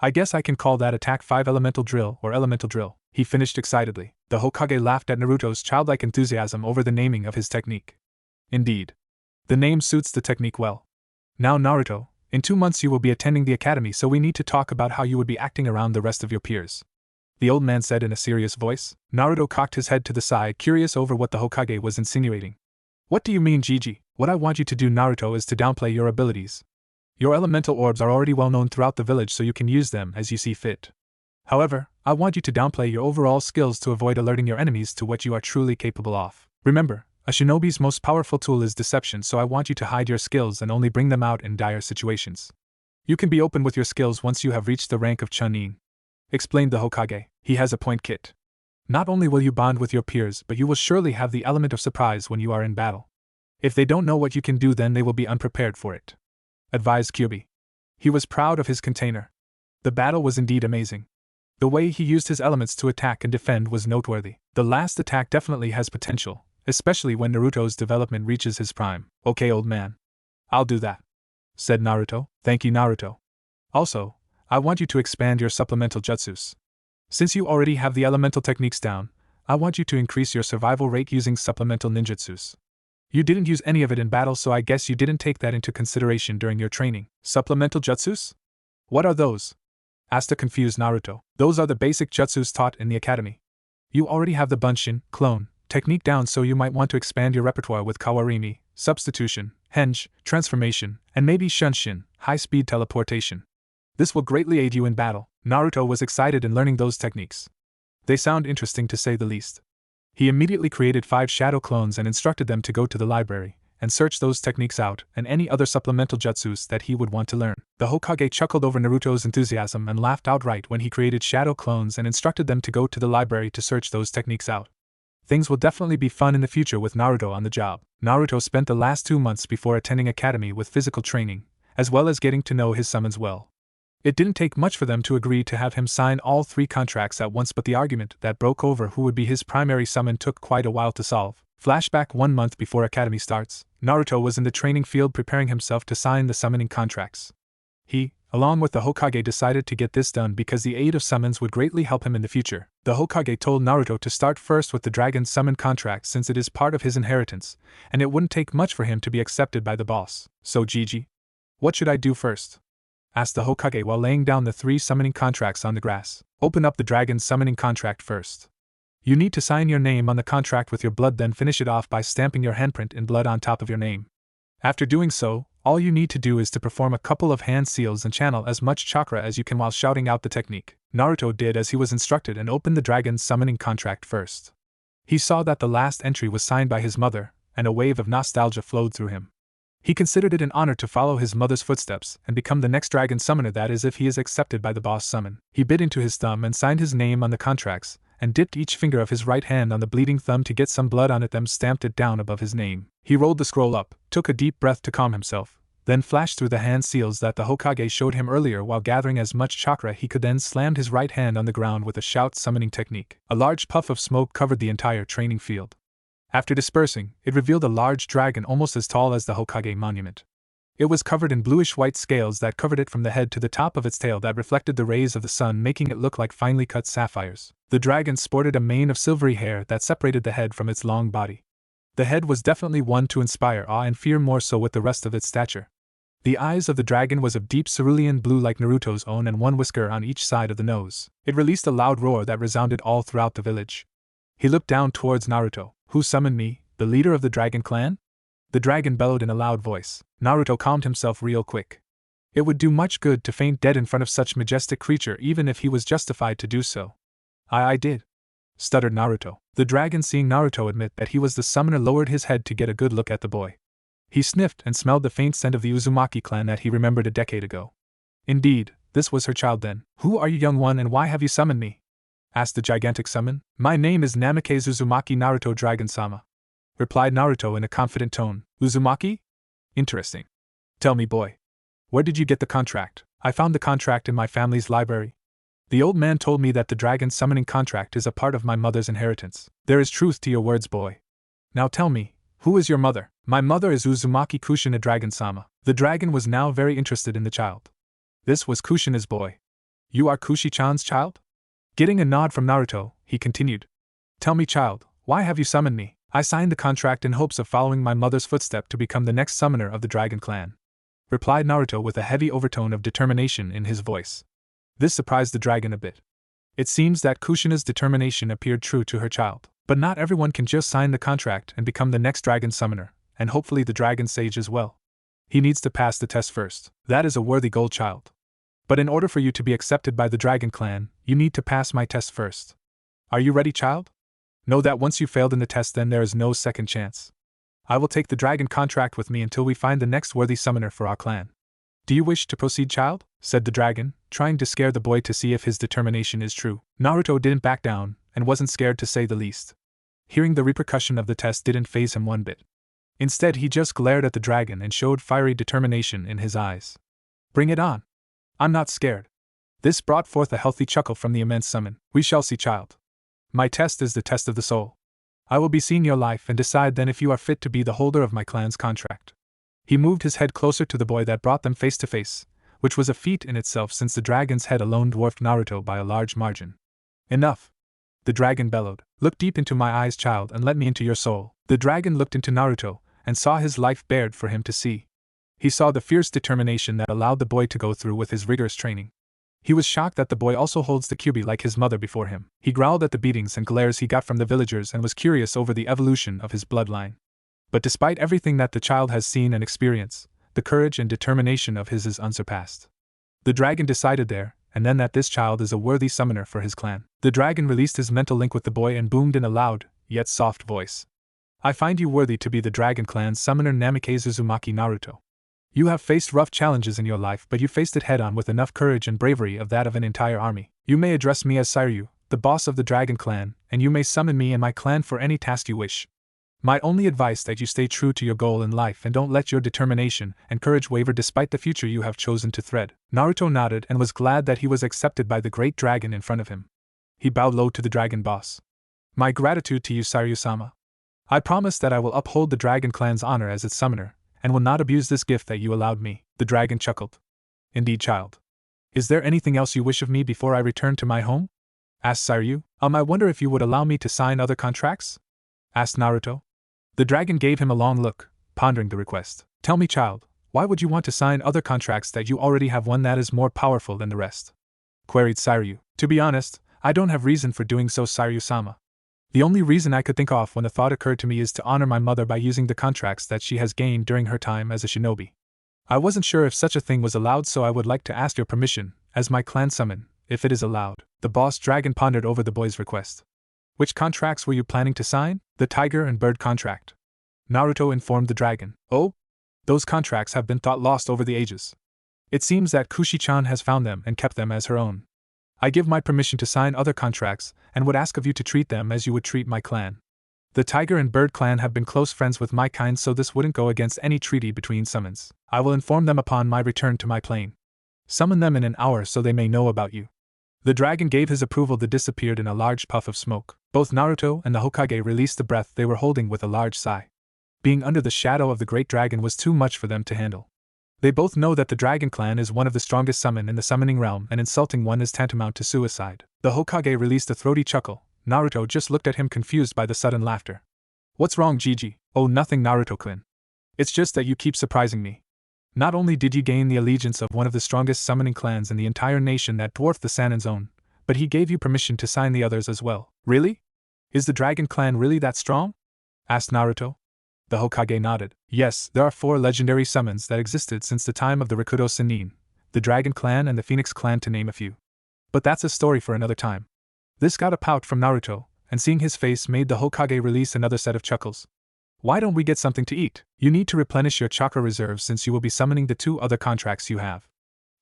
[SPEAKER 1] I guess I can call that attack 5 elemental drill or elemental drill, he finished excitedly. The Hokage laughed at Naruto's childlike enthusiasm over the naming of his technique. Indeed. The name suits the technique well. Now Naruto, in 2 months you will be attending the academy, so we need to talk about how you would be acting around the rest of your peers. The old man said in a serious voice. Naruto cocked his head to the side, curious over what the Hokage was insinuating. What do you mean, Gigi? What I want you to do, Naruto, is to downplay your abilities. Your elemental orbs are already well known throughout the village, so you can use them as you see fit. However, I want you to downplay your overall skills to avoid alerting your enemies to what you are truly capable of. Remember, a shinobi's most powerful tool is deception, so I want you to hide your skills and only bring them out in dire situations. You can be open with your skills once you have reached the rank of Chunin, explained the Hokage. He has a point, Kit. Not only will you bond with your peers, but you will surely have the element of surprise when you are in battle. If they don't know what you can do, then they will be unprepared for it, advised Kyuubi. He was proud of his container. The battle was indeed amazing. The way he used his elements to attack and defend was noteworthy. The last attack definitely has potential, especially when Naruto's development reaches his prime. Okay, old man. I'll do that, said Naruto. Thank you, Naruto. Also, I want you to expand your supplemental jutsus. Since you already have the elemental techniques down, I want you to increase your survival rate using supplemental ninjutsus. You didn't use any of it in battle, so I guess you didn't take that into consideration during your training. Supplemental jutsus? What are those? Asked a confused Naruto. Those are the basic jutsus taught in the academy. You already have the Bunshin, clone, technique down, so you might want to expand your repertoire with Kawarimi, substitution, henge, transformation, and maybe Shunshin, high-speed teleportation. This will greatly aid you in battle. Naruto was excited in learning those techniques. They sound interesting to say the least. He immediately created 5 shadow clones and instructed them to go to the library and search those techniques out and any other supplemental jutsus that he would want to learn. The Hokage chuckled over Naruto's enthusiasm and laughed outright when he created shadow clones and instructed them to go to the library to search those techniques out. Things will definitely be fun in the future with Naruto on the job. Naruto spent the last 2 months before attending academy with physical training, as well as getting to know his summons well. It didn't take much for them to agree to have him sign all 3 contracts at once, but the argument that broke over who would be his primary summon took quite a while to solve. Flashback 1 month before academy starts, Naruto was in the training field preparing himself to sign the summoning contracts. He, along with the Hokage, decided to get this done because the aid of summons would greatly help him in the future. The Hokage told Naruto to start first with the dragon's summon contract since it is part of his inheritance, and it wouldn't take much for him to be accepted by the boss. So Gigi, what should I do first? Asked the Hokage while laying down the 3 summoning contracts on the grass. Open up the dragon's summoning contract first. You need to sign your name on the contract with your blood, then finish it off by stamping your handprint in blood on top of your name. After doing so, all you need to do is to perform a couple of hand seals and channel as much chakra as you can while shouting out the technique. Naruto did as he was instructed and opened the dragon's summoning contract first. He saw that the last entry was signed by his mother, and a wave of nostalgia flowed through him. He considered it an honor to follow his mother's footsteps and become the next dragon summoner, that is, if he is accepted by the boss summon. He bit into his thumb and signed his name on the contracts, and dipped each finger of his right hand on the bleeding thumb to get some blood on it, then stamped it down above his name. He rolled the scroll up, took a deep breath to calm himself, then flashed through the hand seals that the Hokage showed him earlier while gathering as much chakra he could, then slammed his right hand on the ground with a shout summoning technique. A large puff of smoke covered the entire training field. After dispersing, it revealed a large dragon almost as tall as the Hokage monument. It was covered in bluish-white scales that covered it from the head to the top of its tail that reflected the rays of the sun, making it look like finely cut sapphires. The dragon sported a mane of silvery hair that separated the head from its long body. The head was definitely one to inspire awe and fear, more so with the rest of its stature. The eyes of the dragon was of deep cerulean blue like Naruto's own, and 1 whisker on each side of the nose. It released a loud roar that resounded all throughout the village. He looked down towards Naruto. Who summoned me, the leader of the dragon clan? The dragon bellowed in a loud voice. Naruto calmed himself real quick. It would do much good to faint dead in front of such majestic creature, even if he was justified to do so. I did, stuttered Naruto. The dragon, seeing Naruto admit that he was the summoner, lowered his head to get a good look at the boy. He sniffed and smelled the faint scent of the Uzumaki clan that he remembered a decade ago. Indeed, this was her child then. Who are you, young one, and why have you summoned me? Asked the gigantic summon. My name is Namikaze Uzumaki Naruto Dragon-sama, replied Naruto in a confident tone. Uzumaki? Interesting. Tell me, boy, where did you get the contract? I found the contract in my family's library. The old man told me that the dragon summoning contract is a part of my mother's inheritance. There is truth to your words, boy. Now tell me, who is your mother? My mother is Uzumaki Kushina Dragon-sama. The dragon was now very interested in the child. This was Kushina's boy. You are Kushi-chan's child? Getting a nod from Naruto, he continued. Tell me, child, why have you summoned me? I signed the contract in hopes of following my mother's footstep to become the next summoner of the Dragon Clan, replied Naruto with a heavy overtone of determination in his voice. This surprised the dragon a bit. It seems that Kushina's determination appeared true to her child. But not everyone can just sign the contract and become the next dragon summoner, and hopefully the dragon sage as well. He needs to pass the test first. That is a worthy goal, child. But in order for you to be accepted by the Dragon Clan, you need to pass my test first. Are you ready, child? Know that once you failed in the test, then there is no second chance. I will take the dragon contract with me until we find the next worthy summoner for our clan. Do you wish to proceed, child? Said the dragon, trying to scare the boy to see if his determination is true. Naruto didn't back down, and wasn't scared to say the least. Hearing the repercussion of the test didn't faze him one bit. Instead, he just glared at the dragon and showed fiery determination in his eyes. Bring it on. I'm not scared. This brought forth a healthy chuckle from the immense summon. We shall see, child. My test is the test of the soul. I will be seeing your life and decide then if you are fit to be the holder of my clan's contract. He moved his head closer to the boy that brought them face to face, which was a feat in itself since the dragon's head alone dwarfed Naruto by a large margin. Enough. The dragon bellowed. Look deep into my eyes, child, and let me into your soul. The dragon looked into Naruto, and saw his life bared for him to see. He saw the fierce determination that allowed the boy to go through with his rigorous training. He was shocked that the boy also holds the kyubi like his mother before him. He growled at the beatings and glares he got from the villagers and was curious over the evolution of his bloodline. But despite everything that the child has seen and experienced, the courage and determination of his is unsurpassed. The dragon decided there and then that this child is a worthy summoner for his clan. The dragon released his mental link with the boy and boomed in a loud, yet soft voice. I find you worthy to be the Dragon Clan's summoner, Namikaze Uzumaki Naruto. You have faced rough challenges in your life, but you faced it head-on with enough courage and bravery of that of an entire army. You may address me as Sairyu, the boss of the Dragon Clan, and you may summon me and my clan for any task you wish. My only advice that you stay true to your goal in life and don't let your determination and courage waver despite the future you have chosen to thread. Naruto nodded and was glad that he was accepted by the great dragon in front of him. He bowed low to the dragon boss. My gratitude to you, Sairyu-sama. I promise that I will uphold the Dragon Clan's honor as its summoner, and will not abuse this gift that you allowed me. The dragon chuckled. Indeed, child. Is there anything else you wish of me before I return to my home? Asked Sairyu. I wonder if you would allow me to sign other contracts? Asked Naruto. The dragon gave him a long look, pondering the request. Tell me, child, why would you want to sign other contracts that you already have one that is more powerful than the rest? Queried Sairyu. To be honest, I don't have reason for doing so, Sairyu-sama. The only reason I could think of when the thought occurred to me is to honor my mother by using the contracts that she has gained during her time as a shinobi. I wasn't sure if such a thing was allowed, so I would like to ask your permission, as my clan summon, if it is allowed. The boss dragon pondered over the boy's request. Which contracts were you planning to sign? The tiger and bird contract. Naruto informed the dragon. Oh? Those contracts have been thought lost over the ages. It seems that Kushi-chan has found them and kept them as her own. I give my permission to sign other contracts, and would ask of you to treat them as you would treat my clan. The Tiger and Bird clan have been close friends with my kind, so this wouldn't go against any treaty between summons. I will inform them upon my return to my plane. Summon them in an hour so they may know about you. The dragon gave his approval. That disappeared in a large puff of smoke. Both Naruto and the Hokage released the breath they were holding with a large sigh. Being under the shadow of the great dragon was too much for them to handle. They both know that the Dragon Clan is one of the strongest summon in the summoning realm, and insulting one is tantamount to suicide. The Hokage released a throaty chuckle. Naruto just looked at him, confused by the sudden laughter. What's wrong, Gigi? Oh, nothing, Naruto-kun. It's just that you keep surprising me. Not only did you gain the allegiance of one of the strongest summoning clans in the entire nation that dwarfed the Sanin's own, but he gave you permission to sign the others as well. Really? Is the Dragon Clan really that strong? Asked Naruto. The Hokage nodded. Yes, there are 4 legendary summons that existed since the time of the Rakudo Sannin, the Dragon Clan and the Phoenix Clan, to name a few. But that's a story for another time. This got a pout from Naruto, and seeing his face made the Hokage release another set of chuckles. Why don't we get something to eat? You need to replenish your chakra reserves since you will be summoning the 2 other contracts you have.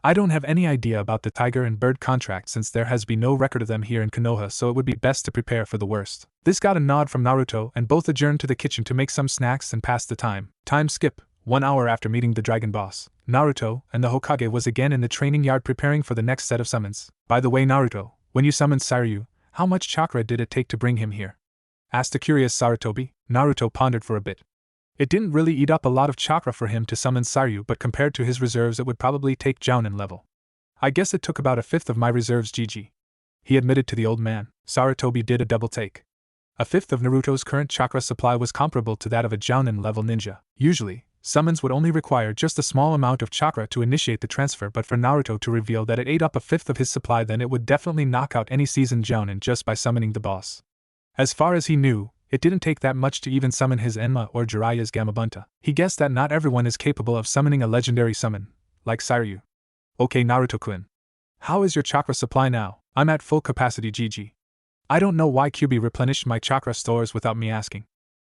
[SPEAKER 1] I don't have any idea about the tiger and bird contract since there has been no record of them here in Konoha, so it would be best to prepare for the worst. This got a nod from Naruto, and both adjourned to the kitchen to make some snacks and pass the time. Time skip. 1 hour after meeting the dragon boss, Naruto and the Hokage was again in the training yard preparing for the next set of summons. By the way, Naruto, when you summoned Saryu, how much chakra did it take to bring him here? Asked the curious Sarutobi. Naruto pondered for a bit. It didn't really eat up a lot of chakra for him to summon Saryu, but compared to his reserves it would probably take Jounin level. I guess it took about 1/5 of my reserves, GG. He admitted to the old man. Sarutobi did a double take. 1/5 of Naruto's current chakra supply was comparable to that of a Jounin level ninja. Usually, summons would only require just a small amount of chakra to initiate the transfer, but for Naruto to reveal that it ate up 1/5 of his supply, then it would definitely knock out any seasoned Jounin just by summoning the boss. As far as he knew, it didn't take that much to even summon his Enma or Jiraiya's Gamabunta. He guessed that not everyone is capable of summoning a legendary summon, like Saryu. Okay, Naruto-kun. How is your chakra supply now? I'm at full capacity, GG. I don't know why Kyuubi replenished my chakra stores without me asking.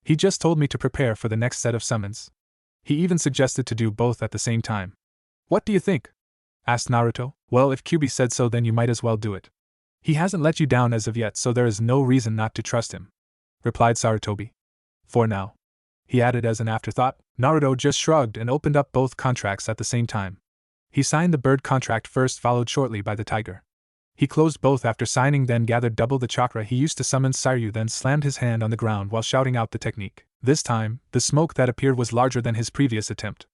[SPEAKER 1] He just told me to prepare for the next set of summons. He even suggested to do both at the same time. What do you think? Asked Naruto. Well, if Kyuubi said so, then you might as well do it. He hasn't let you down as of yet, so there is no reason not to trust him, replied Sarutobi. For now. He added as an afterthought. Naruto just shrugged and opened up both contracts at the same time. He signed the bird contract first, followed shortly by the tiger. He closed both after signing, then gathered double the chakra he used to summon Saryu, then slammed his hand on the ground while shouting out the technique. This time, the smoke that appeared was larger than his previous attempt.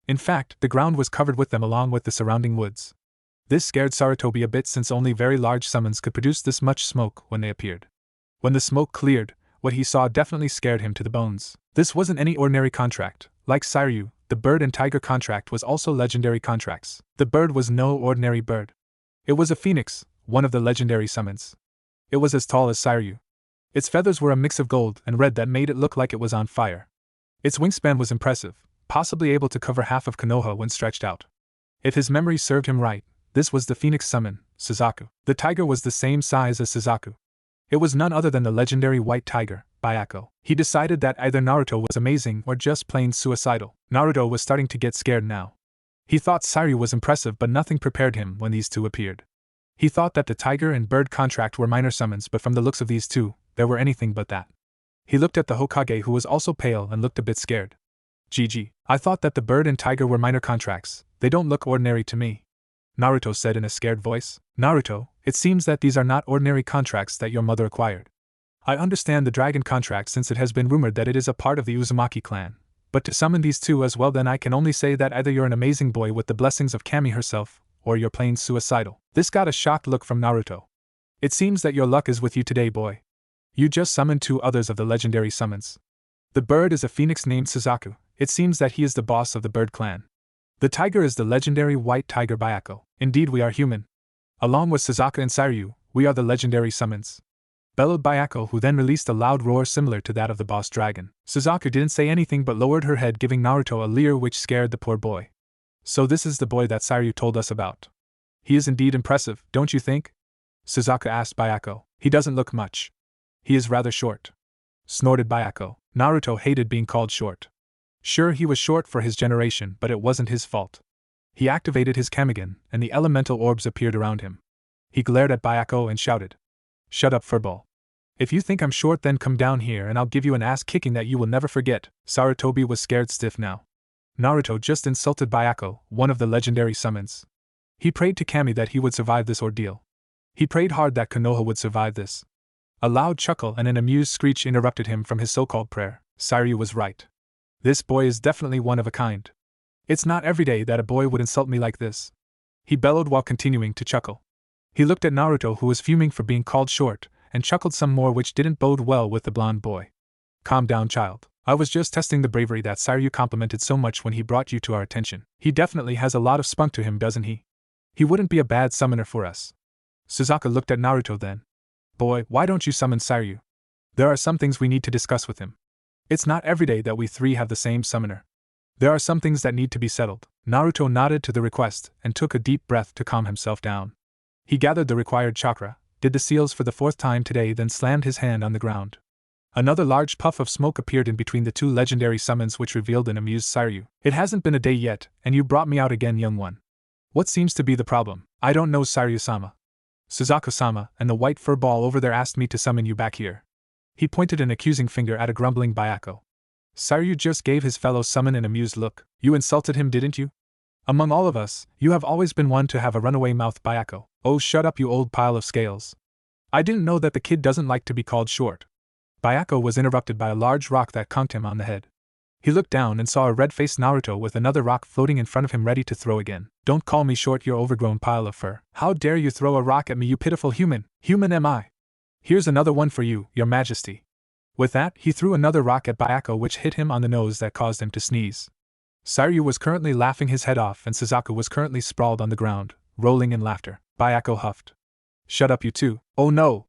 [SPEAKER 1] In fact, the ground was covered with them along with the surrounding woods. This scared Sarutobi a bit since only very large summons could produce this much smoke when they appeared. When the smoke cleared, what he saw definitely scared him to the bones. This wasn't any ordinary contract. Like Saryu, the bird and tiger contract was also legendary contracts. The bird was no ordinary bird. It was a phoenix, one of the legendary summons. It was as tall as Saryu. Its feathers were a mix of gold and red that made it look like it was on fire. Its wingspan was impressive, possibly able to cover half of Konoha when stretched out. If his memory served him right, this was the phoenix summon, Suzaku. The tiger was the same size as Suzaku. It was none other than the legendary white tiger, Byakko. He decided that either Naruto was amazing or just plain suicidal. Naruto was starting to get scared now. He thought Saryu was impressive, but nothing prepared him when these two appeared. He thought that the tiger and bird contract were minor summons, but from the looks of these two, they were anything but that. He looked at the Hokage, who was also pale and looked a bit scared. GG. I thought that the bird and tiger were minor contracts. They don't look ordinary to me, Naruto said in a scared voice. Naruto, it seems that these are not ordinary contracts that your mother acquired. I understand the dragon contract since it has been rumored that it is a part of the Uzumaki clan. But to summon these two as well, then I can only say that either you're an amazing boy with the blessings of Kami herself, or you're plain suicidal. This got a shocked look from Naruto. It seems that your luck is with you today, boy. You just summoned 2 others of the legendary summons. The bird is a phoenix named Suzaku. It seems that he is the boss of the bird clan. The tiger is the legendary white tiger Byakko. Indeed, we are human. Along with Suzaku and Saryu, we are the legendary summons, bellowed Byakko, who then released a loud roar similar to that of the boss dragon. Suzaku didn't say anything but lowered her head, giving Naruto a leer which scared the poor boy. So this is the boy that Saryu told us about. He is indeed impressive, don't you think? Suzaku asked Byakko. He doesn't look much. He is rather short, snorted Byakko. Naruto hated being called short. Sure, he was short for his generation, but it wasn't his fault. He activated his Kamigen, and the elemental orbs appeared around him. He glared at Byakko and shouted, "Shut up, furball. If you think I'm short, then come down here and I'll give you an ass-kicking that you will never forget." Sarutobi was scared stiff now. Naruto just insulted Byakko, one of the legendary summons. He prayed to Kami that he would survive this ordeal. He prayed hard that Konoha would survive this. A loud chuckle and an amused screech interrupted him from his so-called prayer. Saryu was right. This boy is definitely one of a kind. It's not every day that a boy would insult me like this, he bellowed while continuing to chuckle. He looked at Naruto, who was fuming for being called short, and chuckled some more, which didn't bode well with the blonde boy. Calm down, child. I was just testing the bravery that Saryu complimented so much when he brought you to our attention. He definitely has a lot of spunk to him, doesn't he? He wouldn't be a bad summoner for us. Suzaku looked at Naruto then. Boy, why don't you summon Saryu? There are some things we need to discuss with him. It's not every day that we 3 have the same summoner. There are some things that need to be settled. Naruto nodded to the request and took a deep breath to calm himself down. He gathered the required chakra, did the seals for the 4th time today, then slammed his hand on the ground. Another large puff of smoke appeared in between the 2 legendary summons, which revealed an amused Saryu. It hasn't been a day yet, and you brought me out again, young one. What seems to be the problem? I don't know, Saryu-sama. Suzaku-sama and the white fur ball over there asked me to summon you back here. He pointed an accusing finger at a grumbling Bayako. Saryu just gave his fellow summon an amused look. You insulted him, didn't you? Among all of us, you have always been one to have a runaway mouth, Bayako. Oh, shut up, you old pile of scales. I didn't know that the kid doesn't like to be called short. Bayako was interrupted by a large rock that conked him on the head. He looked down and saw a red-faced Naruto with another rock floating in front of him ready to throw again. Don't call me short, you overgrown pile of fur. How dare you throw a rock at me, you pitiful human? Human am I. Here's another one for you, your majesty. With that, he threw another rock at Bayako, which hit him on the nose that caused him to sneeze. Saryu was currently laughing his head off and Suzaku was currently sprawled on the ground, rolling in laughter. Bayako huffed. Shut up, you two. Oh no!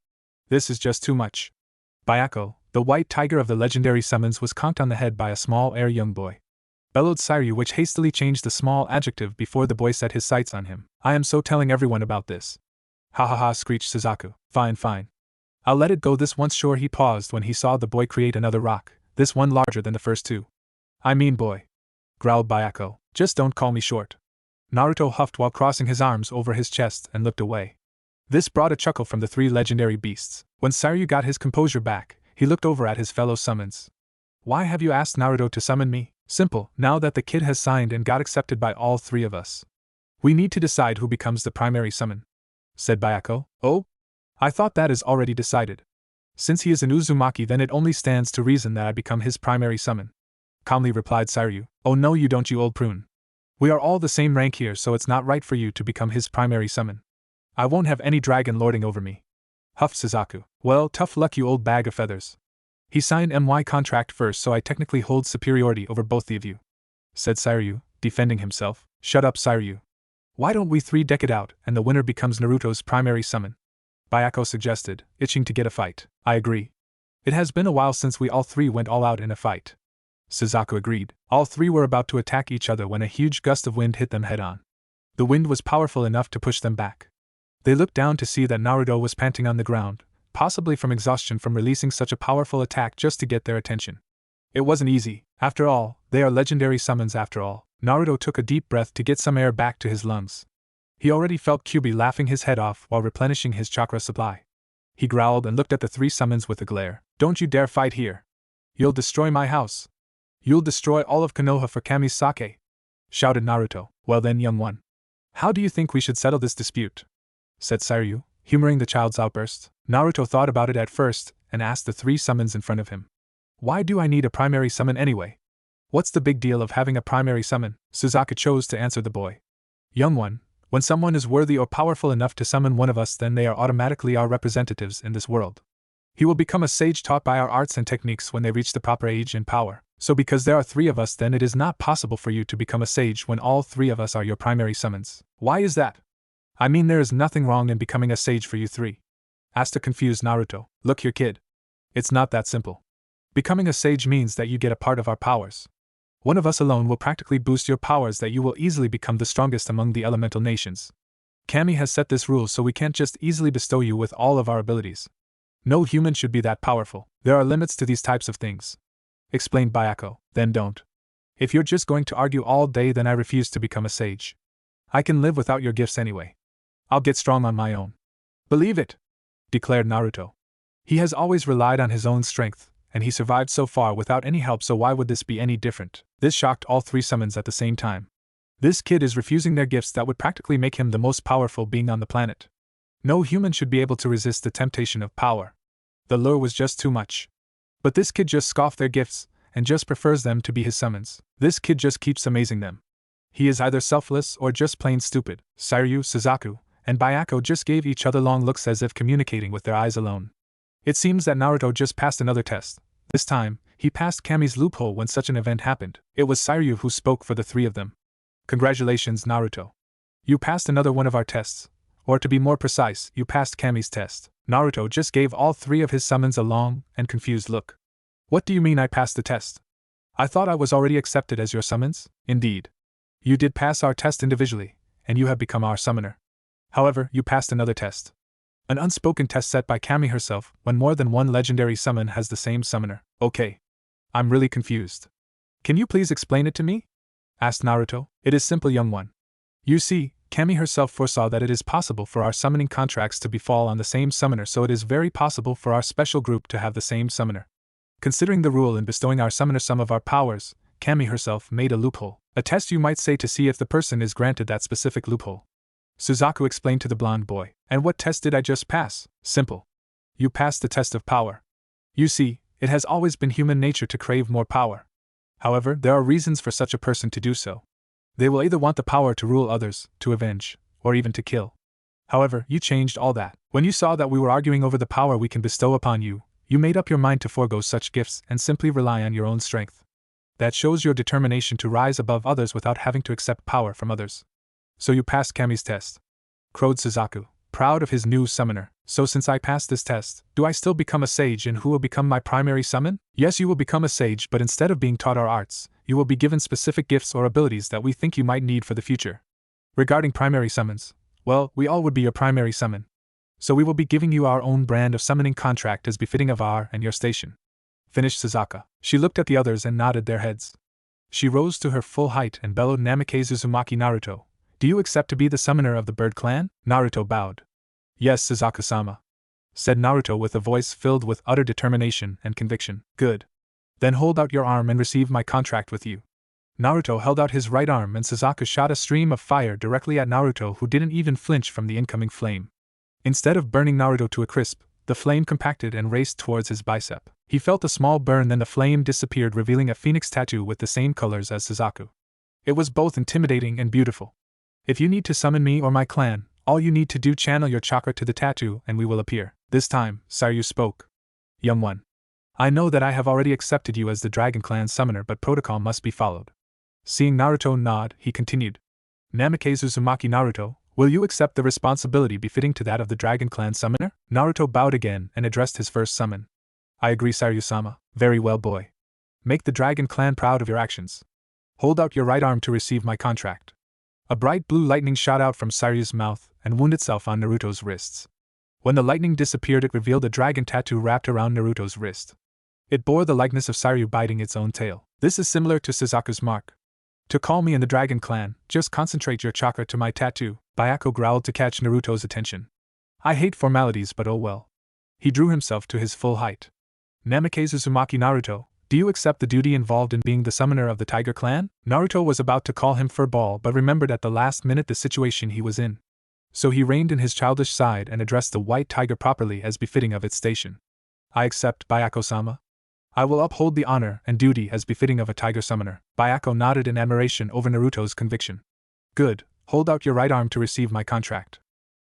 [SPEAKER 1] This is just too much. Bayako, the white tiger of the legendary summons, was conked on the head by a small air young boy. Bellowed Saryu, which hastily changed the small adjective before the boy set his sights on him. I am so telling everyone about this. Ha ha ha, screeched Suzaku. Fine, fine. I'll let it go this once. Sure, he paused when he saw the boy create another rock, this one larger than the first 2. I mean, boy, growled Bayako, just don't call me short. Naruto huffed while crossing his arms over his chest and looked away. This brought a chuckle from the 3 legendary beasts. When Saryu got his composure back, he looked over at his fellow summons. Why have you asked Naruto to summon me? Simple, now that the kid has signed and got accepted by all 3 of us. We need to decide who becomes the primary summon, said Bayako. Oh? I thought that is already decided. Since he is an Uzumaki, then it only stands to reason that I become his primary summon, calmly replied Saryu. Oh no, you don't, you old prune. We are all the same rank here, so it's not right for you to become his primary summon. I won't have any dragon lording over me, huffed Suzaku. Well, tough luck, you old bag of feathers. He signed my contract first, so I technically hold superiority over both of you, said Saryu, defending himself. Shut up, Saryu. Why don't we 3 deck it out, and the winner becomes Naruto's primary summon? Bayako suggested, itching to get a fight. I agree. It has been a while since we all 3 went all out in a fight. Suzaku agreed. All 3 were about to attack each other when a huge gust of wind hit them head-on. The wind was powerful enough to push them back. They looked down to see that Naruto was panting on the ground, possibly from exhaustion from releasing such a powerful attack just to get their attention. It wasn't easy. After all, they are legendary summons after all. Naruto took a deep breath to get some air back to his lungs. He already felt Kyuubi laughing his head off while replenishing his chakra supply. He growled and looked at the 3 summons with a glare. Don't you dare fight here. You'll destroy my house. You'll destroy all of Konoha for Kami's sake, shouted Naruto. Well then, young one. How do you think we should settle this dispute? Said Saryu, humoring the child's outburst. Naruto thought about it at first and asked the 3 summons in front of him. Why do I need a primary summon anyway? What's the big deal of having a primary summon? Suzaku chose to answer the boy. Young one, when someone is worthy or powerful enough to summon one of us, then they are automatically our representatives in this world. He will become a sage taught by our arts and techniques when they reach the proper age and power. So because there are 3 of us, then it is not possible for you to become a sage when all 3 of us are your primary summons. Why is that? I mean, there is nothing wrong in becoming a sage for you 3. Asked a confused Naruto. Look here, kid. It's not that simple. Becoming a sage means that you get a part of our powers. One of us alone will practically boost your powers, that you will easily become the strongest among the elemental nations. Kami has set this rule, so we can't just easily bestow you with all of our abilities. No human should be that powerful. There are limits to these types of things, explained Bayako. Then don't. If you're just going to argue all day, then I refuse to become a sage. I can live without your gifts anyway. I'll get strong on my own. Believe it, declared Naruto. He has always relied on his own strength, and he survived so far without any help, so why would this be any different? This shocked all 3 summons at the same time. This kid is refusing their gifts that would practically make him the most powerful being on the planet. No human should be able to resist the temptation of power. The lure was just too much. But this kid just scoffed their gifts, and just prefers them to be his summons. This kid just keeps amazing them. He is either selfless or just plain stupid. Saryu, Suzaku, and Bayako just gave each other long looks as if communicating with their eyes alone. It seems that Naruto just passed another test. This time, he passed Kami's loophole when such an event happened. It was Saryu who spoke for the 3 of them. Congratulations, Naruto. You passed another one of our tests. Or to be more precise, you passed Kami's test. Naruto just gave all 3 of his summons a long and confused look. What do you mean I passed the test? I thought I was already accepted as your summons? Indeed. You did pass our test individually, and you have become our summoner. However, you passed another test. An unspoken test set by Kami herself when more than one legendary summon has the same summoner. Okay. I'm really confused. Can you please explain it to me? Asked Naruto. It is simple, young one. You see, Kami herself foresaw that it is possible for our summoning contracts to befall on the same summoner, so it is very possible for our special group to have the same summoner. Considering the rule in bestowing our summoner some of our powers, Kami herself made a loophole. A test, you might say, to see if the person is granted that specific loophole. Suzaku explained to the blonde boy. And what test did I just pass? Simple. You passed the test of power. You see, it has always been human nature to crave more power. However, there are reasons for such a person to do so. They will either want the power to rule others, to avenge, or even to kill. However, you changed all that. When you saw that we were arguing over the power we can bestow upon you, you made up your mind to forego such gifts and simply rely on your own strength. That shows your determination to rise above others without having to accept power from others. So you passed Kami's test. Crowed Suzaku, proud of his new summoner. So since I passed this test, do I still become a sage, and who will become my primary summon? Yes, you will become a sage, but instead of being taught our arts, you will be given specific gifts or abilities that we think you might need for the future. Regarding primary summons, well, we all would be your primary summon. So we will be giving you our own brand of summoning contract as befitting of our and your station. Finished Suzaku. She looked at the others and nodded their heads. She rose to her full height and bellowed, Namikaze Uzumaki Naruto, do you accept to be the summoner of the bird clan? Naruto bowed. Yes, Suzaku-sama, said Naruto with a voice filled with utter determination and conviction. Good. Then hold out your arm and receive my contract with you. Naruto held out his right arm and Suzaku shot a stream of fire directly at Naruto, who didn't even flinch from the incoming flame. Instead of burning Naruto to a crisp, the flame compacted and raced towards his bicep. He felt a small burn, then the flame disappeared, revealing a phoenix tattoo with the same colors as Suzaku. It was both intimidating and beautiful. If you need to summon me or my clan, all you need to do channel your chakra to the tattoo and we will appear. This time, Saryu spoke. Young one. I know that I have already accepted you as the Dragon Clan summoner, but protocol must be followed. Seeing Naruto nod, he continued. Namikaze Uzumaki Naruto, will you accept the responsibility befitting to that of the Dragon Clan summoner? Naruto bowed again and addressed his first summon. I agree, Saryu-sama. Very well, boy. Make the Dragon Clan proud of your actions. Hold out your right arm to receive my contract. A bright blue lightning shot out from Saryu's mouth and wound itself on Naruto's wrists. When the lightning disappeared, it revealed a dragon tattoo wrapped around Naruto's wrist. It bore the likeness of Saryu biting its own tail. This is similar to Suzaku's mark. To call me in the Dragon Clan, just concentrate your chakra to my tattoo, Bayako growled to catch Naruto's attention. I hate formalities, but oh well. He drew himself to his full height. Namikaze Uzumaki Naruto, do you accept the duty involved in being the summoner of the Tiger Clan? Naruto was about to call him furball but remembered at the last minute the situation he was in. So he reined in his childish side and addressed the white tiger properly as befitting of its station. I accept, Bayako-sama. I will uphold the honor and duty as befitting of a tiger summoner. Bayako nodded in admiration over Naruto's conviction. Good, hold out your right arm to receive my contract.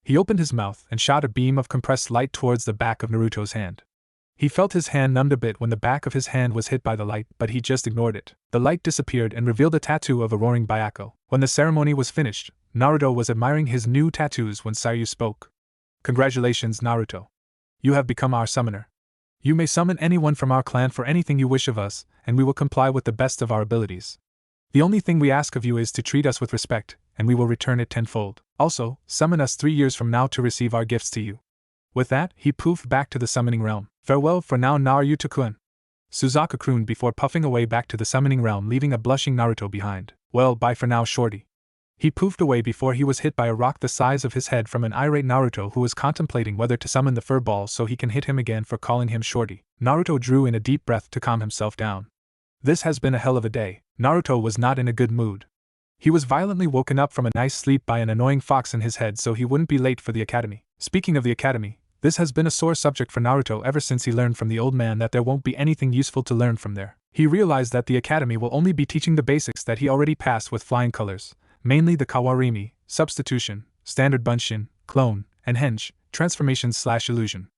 [SPEAKER 1] He opened his mouth and shot a beam of compressed light towards the back of Naruto's hand. He felt his hand numbed a bit when the back of his hand was hit by the light, but he just ignored it. The light disappeared and revealed a tattoo of a roaring Bayako. When the ceremony was finished, Naruto was admiring his new tattoos when Saryu spoke. Congratulations, Naruto. You have become our summoner. You may summon anyone from our clan for anything you wish of us, and we will comply with the best of our abilities. The only thing we ask of you is to treat us with respect, and we will return it tenfold. Also, summon us 3 years from now to receive our gifts to you. With that, he poofed back to the summoning realm. Farewell for now, Naruto-kun. Suzaku crooned before puffing away back to the summoning realm, leaving a blushing Naruto behind. Well, bye for now, shorty. He poofed away before he was hit by a rock the size of his head from an irate Naruto who was contemplating whether to summon the furball so he can hit him again for calling him shorty. Naruto drew in a deep breath to calm himself down. This has been a hell of a day. Naruto was not in a good mood. He was violently woken up from a nice sleep by an annoying fox in his head so he wouldn't be late for the academy. Speaking of the academy, this has been a sore subject for Naruto ever since he learned from the old man that there won't be anything useful to learn from there. He realized that the academy will only be teaching the basics that he already passed with flying colors, mainly the Kawarimi, substitution, standard bunshin, clone, and henge, transformation/illusion.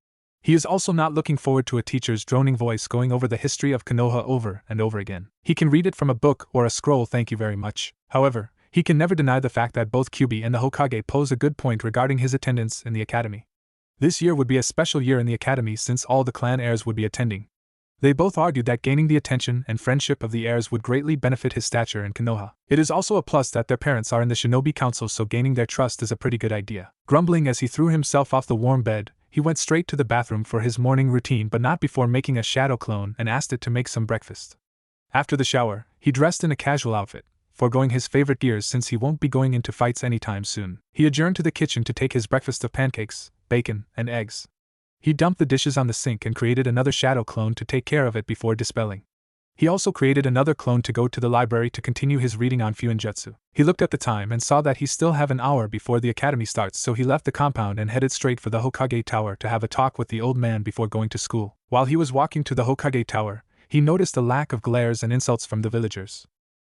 [SPEAKER 1] He is also not looking forward to a teacher's droning voice going over the history of Konoha over and over again. He can read it from a book or a scroll, thank you very much. However, he can never deny the fact that both Kyuubi and the Hokage pose a good point regarding his attendance in the academy. This year would be a special year in the academy since all the clan heirs would be attending. They both argued that gaining the attention and friendship of the heirs would greatly benefit his stature in Konoha. It is also a plus that their parents are in the Shinobi Council, so gaining their trust is a pretty good idea. Grumbling as he threw himself off the warm bed, he went straight to the bathroom for his morning routine, but not before making a shadow clone and asked it to make some breakfast. After the shower, he dressed in a casual outfit, foregoing his favorite gears since he won't be going into fights anytime soon. He adjourned to the kitchen to take his breakfast of pancakes, bacon, and eggs. He dumped the dishes on the sink and created another shadow clone to take care of it before dispelling. He also created another clone to go to the library to continue his reading on Fuinjutsu. He looked at the time and saw that he still have an hour before the academy starts, so he left the compound and headed straight for the Hokage Tower to have a talk with the old man before going to school. While he was walking to the Hokage Tower, he noticed a lack of glares and insults from the villagers.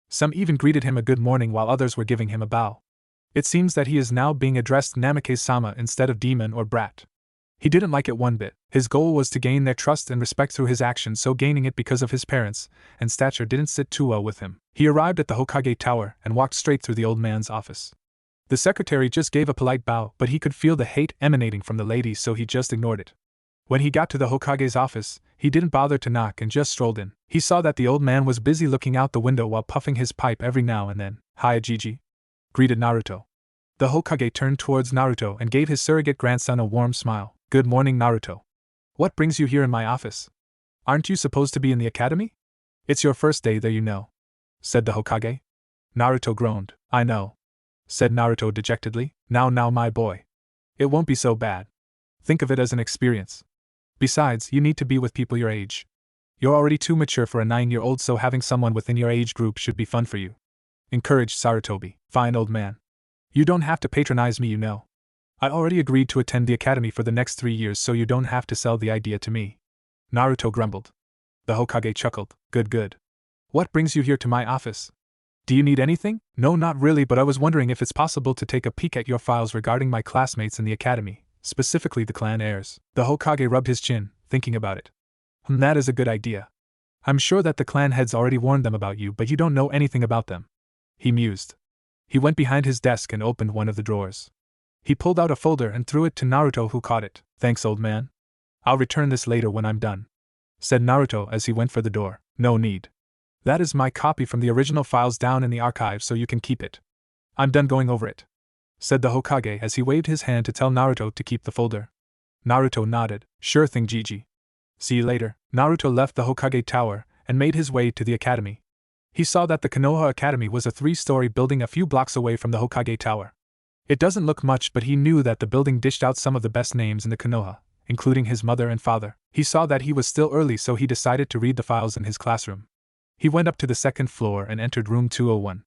[SPEAKER 1] Some even greeted him a good morning while others were giving him a bow. It seems that he is now being addressed Namake-sama instead of demon or brat. He didn't like it one bit. His goal was to gain their trust and respect through his actions, so gaining it because of his parents and stature didn't sit too well with him. He arrived at the Hokage Tower and walked straight through the old man's office. The secretary just gave a polite bow, but he could feel the hate emanating from the lady, so he just ignored it. When he got to the Hokage's office, he didn't bother to knock and just strolled in. He saw that the old man was busy looking out the window while puffing his pipe every now and then. "Hi, Gigi," greeted Naruto. The Hokage turned towards Naruto and gave his surrogate grandson a warm smile. "Good morning, Naruto. What brings you here in my office? Aren't you supposed to be in the academy? It's your first day there, you know," said the Hokage. Naruto groaned. "I know," said Naruto dejectedly. Now, my boy. It won't be so bad. Think of it as an experience. Besides, you need to be with people your age. You're already too mature for a 9-year-old, so having someone within your age group should be fun for you," encouraged Sarutobi. "Fine, old man. You don't have to patronize me, you know. I already agreed to attend the academy for the next 3 years, so you don't have to sell the idea to me." Naruto grumbled. The Hokage chuckled. Good. What brings you here to my office? Do you need anything?" "No, not really, but I was wondering if it's possible to take a peek at your files regarding my classmates in the academy, specifically the clan heirs." The Hokage rubbed his chin, thinking about it. That is a good idea. I'm sure that the clan heads already warned them about you, but you don't know anything about them," he mused. He went behind his desk and opened one of the drawers. He pulled out a folder and threw it to Naruto, who caught it. "Thanks, old man. I'll return this later when I'm done," said Naruto as he went for the door. "No need. That is my copy from the original files down in the archive, so you can keep it. I'm done going over it," said the Hokage as he waved his hand to tell Naruto to keep the folder. Naruto nodded. "Sure thing, Gigi. See you later." Naruto left the Hokage Tower and made his way to the academy. He saw that the Konoha Academy was a 3-story building a few blocks away from the Hokage Tower. It doesn't look much, but he knew that the building dished out some of the best names in the Konoha, including his mother and father. He saw that he was still early, so he decided to read the files in his classroom. He went up to the 2nd floor and entered room 201.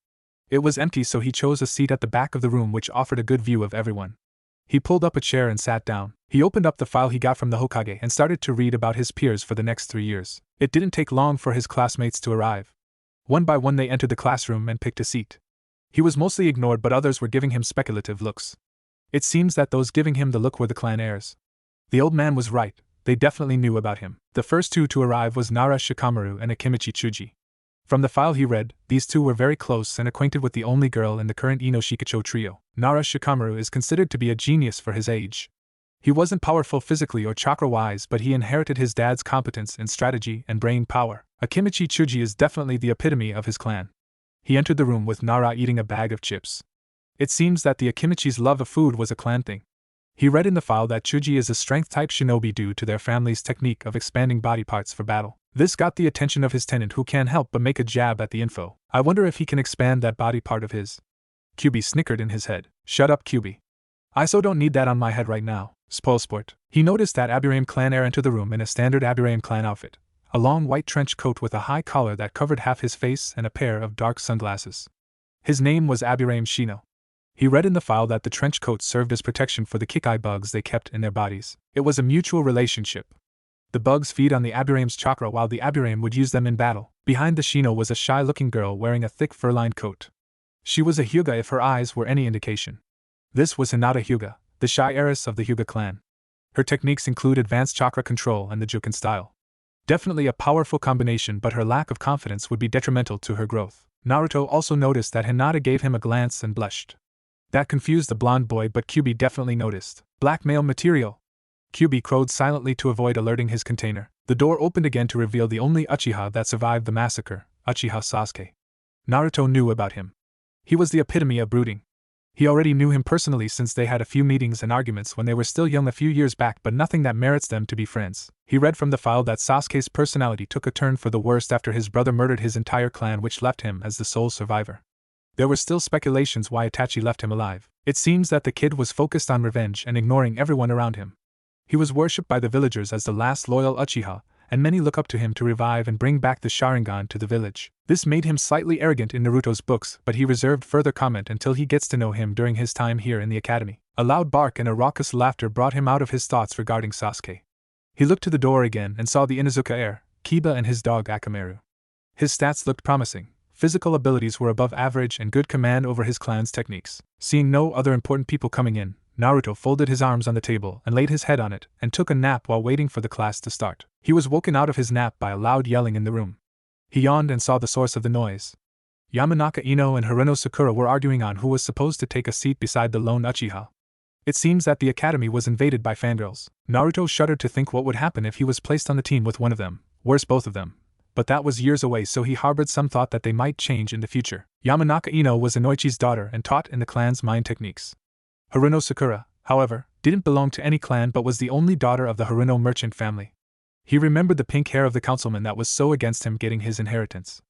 [SPEAKER 1] It was empty, so he chose a seat at the back of the room, which offered a good view of everyone. He pulled up a chair and sat down. He opened up the file he got from the Hokage and started to read about his peers for the next 3 years. It didn't take long for his classmates to arrive. One by one they entered the classroom and picked a seat. He was mostly ignored, but others were giving him speculative looks. It seems that those giving him the look were the clan heirs. The old man was right, they definitely knew about him. The first two to arrive was Nara Shikamaru and Akimichi Chuji. From the file he read, these two were very close and acquainted with the only girl in the current Ino Shikacho trio. Nara Shikamaru is considered to be a genius for his age. He wasn't powerful physically or chakra-wise, but he inherited his dad's competence in strategy and brain power. Akimichi Chuji is definitely the epitome of his clan. He entered the room with Nara eating a bag of chips. It seems that the Akimichi's love of food was a clan thing. He read in the file that Chuji is a strength-type shinobi due to their family's technique of expanding body parts for battle. This got the attention of his tenant, who can't help but make a jab at the info. "I wonder if he can expand that body part of his." QB snickered in his head. "Shut up, QB. I so don't need that on my head right now." Spoilsport. He noticed that Aburame clan heir entered the room in a standard Aburame clan outfit, a long white trench coat with a high collar that covered half his face and a pair of dark sunglasses. His name was Aburame Shino. He read in the file that the trench coat served as protection for the Kikai bugs they kept in their bodies. It was a mutual relationship. The bugs feed on the Aburame's chakra while the Aburame would use them in battle. Behind the Shino was a shy-looking girl wearing a thick fur-lined coat. She was a Hyuga if her eyes were any indication. This was Hinata Hyuga, the shy heiress of the Hyuga clan. Her techniques include advanced chakra control and the Juken style. Definitely a powerful combination, but her lack of confidence would be detrimental to her growth. Naruto also noticed that Hinata gave him a glance and blushed. That confused the blonde boy, but QB definitely noticed. "Blackmail material." QB crowed silently to avoid alerting his container. The door opened again to reveal the only Uchiha that survived the massacre, Uchiha Sasuke. Naruto knew about him. He was the epitome of brooding. He already knew him personally since they had a few meetings and arguments when they were still young a few years back, but nothing that merits them to be friends. He read from the file that Sasuke's personality took a turn for the worst after his brother murdered his entire clan, which left him as the sole survivor. There were still speculations why Itachi left him alive. It seems that the kid was focused on revenge and ignoring everyone around him. He was worshipped by the villagers as the last loyal Uchiha, and many look up to him to revive and bring back the Sharingan to the village. This made him slightly arrogant in Naruto's books, but he reserved further comment until he gets to know him during his time here in the academy. A loud bark and a raucous laughter brought him out of his thoughts regarding Sasuke. He looked to the door again and saw the Inuzuka heir, Kiba, and his dog Akamaru. His stats looked promising. Physical abilities were above average and good command over his clan's techniques. Seeing no other important people coming in, Naruto folded his arms on the table and laid his head on it and took a nap while waiting for the class to start. He was woken out of his nap by a loud yelling in the room. He yawned and saw the source of the noise. Yamanaka Ino and Haruno Sakura were arguing on who was supposed to take a seat beside the lone Uchiha. It seems that the academy was invaded by fangirls. Naruto shuddered to think what would happen if he was placed on the team with one of them, worse both of them. But that was years away, so he harbored some thought that they might change in the future. Yamanaka Ino was Inoichi's daughter and taught in the clan's mind techniques. Haruno Sakura, however, didn't belong to any clan but was the only daughter of the Haruno merchant family. He remembered the pink hair of the councilman that was so against him getting his inheritance.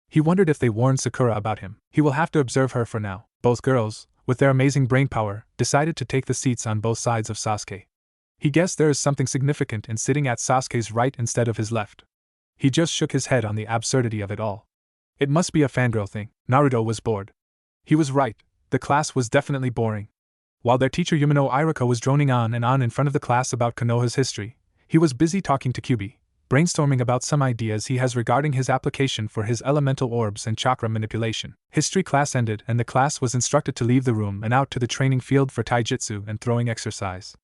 [SPEAKER 1] He wondered if they warned Sakura about him. He will have to observe her for now. Both girls, with their amazing brainpower, decided to take the seats on both sides of Sasuke. He guessed there is something significant in sitting at Sasuke's right instead of his left. He just shook his head on the absurdity of it all. It must be a fangirl thing. Naruto was bored. He was right, the class was definitely boring. While their teacher Yumino Iriko was droning on and on in front of the class about Konoha's history, he was busy talking to Kyubi, brainstorming about some ideas he has regarding his application for his elemental orbs and chakra manipulation. History class ended and the class was instructed to leave the room and out to the training field for taijutsu and throwing exercise.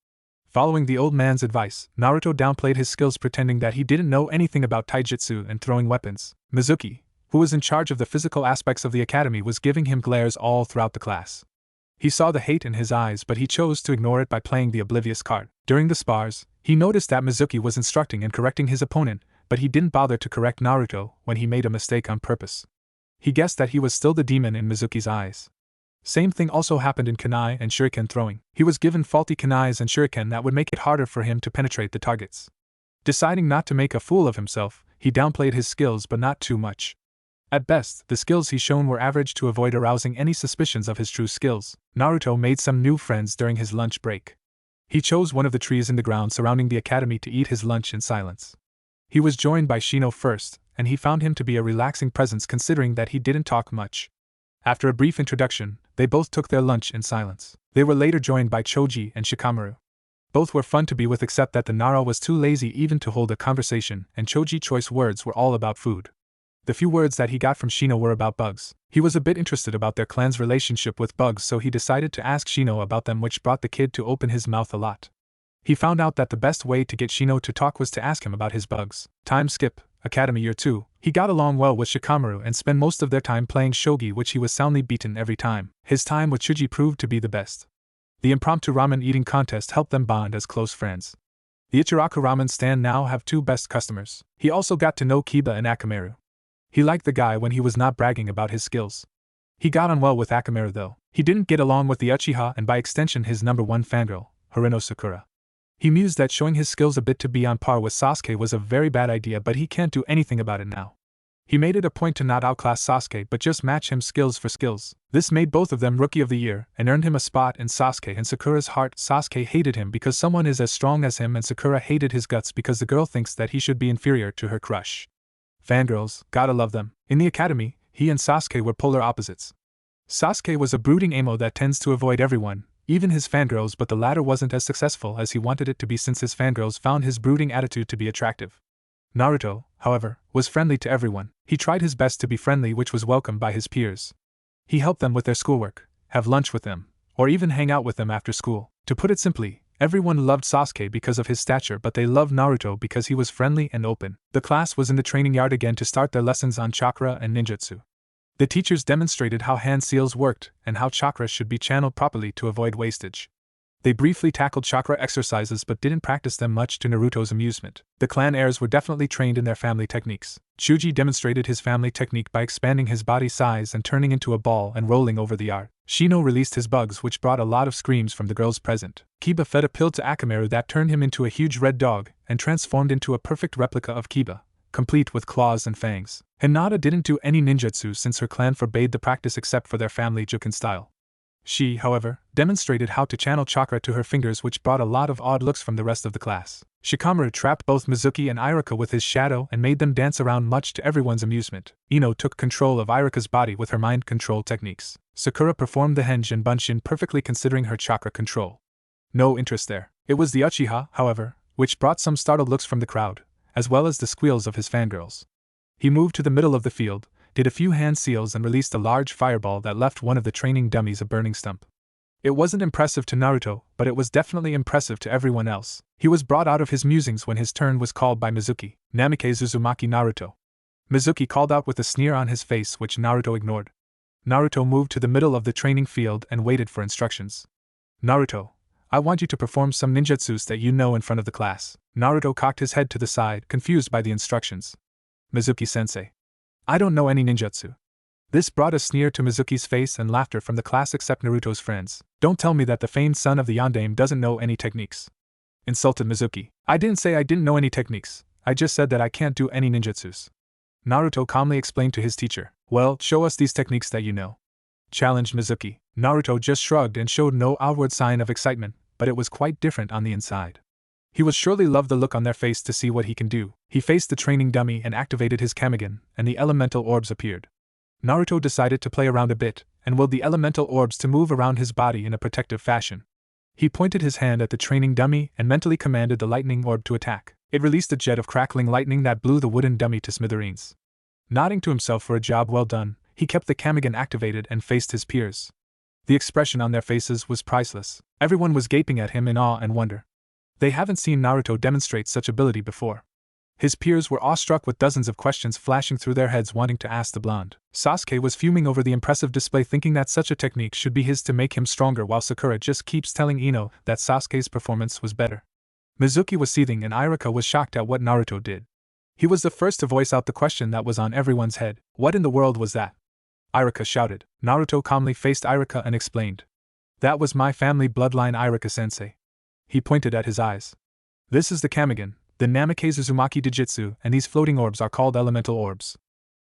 [SPEAKER 1] Following the old man's advice, Naruto downplayed his skills, pretending that he didn't know anything about taijutsu and throwing weapons. Mizuki, who was in charge of the physical aspects of the academy, was giving him glares all throughout the class. He saw the hate in his eyes, but he chose to ignore it by playing the oblivious card. During the spars, he noticed that Mizuki was instructing and correcting his opponent, but he didn't bother to correct Naruto when he made a mistake on purpose. He guessed that he was still the demon in Mizuki's eyes. Same thing also happened in kunai and shuriken throwing. He was given faulty kunais and shuriken that would make it harder for him to penetrate the targets. Deciding not to make a fool of himself, he downplayed his skills, but not too much. At best, the skills he shown were average to avoid arousing any suspicions of his true skills. Naruto made some new friends during his lunch break. He chose one of the trees in the ground surrounding the academy to eat his lunch in silence. He was joined by Shino first, and he found him to be a relaxing presence considering that he didn't talk much. After a brief introduction, they both took their lunch in silence. They were later joined by Choji and Shikamaru. Both were fun to be with, except that the Nara was too lazy even to hold a conversation, and Choji's choice words were all about food. The few words that he got from Shino were about bugs. He was a bit interested about their clan's relationship with bugs, so he decided to ask Shino about them, which brought the kid to open his mouth a lot. He found out that the best way to get Shino to talk was to ask him about his bugs. Time skip, Academy Year 2. He got along well with Shikamaru and spent most of their time playing shogi, which he was soundly beaten every time. His time with Chuji proved to be the best. The impromptu ramen eating contest helped them bond as close friends. The Ichiraku ramen stand now have two best customers. He also got to know Kiba and Akamaru. He liked the guy when he was not bragging about his skills. He got on well with Akamaru though. He didn't get along with the Uchiha and by extension his number one fangirl, Haruno Sakura. He mused that showing his skills a bit to be on par with Sasuke was a very bad idea, but he can't do anything about it now. He made it a point to not outclass Sasuke but just match him skills for skills. This made both of them Rookie of the Year and earned him a spot in Sasuke and Sakura's heart. Sasuke hated him because someone is as strong as him, and Sakura hated his guts because the girl thinks that he should be inferior to her crush. Fangirls, gotta love them. In the academy, he and Sasuke were polar opposites. Sasuke was a brooding emo that tends to avoid everyone, even his fangirls, but the latter wasn't as successful as he wanted it to be since his fangirls found his brooding attitude to be attractive. Naruto, however, was friendly to everyone. He tried his best to be friendly, which was welcomed by his peers. He helped them with their schoolwork, have lunch with them, or even hang out with them after school. To put it simply, everyone loved Sasuke because of his stature, but they loved Naruto because he was friendly and open. The class was in the training yard again to start their lessons on chakra and ninjutsu. The teachers demonstrated how hand seals worked and how chakra should be channeled properly to avoid wastage. They briefly tackled chakra exercises but didn't practice them much to Naruto's amusement. The clan heirs were definitely trained in their family techniques. Chuji demonstrated his family technique by expanding his body size and turning into a ball and rolling over the yard. Shino released his bugs, which brought a lot of screams from the girls present. Kiba fed a pill to Akamaru that turned him into a huge red dog and transformed into a perfect replica of Kiba, complete with claws and fangs. Hinata didn't do any ninjutsu since her clan forbade the practice except for their family Juken style. She, however, demonstrated how to channel chakra to her fingers, which brought a lot of odd looks from the rest of the class. Shikamaru trapped both Mizuki and Irika with his shadow and made them dance around, much to everyone's amusement. Ino took control of Irika's body with her mind control techniques. Sakura performed the henge and bunshin perfectly considering her chakra control. No interest there. It was the Uchiha, however, which brought some startled looks from the crowd, as well as the squeals of his fangirls. He moved to the middle of the field, did a few hand seals and released a large fireball that left one of the training dummies a burning stump. It wasn't impressive to Naruto, but it was definitely impressive to everyone else. He was brought out of his musings when his turn was called by Mizuki. "Namike Uzumaki Naruto." Mizuki called out with a sneer on his face, which Naruto ignored. Naruto moved to the middle of the training field and waited for instructions. "Naruto, I want you to perform some ninjutsus that you know in front of the class." Naruto cocked his head to the side, confused by the instructions. "Mizuki-sensei, I don't know any ninjutsu." This brought a sneer to Mizuki's face and laughter from the class except Naruto's friends. "Don't tell me that the famed son of the Yondaime doesn't know any techniques," insulted Mizuki. "I didn't say I didn't know any techniques, I just said that I can't do any ninjutsus." Naruto calmly explained to his teacher. "Well, show us these techniques that you know," challenged Mizuki. Naruto just shrugged and showed no outward sign of excitement, but it was quite different on the inside. He would surely love the look on their face to see what he can do. He faced the training dummy and activated his Kamigen, and the elemental orbs appeared. Naruto decided to play around a bit, and willed the elemental orbs to move around his body in a protective fashion. He pointed his hand at the training dummy and mentally commanded the lightning orb to attack. It released a jet of crackling lightning that blew the wooden dummy to smithereens. Nodding to himself for a job well done, he kept the Kamigen activated and faced his peers. The expression on their faces was priceless. Everyone was gaping at him in awe and wonder. They haven't seen Naruto demonstrate such ability before. His peers were awestruck with dozens of questions flashing through their heads wanting to ask the blonde. Sasuke was fuming over the impressive display, thinking that such a technique should be his to make him stronger, while Sakura just keeps telling Ino that Sasuke's performance was better. Mizuki was seething and Irika was shocked at what Naruto did. He was the first to voice out the question that was on everyone's head. "What in the world was that?" Irika shouted. Naruto calmly faced Irika and explained. "That was my family bloodline, Irika-sensei." He pointed at his eyes. "This is the Kamigen, the Namike Uzumaki Dijitsu, and these floating orbs are called elemental orbs.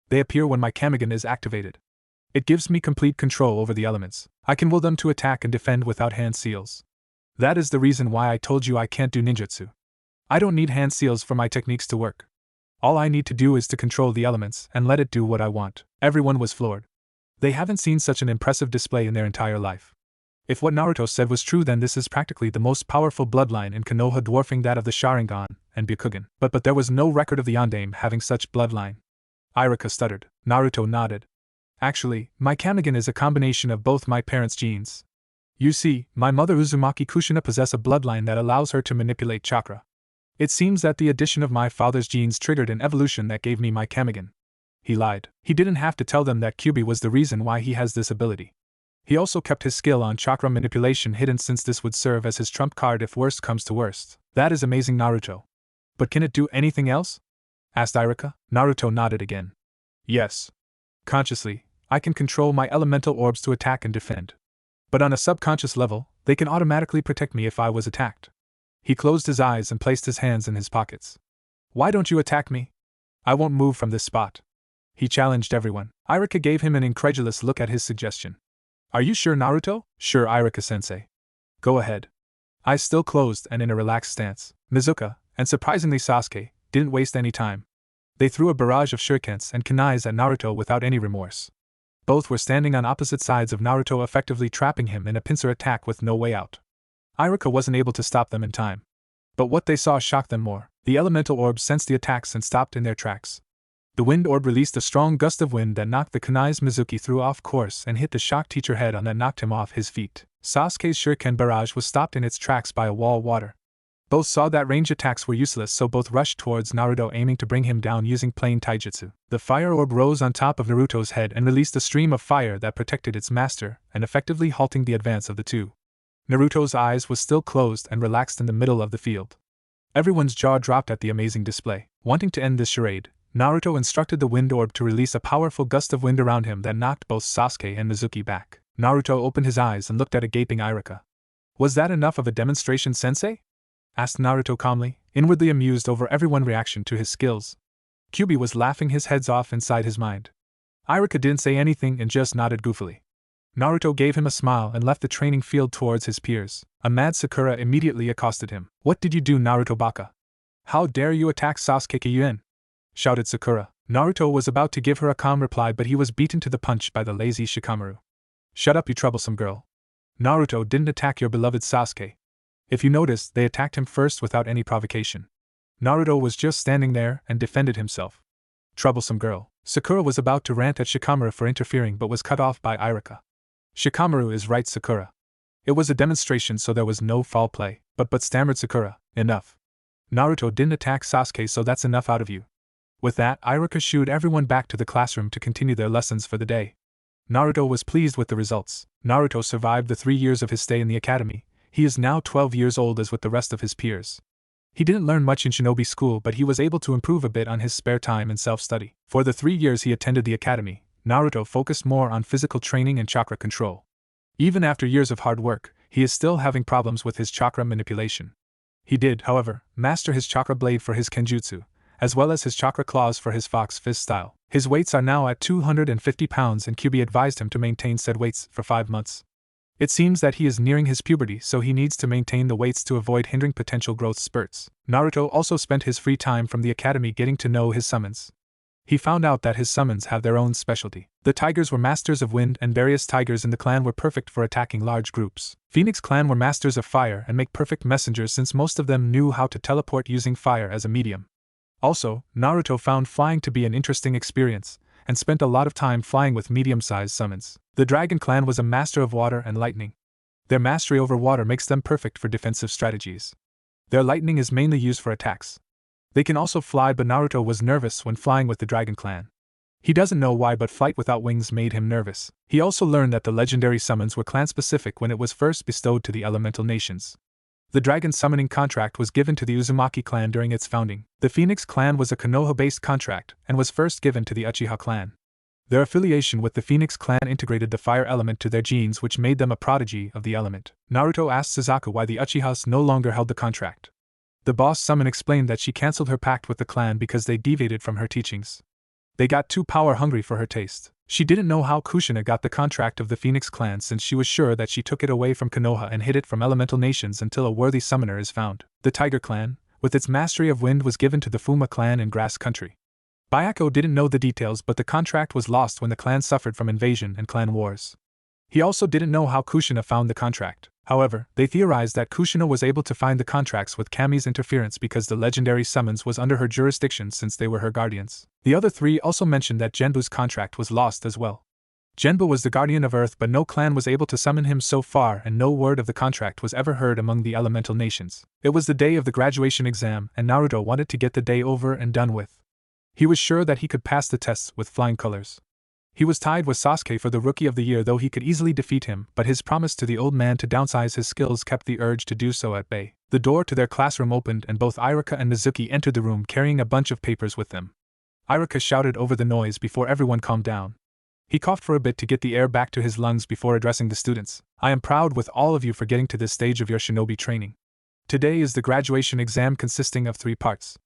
[SPEAKER 1] They appear when my Kamigen is activated. It gives me complete control over the elements. I can will them to attack and defend without hand seals. That is the reason why I told you I can't do ninjutsu. I don't need hand seals for my techniques to work. All I need to do is to control the elements and let it do what I want." Everyone was floored. They haven't seen such an impressive display in their entire life. If what Naruto said was true, then this is practically the most powerful bloodline in Konoha, dwarfing that of the Sharingan and Byakugan. But there was no record of the Yondaime having such bloodline. Irika stuttered. Naruto nodded. "Actually, my Kamigen is a combination of both my parents' genes. You see, my mother Uzumaki Kushina possesses a bloodline that allows her to manipulate chakra. It seems that the addition of my father's genes triggered an evolution that gave me my Kamigen." He lied. He didn't have to tell them that Kyuubi was the reason why he has this ability. He also kept his skill on chakra manipulation hidden, since this would serve as his trump card if worst comes to worst. "That is amazing, Naruto. But can it do anything else?" asked Irika. Naruto nodded again. "Yes. Consciously, I can control my elemental orbs to attack and defend. But on a subconscious level, they can automatically protect me if I was attacked." He closed his eyes and placed his hands in his pockets. "Why don't you attack me? I won't move from this spot," he challenged everyone. Irika gave him an incredulous look at his suggestion. "Are you sure, Naruto?" "Sure, Irika-sensei." "Go ahead." Eyes still closed and in a relaxed stance, Mizuka, and surprisingly Sasuke, didn't waste any time. They threw a barrage of shurikens and kunais at Naruto without any remorse. Both were standing on opposite sides of Naruto, effectively trapping him in a pincer attack with no way out. Irika wasn't able to stop them in time. But what they saw shocked them more. The elemental orbs sensed the attacks and stopped in their tracks. The wind orb released a strong gust of wind that knocked the kunais Mizuki threw off course and hit the shock teacher head on that knocked him off his feet. Sasuke's shuriken barrage was stopped in its tracks by a wall of water. Both saw that range attacks were useless, so both rushed towards Naruto, aiming to bring him down using plain taijutsu. The fire orb rose on top of Naruto's head and released a stream of fire that protected its master and effectively halting the advance of the two. Naruto's eyes was still closed and relaxed in the middle of the field. Everyone's jaw dropped at the amazing display. Wanting to end this charade, Naruto instructed the wind orb to release a powerful gust of wind around him that knocked both Sasuke and Mizuki back. Naruto opened his eyes and looked at a gaping Iruka. "Was that enough of a demonstration, sensei?" asked Naruto calmly, inwardly amused over everyone's reaction to his skills. Kyuubi was laughing his head off inside his mind. Iruka didn't say anything and just nodded goofily. Naruto gave him a smile and left the training field towards his peers. A mad Sakura immediately accosted him. "What did you do, Naruto Baka? How dare you attack Sasuke Kyuin?" shouted Sakura. Naruto was about to give her a calm reply, but he was beaten to the punch by the lazy Shikamaru. "Shut up, you troublesome girl. Naruto didn't attack your beloved Sasuke. If you noticed, they attacked him first without any provocation. Naruto was just standing there and defended himself." "Troublesome girl." Sakura was about to rant at Shikamaru for interfering but was cut off by Iruka. "Shikamaru is right, Sakura. It was a demonstration, so there was no foul play, but stammered Sakura. "Enough. Naruto didn't attack Sasuke, so that's enough out of you." With that, Iruka shooed everyone back to the classroom to continue their lessons for the day. Naruto was pleased with the results. Naruto survived the 3 years of his stay in the academy. He is now 12 years old as with the rest of his peers. He didn't learn much in shinobi school, but he was able to improve a bit on his spare time and self-study. For the 3 years he attended the academy, Naruto focused more on physical training and chakra control. Even after years of hard work, he is still having problems with his chakra manipulation. He did, however, master his chakra blade for his kenjutsu, as well as his chakra claws for his fox fist style. His weights are now at 250 pounds and Kyuubi advised him to maintain said weights for 5 months. It seems that he is nearing his puberty, so he needs to maintain the weights to avoid hindering potential growth spurts. Naruto also spent his free time from the academy getting to know his summons. He found out that his summons have their own specialty. The tigers were masters of wind and various tigers in the clan were perfect for attacking large groups. Phoenix clan were masters of fire and make perfect messengers since most of them knew how to teleport using fire as a medium. Also, Naruto found flying to be an interesting experience, and spent a lot of time flying with medium-sized summons. The Dragon clan was a master of water and lightning. Their mastery over water makes them perfect for defensive strategies. Their lightning is mainly used for attacks. They can also fly, but Naruto was nervous when flying with the Dragon clan. He doesn't know why, but flight without wings made him nervous. He also learned that the legendary summons were clan-specific when it was first bestowed to the elemental nations. The dragon summoning contract was given to the Uzumaki clan during its founding. The Phoenix clan was a Konoha-based contract and was first given to the Uchiha clan. Their affiliation with the Phoenix clan integrated the fire element to their genes, which made them a prodigy of the element. Naruto asked Suzaku why the Uchihas no longer held the contract. The boss summon explained that she cancelled her pact with the clan because they deviated from her teachings. They got too power-hungry for her taste. She didn't know how Kushina got the contract of the Phoenix clan, since she was sure that she took it away from Konoha and hid it from elemental nations until a worthy summoner is found. The Tiger clan, with its mastery of wind, was given to the Fuma clan in Grass Country. Byako didn't know the details, but the contract was lost when the clan suffered from invasion and clan wars. He also didn't know how Kushina found the contract. However, they theorized that Kushina was able to find the contracts with Kami's interference because the legendary summons was under her jurisdiction since they were her guardians. The other three also mentioned that Genbu's contract was lost as well. Genbu was the guardian of Earth, but no clan was able to summon him so far, and no word of the contract was ever heard among the elemental nations. It was the day of the graduation exam, and Naruto wanted to get the day over and done with. He was sure that he could pass the tests with flying colors. He was tied with Sasuke for the Rookie of the Year, though he could easily defeat him, but his promise to the old man to downsize his skills kept the urge to do so at bay. The door to their classroom opened and both Iruka and Mizuki entered the room carrying a bunch of papers with them. Iruka shouted over the noise before everyone calmed down. He coughed for a bit to get the air back to his lungs before addressing the students. "I am proud with all of you for getting to this stage of your shinobi training. Today is the graduation exam consisting of 3 parts.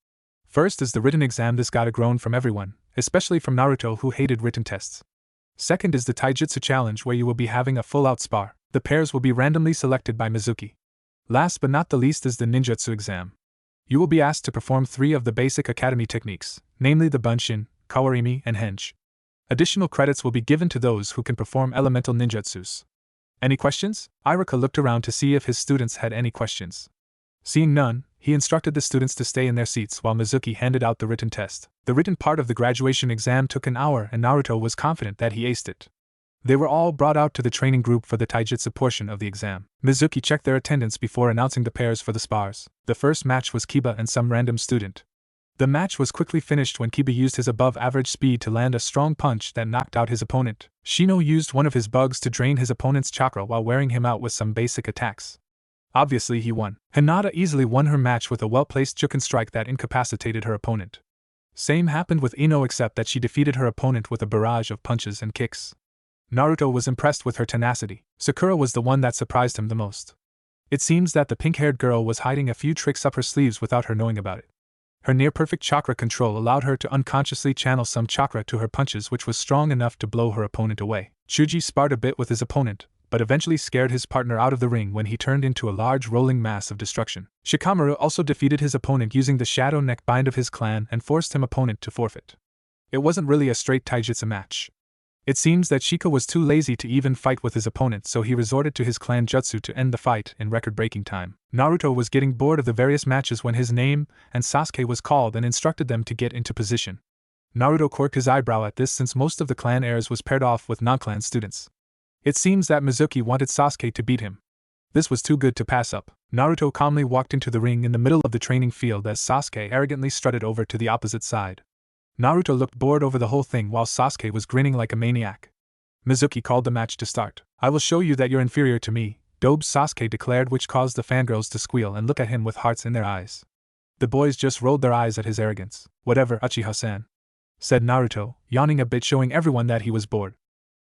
[SPEAKER 1] First is the written exam. This got a groan from everyone, especially from Naruto, who hated written tests. Second is the Taijutsu challenge, where you will be having a full-out spar. The pairs will be randomly selected by Mizuki. Last but not the least is the ninjutsu exam. You will be asked to perform 3 of the basic academy techniques, namely the Bunshin, Kawarimi, and Henge. Additional credits will be given to those who can perform elemental ninjutsus. Any questions?" Iruka looked around to see if his students had any questions. Seeing none, he instructed the students to stay in their seats while Mizuki handed out the written test. The written part of the graduation exam took an hour, and Naruto was confident that he aced it. They were all brought out to the training group for the taijutsu portion of the exam. Mizuki checked their attendance before announcing the pairs for the spars. The first match was Kiba and some random student. The match was quickly finished when Kiba used his above-average speed to land a strong punch that knocked out his opponent. Shino used one of his bugs to drain his opponent's chakra while wearing him out with some basic attacks. Obviously he won. Hinata easily won her match with a well-placed Juken strike that incapacitated her opponent. Same happened with Ino except that she defeated her opponent with a barrage of punches and kicks. Naruto was impressed with her tenacity. Sakura was the one that surprised him the most. It seems that the pink-haired girl was hiding a few tricks up her sleeves without her knowing about it. Her near-perfect chakra control allowed her to unconsciously channel some chakra to her punches, which was strong enough to blow her opponent away. Chuji sparred a bit with his opponent, but eventually scared his partner out of the ring when he turned into a large rolling mass of destruction. Shikamaru also defeated his opponent using the shadow neck bind of his clan and forced him opponent to forfeit. It wasn't really a straight taijutsu match. It seems that Shika was too lazy to even fight with his opponent, so he resorted to his clan jutsu to end the fight in record-breaking time. Naruto was getting bored of the various matches when his name and Sasuke was called and instructed them to get into position. Naruto quirked his eyebrow at this since most of the clan heirs was paired off with non-clan students. It seems that Mizuki wanted Sasuke to beat him. This was too good to pass up. Naruto calmly walked into the ring in the middle of the training field as Sasuke arrogantly strutted over to the opposite side. Naruto looked bored over the whole thing while Sasuke was grinning like a maniac. Mizuki called the match to start. "I will show you that you're inferior to me," Dobe Sasuke declared, which caused the fangirls to squeal and look at him with hearts in their eyes. The boys just rolled their eyes at his arrogance. "Whatever, Uchiha-san," said Naruto, yawning a bit, showing everyone that he was bored.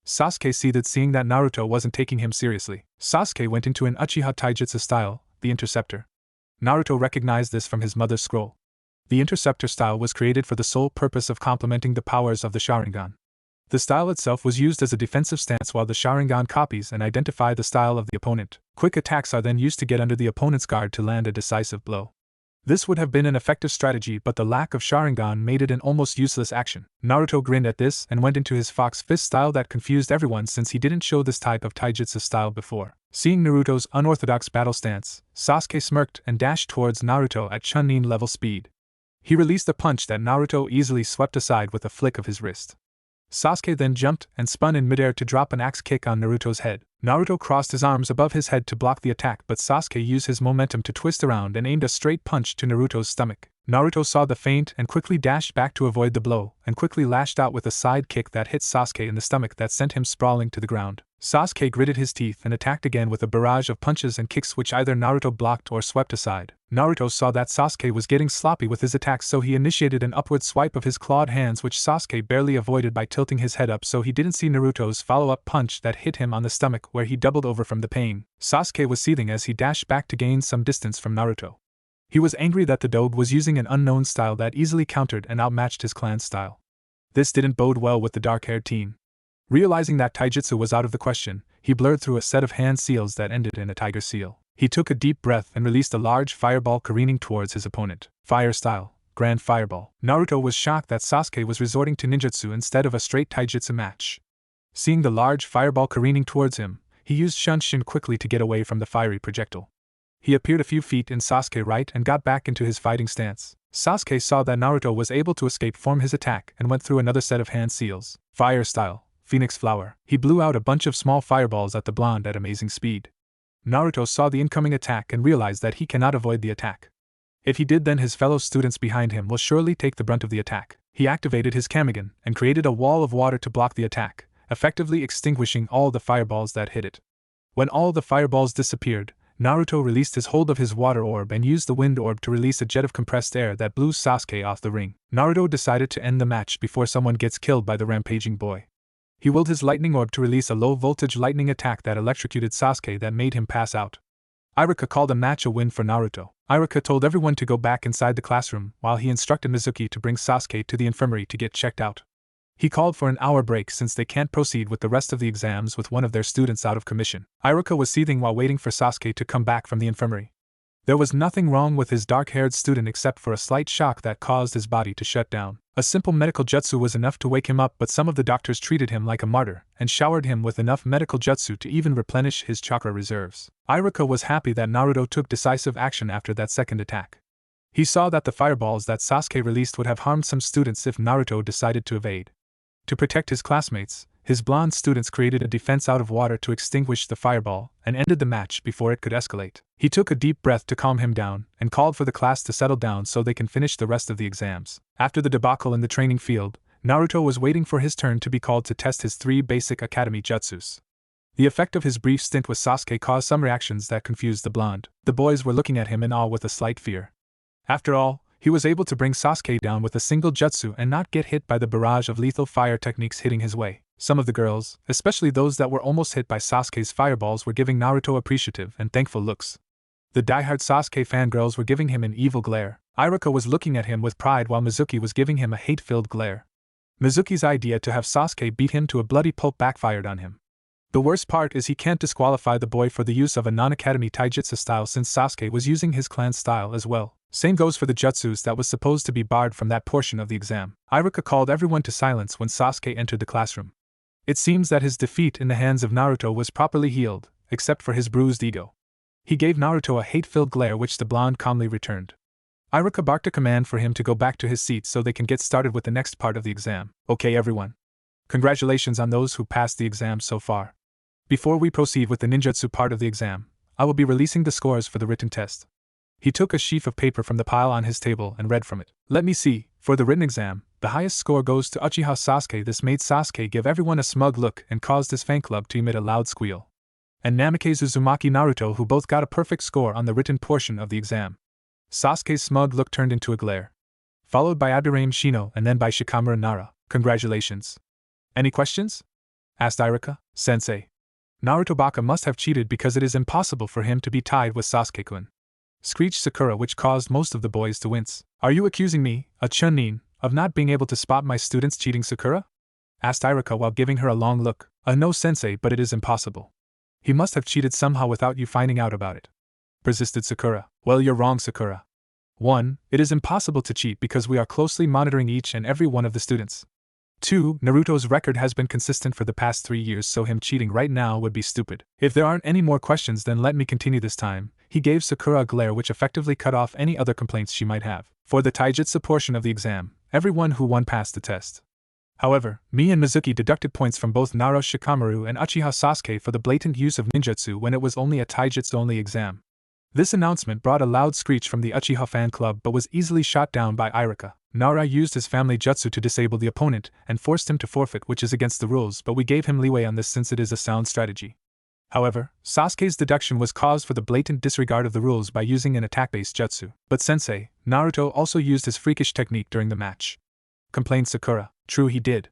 [SPEAKER 1] Sasuke seethed, seeing that Naruto wasn't taking him seriously. Sasuke went into an Uchiha taijutsu style, the Interceptor. Naruto recognized this from his mother's scroll. The Interceptor style was created for the sole purpose of complementing the powers of the Sharingan. The style itself was used as a defensive stance while the Sharingan copies and identify the style of the opponent. Quick attacks are then used to get under the opponent's guard to land a decisive blow. This would have been an effective strategy, but the lack of Sharingan made it an almost useless action. Naruto grinned at this and went into his Fox Fist style that confused everyone since he didn't show this type of taijutsu style before. Seeing Naruto's unorthodox battle stance, Sasuke smirked and dashed towards Naruto at Chunin level speed. He released a punch that Naruto easily swept aside with a flick of his wrist. Sasuke then jumped and spun in midair to drop an axe kick on Naruto's head. Naruto crossed his arms above his head to block the attack, but Sasuke used his momentum to twist around and aimed a straight punch to Naruto's stomach. Naruto saw the feint and quickly dashed back to avoid the blow, and quickly lashed out with a side kick that hit Sasuke in the stomach that sent him sprawling to the ground. Sasuke gritted his teeth and attacked again with a barrage of punches and kicks which either Naruto blocked or swept aside. Naruto saw that Sasuke was getting sloppy with his attacks, so he initiated an upward swipe of his clawed hands, which Sasuke barely avoided by tilting his head up so he didn't see Naruto's follow-up punch that hit him on the stomach, where he doubled over from the pain. Sasuke was seething as he dashed back to gain some distance from Naruto. He was angry that the Dobe was using an unknown style that easily countered and outmatched his clan's style. This didn't bode well with the dark-haired teen. Realizing that taijutsu was out of the question, he blurred through a set of hand seals that ended in a tiger seal. He took a deep breath and released a large fireball careening towards his opponent. Fire style, Grand Fireball. Naruto was shocked that Sasuke was resorting to ninjutsu instead of a straight taijutsu match. Seeing the large fireball careening towards him, he used Shunshin quickly to get away from the fiery projectile. He appeared a few feet in Sasuke's right and got back into his fighting stance. Sasuke saw that Naruto was able to escape from his attack and went through another set of hand seals. Fire style, Phoenix Flower. He blew out a bunch of small fireballs at the blonde at amazing speed. Naruto saw the incoming attack and realized that he cannot avoid the attack. If he did, then his fellow students behind him will surely take the brunt of the attack. He activated his Kamigen and created a wall of water to block the attack, effectively extinguishing all the fireballs that hit it. When all the fireballs disappeared, Naruto released his hold of his water orb and used the wind orb to release a jet of compressed air that blew Sasuke off the ring. Naruto decided to end the match before someone gets killed by the rampaging boy. He willed his lightning orb to release a low-voltage lightning attack that electrocuted Sasuke that made him pass out. Iruka called the match a win for Naruto. Iruka told everyone to go back inside the classroom while he instructed Mizuki to bring Sasuke to the infirmary to get checked out. He called for an hour break since they can't proceed with the rest of the exams with one of their students out of commission. Iruka was seething while waiting for Sasuke to come back from the infirmary. There was nothing wrong with his dark-haired student except for a slight shock that caused his body to shut down. A simple medical jutsu was enough to wake him up, but some of the doctors treated him like a martyr and showered him with enough medical jutsu to even replenish his chakra reserves. Iruka was happy that Naruto took decisive action after that second attack. He saw that the fireballs that Sasuke released would have harmed some students if Naruto decided to evade. To protect his classmates, His blonde students created a defense out of water to extinguish the fireball and ended the match before it could escalate. He took a deep breath to calm him down and called for the class to settle down so they can finish the rest of the exams. After the debacle in the training field, Naruto was waiting for his turn to be called to test his 3 basic academy jutsus. The effect of his brief stint with Sasuke caused some reactions that confused the blonde. The boys were looking at him in awe with a slight fear. After all, he was able to bring Sasuke down with a single jutsu and not get hit by the barrage of lethal fire techniques hitting his way. Some of the girls, especially those that were almost hit by Sasuke's fireballs, were giving Naruto appreciative and thankful looks. The diehard Sasuke fangirls were giving him an evil glare. Iruka was looking at him with pride while Mizuki was giving him a hate-filled glare. Mizuki's idea to have Sasuke beat him to a bloody pulp backfired on him. The worst part is he can't disqualify the boy for the use of a non-academy taijutsu style since Sasuke was using his clan style as well. Same goes for the jutsus that was supposed to be barred from that portion of the exam. Iruka called everyone to silence when Sasuke entered the classroom. It seems that his defeat in the hands of Naruto was properly healed, except for his bruised ego. He gave Naruto a hate-filled glare which the blonde calmly returned. Iruka barked a command for him to go back to his seat so they can get started with the next part of the exam. Okay everyone. Congratulations on those who passed the exam so far. Before we proceed with the ninjutsu part of the exam, I will be releasing the scores for the written test. He took a sheaf of paper from the pile on his table and read from it. Let me see, for the written exam, the highest score goes to Uchiha Sasuke. This made Sasuke give everyone a smug look and caused his fan club to emit a loud squeal. And Namikaze Uzumaki Naruto, who both got a perfect score on the written portion of the exam. Sasuke's smug look turned into a glare. Followed by Abdurrahim Shino and then by Shikamura Nara. Congratulations. Any questions? Asked Iruka. Sensei. Naruto Baka must have cheated because it is impossible for him to be tied with Sasuke-kun. Screeched Sakura, which caused most of the boys to wince. Are you accusing me, a Chunin, of not being able to spot my students cheating, Sakura? Asked Iruka while giving her a long look. No sensei, but it is impossible. He must have cheated somehow without you finding out about it. Persisted Sakura. Well, you're wrong, Sakura. 1. It is impossible to cheat because we are closely monitoring each and every one of the students. 2. Naruto's record has been consistent for the past 3 years, so him cheating right now would be stupid. If there aren't any more questions, then let me continue this time. He gave Sakura a glare which effectively cut off any other complaints she might have. For the taijutsu portion of the exam, everyone who won passed the test. However, me and Mizuki deducted points from both Naruto Shikamaru and Uchiha Sasuke for the blatant use of ninjutsu when it was only a taijutsu-only exam. This announcement brought a loud screech from the Uchiha fan club but was easily shot down by Iruka. Nara used his family jutsu to disable the opponent and forced him to forfeit, which is against the rules, but we gave him leeway on this since it is a sound strategy. However, Sasuke's deduction was caused for the blatant disregard of the rules by using an attack-based jutsu. But sensei, Naruto also used his freakish technique during the match. Complained Sakura. True, he did.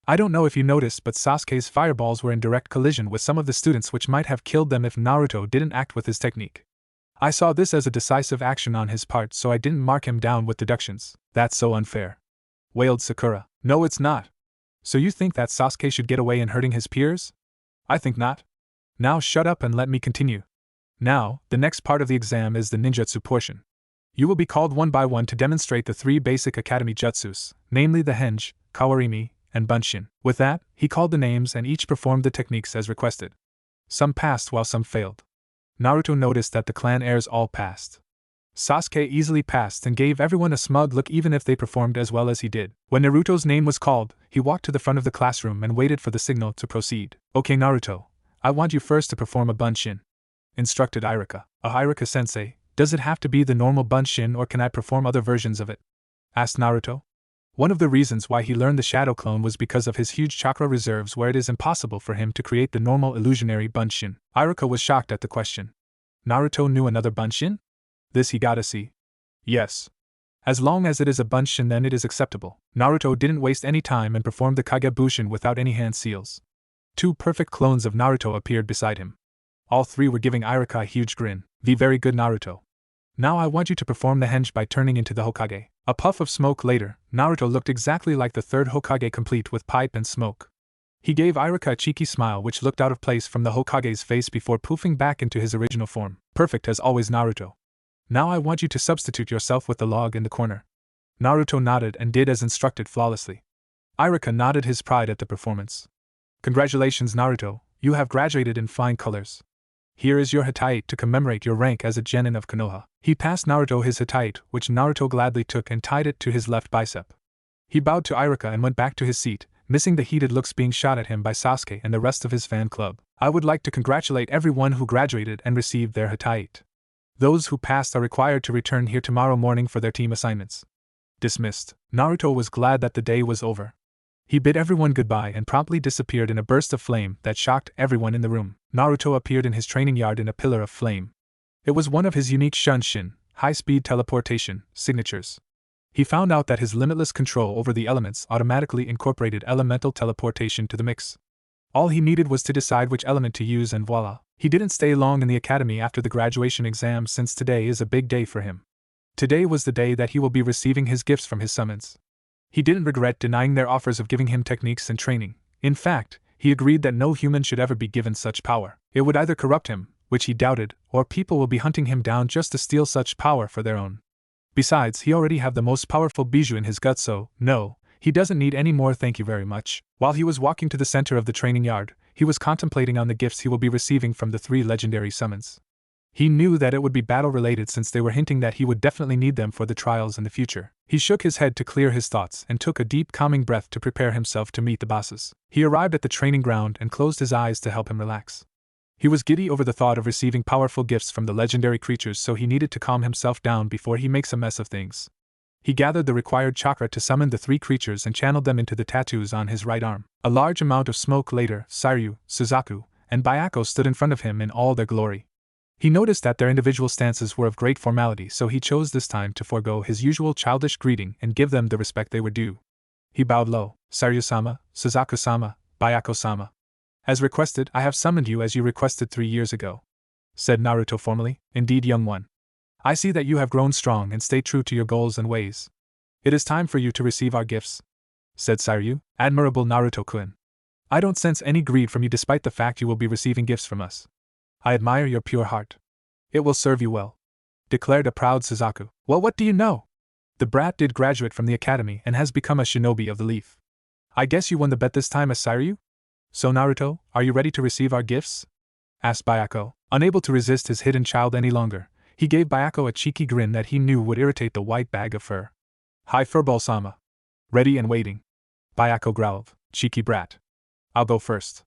[SPEAKER 1] I don't know if you noticed, but Sasuke's fireballs were in direct collision with some of the students, which might have killed them if Naruto didn't act with his technique. I saw this as a decisive action on his part, so I didn't mark him down with deductions. That's so unfair. Wailed Sakura. No, it's not. So you think that Sasuke should get away in hurting his peers? I think not. Now shut up and let me continue. Now, the next part of the exam is the ninjutsu portion. You will be called one by one to demonstrate the 3 basic academy jutsus, namely the henge, kawarimi, and bunshin. With that, he called the names and each performed the techniques as requested. Some passed while some failed. Naruto noticed that the clan heirs all passed. Sasuke easily passed and gave everyone a smug look even if they performed as well as he did. When Naruto's name was called, he walked to the front of the classroom and waited for the signal to proceed. Okay Naruto, I want you first to perform a bunshin. Instructed Iruka. Iruka-sensei, does it have to be the normal bunshin or can I perform other versions of it? Asked Naruto. One of the reasons why he learned the shadow clone was because of his huge chakra reserves, where it is impossible for him to create the normal illusionary bunshin. Iruka was shocked at the question. Naruto knew another bunshin? This he gotta see. Yes. As long as it is a bunshin, then it is acceptable. Naruto didn't waste any time and performed the Kagebushin without any hand seals. 2 perfect clones of Naruto appeared beside him. All 3 were giving Iruka a huge grin. Very good, Naruto. Now I want you to perform the henge by turning into the Hokage. A puff of smoke later, Naruto looked exactly like the 3rd Hokage, complete with pipe and smoke. He gave Iruka a cheeky smile which looked out of place from the Hokage's face before poofing back into his original form. Perfect as always, Naruto. Now I want you to substitute yourself with the log in the corner. Naruto nodded and did as instructed flawlessly. Iruka nodded his pride at the performance. Congratulations, Naruto, you have graduated in flying colors. Here is your hatite to commemorate your rank as a genin of Konoha. He passed Naruto his hatite, which Naruto gladly took and tied it to his left bicep. He bowed to Iruka and went back to his seat. missing the heated looks being shot at him by Sasuke and the rest of his fan club. I would like to congratulate everyone who graduated and received their Hatayate. Those who passed are required to return here tomorrow morning for their team assignments. Dismissed. Naruto was glad that the day was over. He bid everyone goodbye and promptly disappeared in a burst of flame that shocked everyone in the room. Naruto appeared in his training yard in a pillar of flame. It was one of his unique Shunshin, high-speed teleportation, signatures. He found out that his limitless control over the elements automatically incorporated elemental teleportation to the mix. All he needed was to decide which element to use and voila. He didn't stay long in the academy after the graduation exam since today is a big day for him. Today was the day that he will be receiving his gifts from his summons. He didn't regret denying their offers of giving him techniques and training. In fact, he agreed that no human should ever be given such power. It would either corrupt him, which he doubted, or people will be hunting him down just to steal such power for their own. Besides, he already have the most powerful bijou in his gut, so, no, he doesn't need any more, thank you very much. While he was walking to the center of the training yard, he was contemplating on the gifts he will be receiving from the 3 legendary summons. He knew that it would be battle-related since they were hinting that he would definitely need them for the trials in the future. He shook his head to clear his thoughts and took a deep calming breath to prepare himself to meet the bosses. He arrived at the training ground and closed his eyes to help him relax. He was giddy over the thought of receiving powerful gifts from the legendary creatures, so he needed to calm himself down before he makes a mess of things. He gathered the required chakra to summon the 3 creatures and channeled them into the tattoos on his right arm. A large amount of smoke later, Sariu, Suzaku, and Bayako stood in front of him in all their glory. He noticed that their individual stances were of great formality, so he chose this time to forego his usual childish greeting and give them the respect they were due. He bowed low. Sariu-sama, Suzaku-sama, Bayako-sama. As requested, I have summoned you as you requested 3 years ago, said Naruto formally. Indeed, young one. I see that you have grown strong and stay true to your goals and ways. It is time for you to receive our gifts, said Sariu. Admirable Naruto-kun. I don't sense any greed from you despite the fact you will be receiving gifts from us. I admire your pure heart. It will serve you well, declared a proud Suzaku. Well, what do you know? The brat did graduate from the academy and has become a shinobi of the leaf. I guess you won the bet this time as Sariu? So Naruto, are you ready to receive our gifts? Asked Bayako. Unable to resist his hidden child any longer, he gave Bayako a cheeky grin that he knew would irritate the white bag of fur. Hi Furball-sama. Ready and waiting. Bayako growled. Cheeky brat. I'll go first.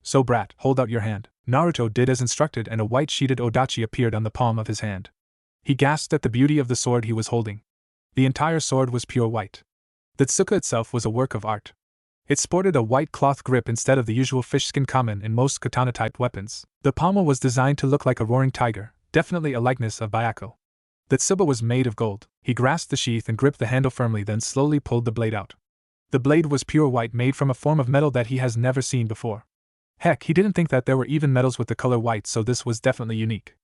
[SPEAKER 1] So brat, hold out your hand. Naruto did as instructed and a white sheeted odachi appeared on the palm of his hand. He gasped at the beauty of the sword he was holding. The entire sword was pure white. The tsuka itself was a work of art. It sported a white cloth grip instead of the usual fishskin common in most katana-type weapons. The pommel was designed to look like a roaring tiger, definitely a likeness of Bayako. The tsuba was made of gold. He grasped the sheath and gripped the handle firmly, then slowly pulled the blade out. The blade was pure white, made from a form of metal that he has never seen before. Heck, he didn't think that there were even metals with the color white, so this was definitely unique.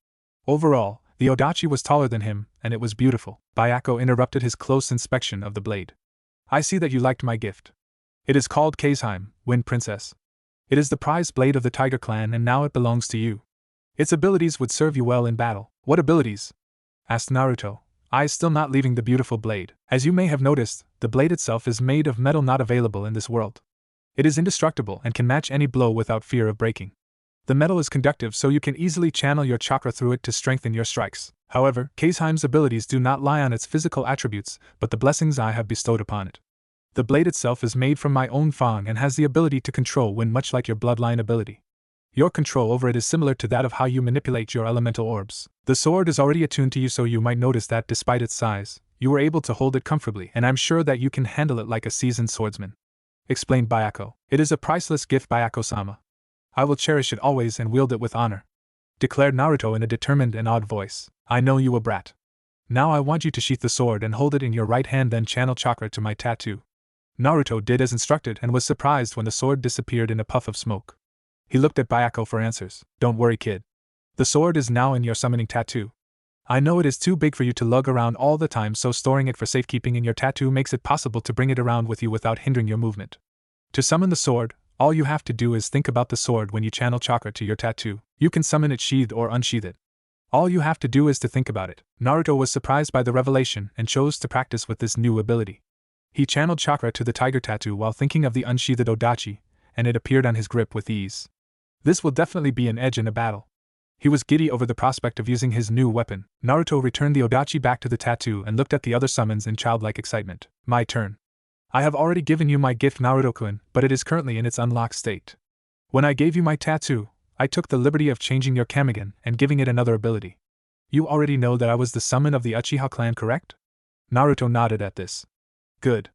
[SPEAKER 1] Overall, the odachi was taller than him, and it was beautiful. Bayako interrupted his close inspection of the blade. I see that you liked my gift. It is called Kazeheim, Wind Princess. It is the prized blade of the Tiger Clan and now it belongs to you. Its abilities would serve you well in battle. What abilities? Asked Naruto, eyes still not leaving the beautiful blade. As you may have noticed, the blade itself is made of metal not available in this world. It is indestructible and can match any blow without fear of breaking. The metal is conductive, so you can easily channel your chakra through it to strengthen your strikes. However, Kazeheim's abilities do not lie on its physical attributes, but the blessings I have bestowed upon it. The blade itself is made from my own fang and has the ability to control wind, much like your bloodline ability. Your control over it is similar to that of how you manipulate your elemental orbs. The sword is already attuned to you, so you might notice that despite its size, you were able to hold it comfortably, and I'm sure that you can handle it like a seasoned swordsman, explained Bayako. It is a priceless gift, Bayako-sama. I will cherish it always and wield it with honor, declared Naruto in a determined and odd voice. I know you, a brat. Now I want you to sheath the sword and hold it in your right hand, then channel chakra to my tattoo. Naruto did as instructed and was surprised when the sword disappeared in a puff of smoke. He looked at Bayako for answers. Don't worry, kid. The sword is now in your summoning tattoo. I know it is too big for you to lug around all the time, so storing it for safekeeping in your tattoo makes it possible to bring it around with you without hindering your movement. To summon the sword, all you have to do is think about the sword when you channel chakra to your tattoo. You can summon it sheathed or unsheathe it. All you have to do is to think about it. Naruto was surprised by the revelation and chose to practice with this new ability. He channeled chakra to the tiger tattoo while thinking of the unsheathed odachi, and it appeared on his grip with ease. This will definitely be an edge in a battle. He was giddy over the prospect of using his new weapon. Naruto returned the odachi back to the tattoo and looked at the other summons in childlike excitement. My turn. I have already given you my gift Naruto-kun, but it is currently in its unlocked state. When I gave you my tattoo, I took the liberty of changing your Kamigen and giving it another ability. You already know that I was the summon of the Uchiha clan, correct? Naruto nodded at this. Good.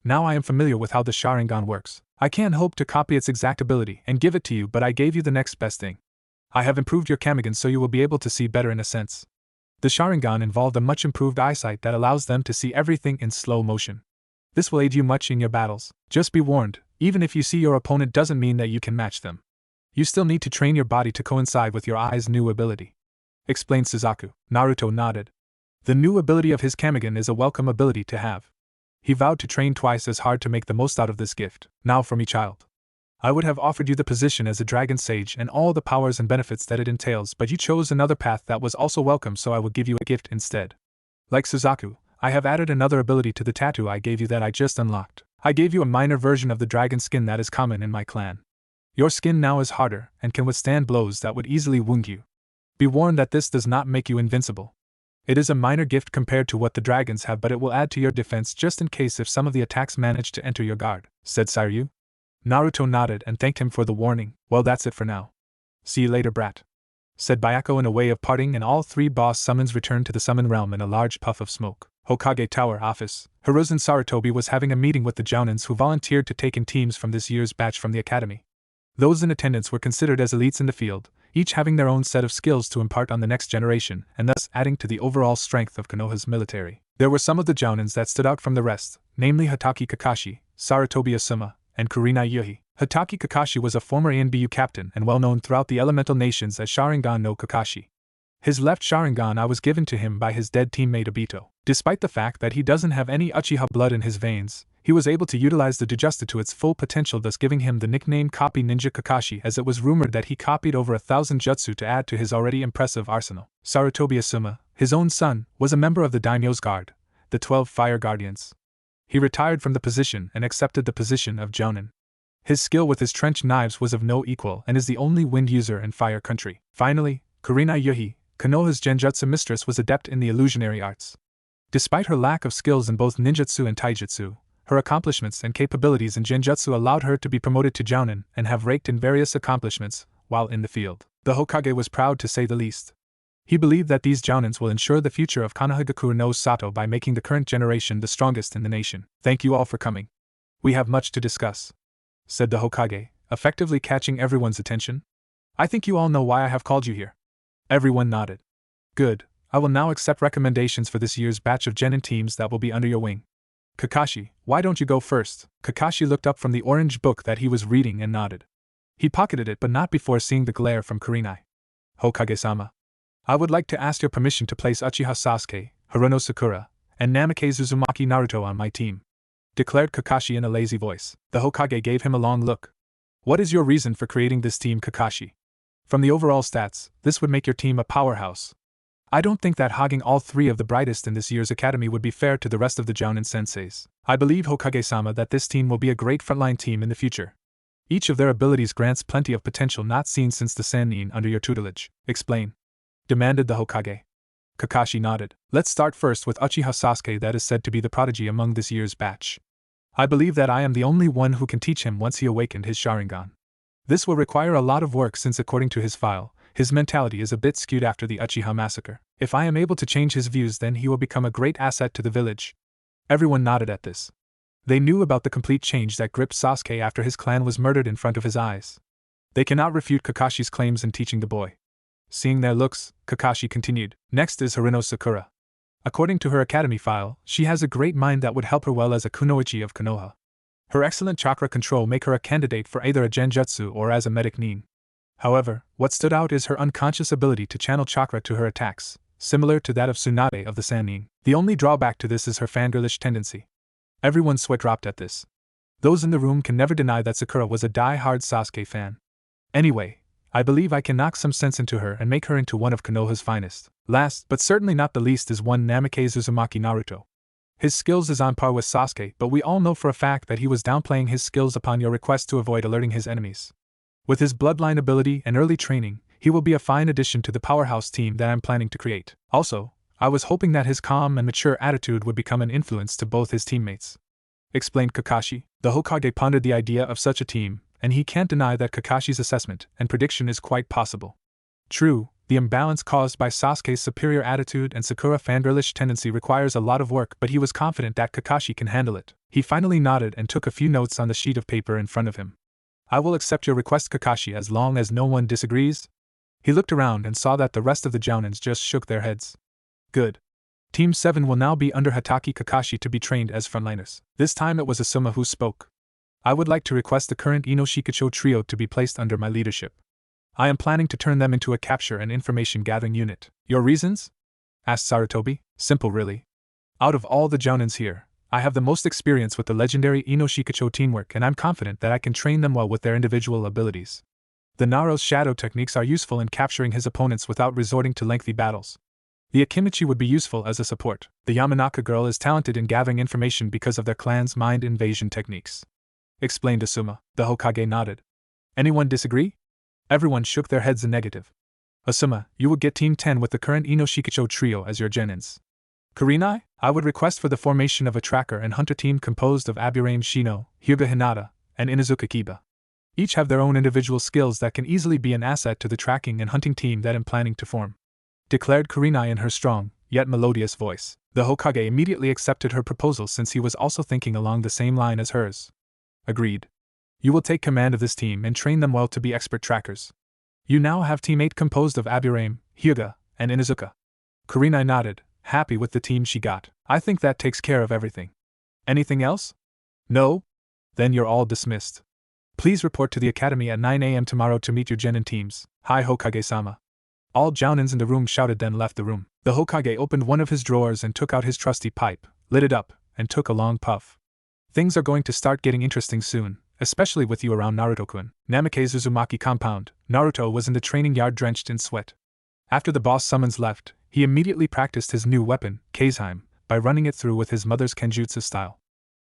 [SPEAKER 1] Now I am familiar with how the Sharingan works. I can't hope to copy its exact ability and give it to you, but I gave you the next best thing. I have improved your Kamigen so you will be able to see better in a sense. The Sharingan involved a much improved eyesight that allows them to see everything in slow motion. This will aid you much in your battles. Just be warned, even if you see your opponent doesn't mean that you can match them. You still need to train your body to coincide with your eye's new ability. Explained Suzaku. Naruto nodded. The new ability of his Kamigen is a welcome ability to have. He vowed to train twice as hard to make the most out of this gift. Now for me, child. I would have offered you the position as a dragon sage and all the powers and benefits that it entails, but you chose another path that was also welcome, so I will give you a gift instead. Like Suzaku, I have added another ability to the tattoo I gave you that I just unlocked. I gave you a minor version of the dragon skin that is common in my clan. Your skin now is harder and can withstand blows that would easily wound you. Be warned that this does not make you invincible. It is a minor gift compared to what the dragons have, but it will add to your defense just in case if some of the attacks manage to enter your guard, said Siryu. Naruto nodded and thanked him for the warning. Well, that's it for now. See you later, brat, said Bayako in a way of parting, and all three boss summons returned to the summon realm in a large puff of smoke. Hokage Tower Office. Hiruzen Sarutobi was having a meeting with the Jounins who volunteered to take in teams from this year's batch from the academy. Those in attendance were considered as elites in the field, each having their own set of skills to impart on the next generation, and thus adding to the overall strength of Konoha's military. There were some of the Jounins that stood out from the rest, namely Hatake Kakashi, Sarutobi Asuma, and Kurenai Yuhi. Hatake Kakashi was a former ANBU captain and well known throughout the elemental nations as Sharingan no Kakashi. His left Sharingan was given to him by his dead teammate Obito. Despite the fact that he doesn't have any Uchiha blood in his veins, he was able to utilize the Doujutsu to its full potential, thus giving him the nickname Copy Ninja Kakashi, as it was rumored that he copied over 1,000 jutsu to add to his already impressive arsenal. Sarutobi Asuma, his own son, was a member of the Daimyo's Guard, the 12 Fire Guardians. He retired from the position and accepted the position of Jounin. His skill with his trench knives was of no equal and is the only wind user in Fire Country. Finally, Kurenai Yuhi, Konoha's genjutsu mistress, was adept in the illusionary arts. Despite her lack of skills in both ninjutsu and taijutsu, her accomplishments and capabilities in genjutsu allowed her to be promoted to Jounin and have raked in various accomplishments while in the field. The Hokage was proud, to say the least. He believed that these Jounins will ensure the future of Konohagakure no Sato by making the current generation the strongest in the nation. Thank you all for coming. We have much to discuss, said the Hokage, effectively catching everyone's attention. I think you all know why I have called you here. Everyone nodded. Good, I will now accept recommendations for this year's batch of genin teams that will be under your wing. Kakashi, why don't you go first? Kakashi looked up from the orange book that he was reading and nodded. He pocketed it, but not before seeing the glare from Kurenai. Hokage-sama, I would like to ask your permission to place Uchiha Sasuke, Hirono Sakura, and Namikaze Uzumaki Naruto on my team, declared Kakashi in a lazy voice. The Hokage gave him a long look. What is your reason for creating this team, Kakashi? From the overall stats, this would make your team a powerhouse. I don't think that hogging all three of the brightest in this year's academy would be fair to the rest of the Jounin senseis. I believe, Hokage-sama, that this team will be a great frontline team in the future. Each of their abilities grants plenty of potential not seen since the Sannin under your tutelage. Explain, demanded the Hokage. Kakashi nodded. Let's start first with Uchiha Sasuke, that is said to be the prodigy among this year's batch. I believe that I am the only one who can teach him once he awakened his Sharingan. This will require a lot of work since, according to his file, his mentality is a bit skewed after the Uchiha massacre. If I am able to change his views, then he will become a great asset to the village. Everyone nodded at this. They knew about the complete change that gripped Sasuke after his clan was murdered in front of his eyes. They cannot refute Kakashi's claims in teaching the boy. Seeing their looks, Kakashi continued. Next is Hirono Sakura. According to her academy file, she has a great mind that would help her well as a kunoichi of Konoha. Her excellent chakra control make her a candidate for either a genjutsu or as a medic nin. However, what stood out is her unconscious ability to channel chakra to her attacks, similar to that of Tsunade of the Sannin. The only drawback to this is her fangirlish tendency. Everyone's sweat dropped at this. Those in the room can never deny that Sakura was a die-hard Sasuke fan. Anyway, I believe I can knock some sense into her and make her into one of Konoha's finest. Last, but certainly not the least, is one Namikaze Uzumaki Naruto. His skills is on par with Sasuke, but we all know for a fact that he was downplaying his skills upon your request to avoid alerting his enemies. With his bloodline ability and early training, he will be a fine addition to the powerhouse team that I'm planning to create. Also, I was hoping that his calm and mature attitude would become an influence to both his teammates. explained Kakashi. The Hokage pondered the idea of such a team, and he can't deny that Kakashi's assessment and prediction is quite possible. True, the imbalance caused by Sasuke's superior attitude and Sakura fangirlish tendency requires a lot of work, but he was confident that Kakashi can handle it. He finally nodded and took a few notes on the sheet of paper in front of him. I will accept your request, Kakashi, as long as no one disagrees. He looked around and saw that the rest of the Jounins just shook their heads. Good. Team 7 will now be under Hatake Kakashi to be trained as frontliners. This time it was Asuma who spoke. I would like to request the current Ino Shikacho trio to be placed under my leadership. I am planning to turn them into a capture and information gathering unit. Your reasons? Asked Sarutobi. Simple, really. Out of all the Jounins here, I have the most experience with the legendary Ino Shikacho teamwork, and I'm confident that I can train them well with their individual abilities. The Naruto's shadow techniques are useful in capturing his opponents without resorting to lengthy battles. The Akimichi would be useful as a support. The Yamanaka girl is talented in gathering information because of their clan's mind invasion techniques. Explained Asuma. The Hokage nodded. Anyone disagree? Everyone shook their heads in negative. Asuma, you will get Team 10 with the current Ino Shikacho trio as your genins. Kurenai, I would request for the formation of a tracker and hunter team composed of Aburame Shino, Hyuga Hinata, and Inuzuka Kiba. Each have their own individual skills that can easily be an asset to the tracking and hunting team that I'm planning to form. Declared Kurenai in her strong, yet melodious voice. The Hokage immediately accepted her proposal since he was also thinking along the same line as hers. Agreed. You will take command of this team and train them well to be expert trackers. You now have Team 8 composed of Aburame, Hyuga, and Inuzuka. Kurenai nodded, happy with the team she got. I think that takes care of everything. Anything else? No? Then you're all dismissed. Please report to the academy at 9 a.m. tomorrow to meet your genin teams. Hi, Hokage-sama. All Jounins in the room shouted, then left the room. The Hokage opened one of his drawers and took out his trusty pipe, lit it up, and took a long puff. Things are going to start getting interesting soon, especially with you around Naruto-kun. Namake's Uzumaki compound, Naruto was in the training yard drenched in sweat. After the boss summons left, he immediately practiced his new weapon, Kazeheim, by running it through with his mother's Kenjutsu style.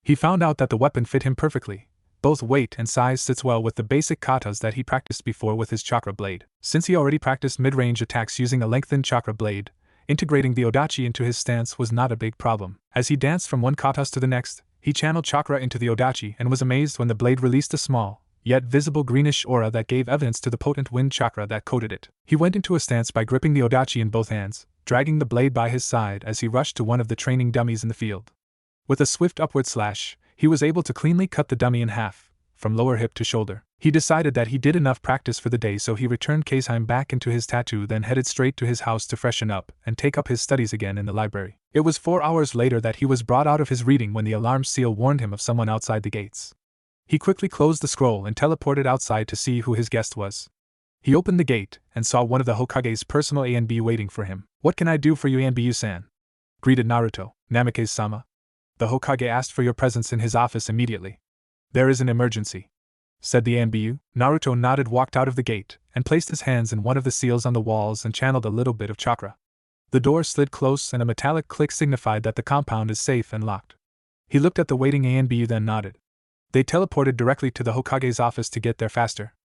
[SPEAKER 1] He found out that the weapon fit him perfectly. Both weight and size sits well with the basic katas that he practiced before with his chakra blade. Since he already practiced mid-range attacks using a lengthened chakra blade, integrating the odachi into his stance was not a big problem. As he danced from one katas to the next, he channeled chakra into the odachi and was amazed when the blade released a small, yet visible greenish aura that gave evidence to the potent wind chakra that coated it. He went into a stance by gripping the odachi in both hands, dragging the blade by his side as he rushed to one of the training dummies in the field. With a swift upward slash, he was able to cleanly cut the dummy in half, from lower hip to shoulder. He decided that he did enough practice for the day, so he returned Kazeheim back into his tattoo, then headed straight to his house to freshen up and take up his studies again in the library. It was 4 hours later that he was brought out of his reading when the alarm seal warned him of someone outside the gates. He quickly closed the scroll and teleported outside to see who his guest was. He opened the gate and saw one of the Hokage's personal ANB waiting for him. What can I do for you, ANBU-san? Greeted Naruto. Namikaze-sama. The Hokage asked for your presence in his office immediately. There is an emergency, said the ANBU. Naruto nodded, walked out of the gate, and placed his hands in one of the seals on the walls and channeled a little bit of chakra. The door slid close and a metallic click signified that the compound is safe and locked. He looked at the waiting ANBU, then nodded. They teleported directly to the Hokage's office to get there faster.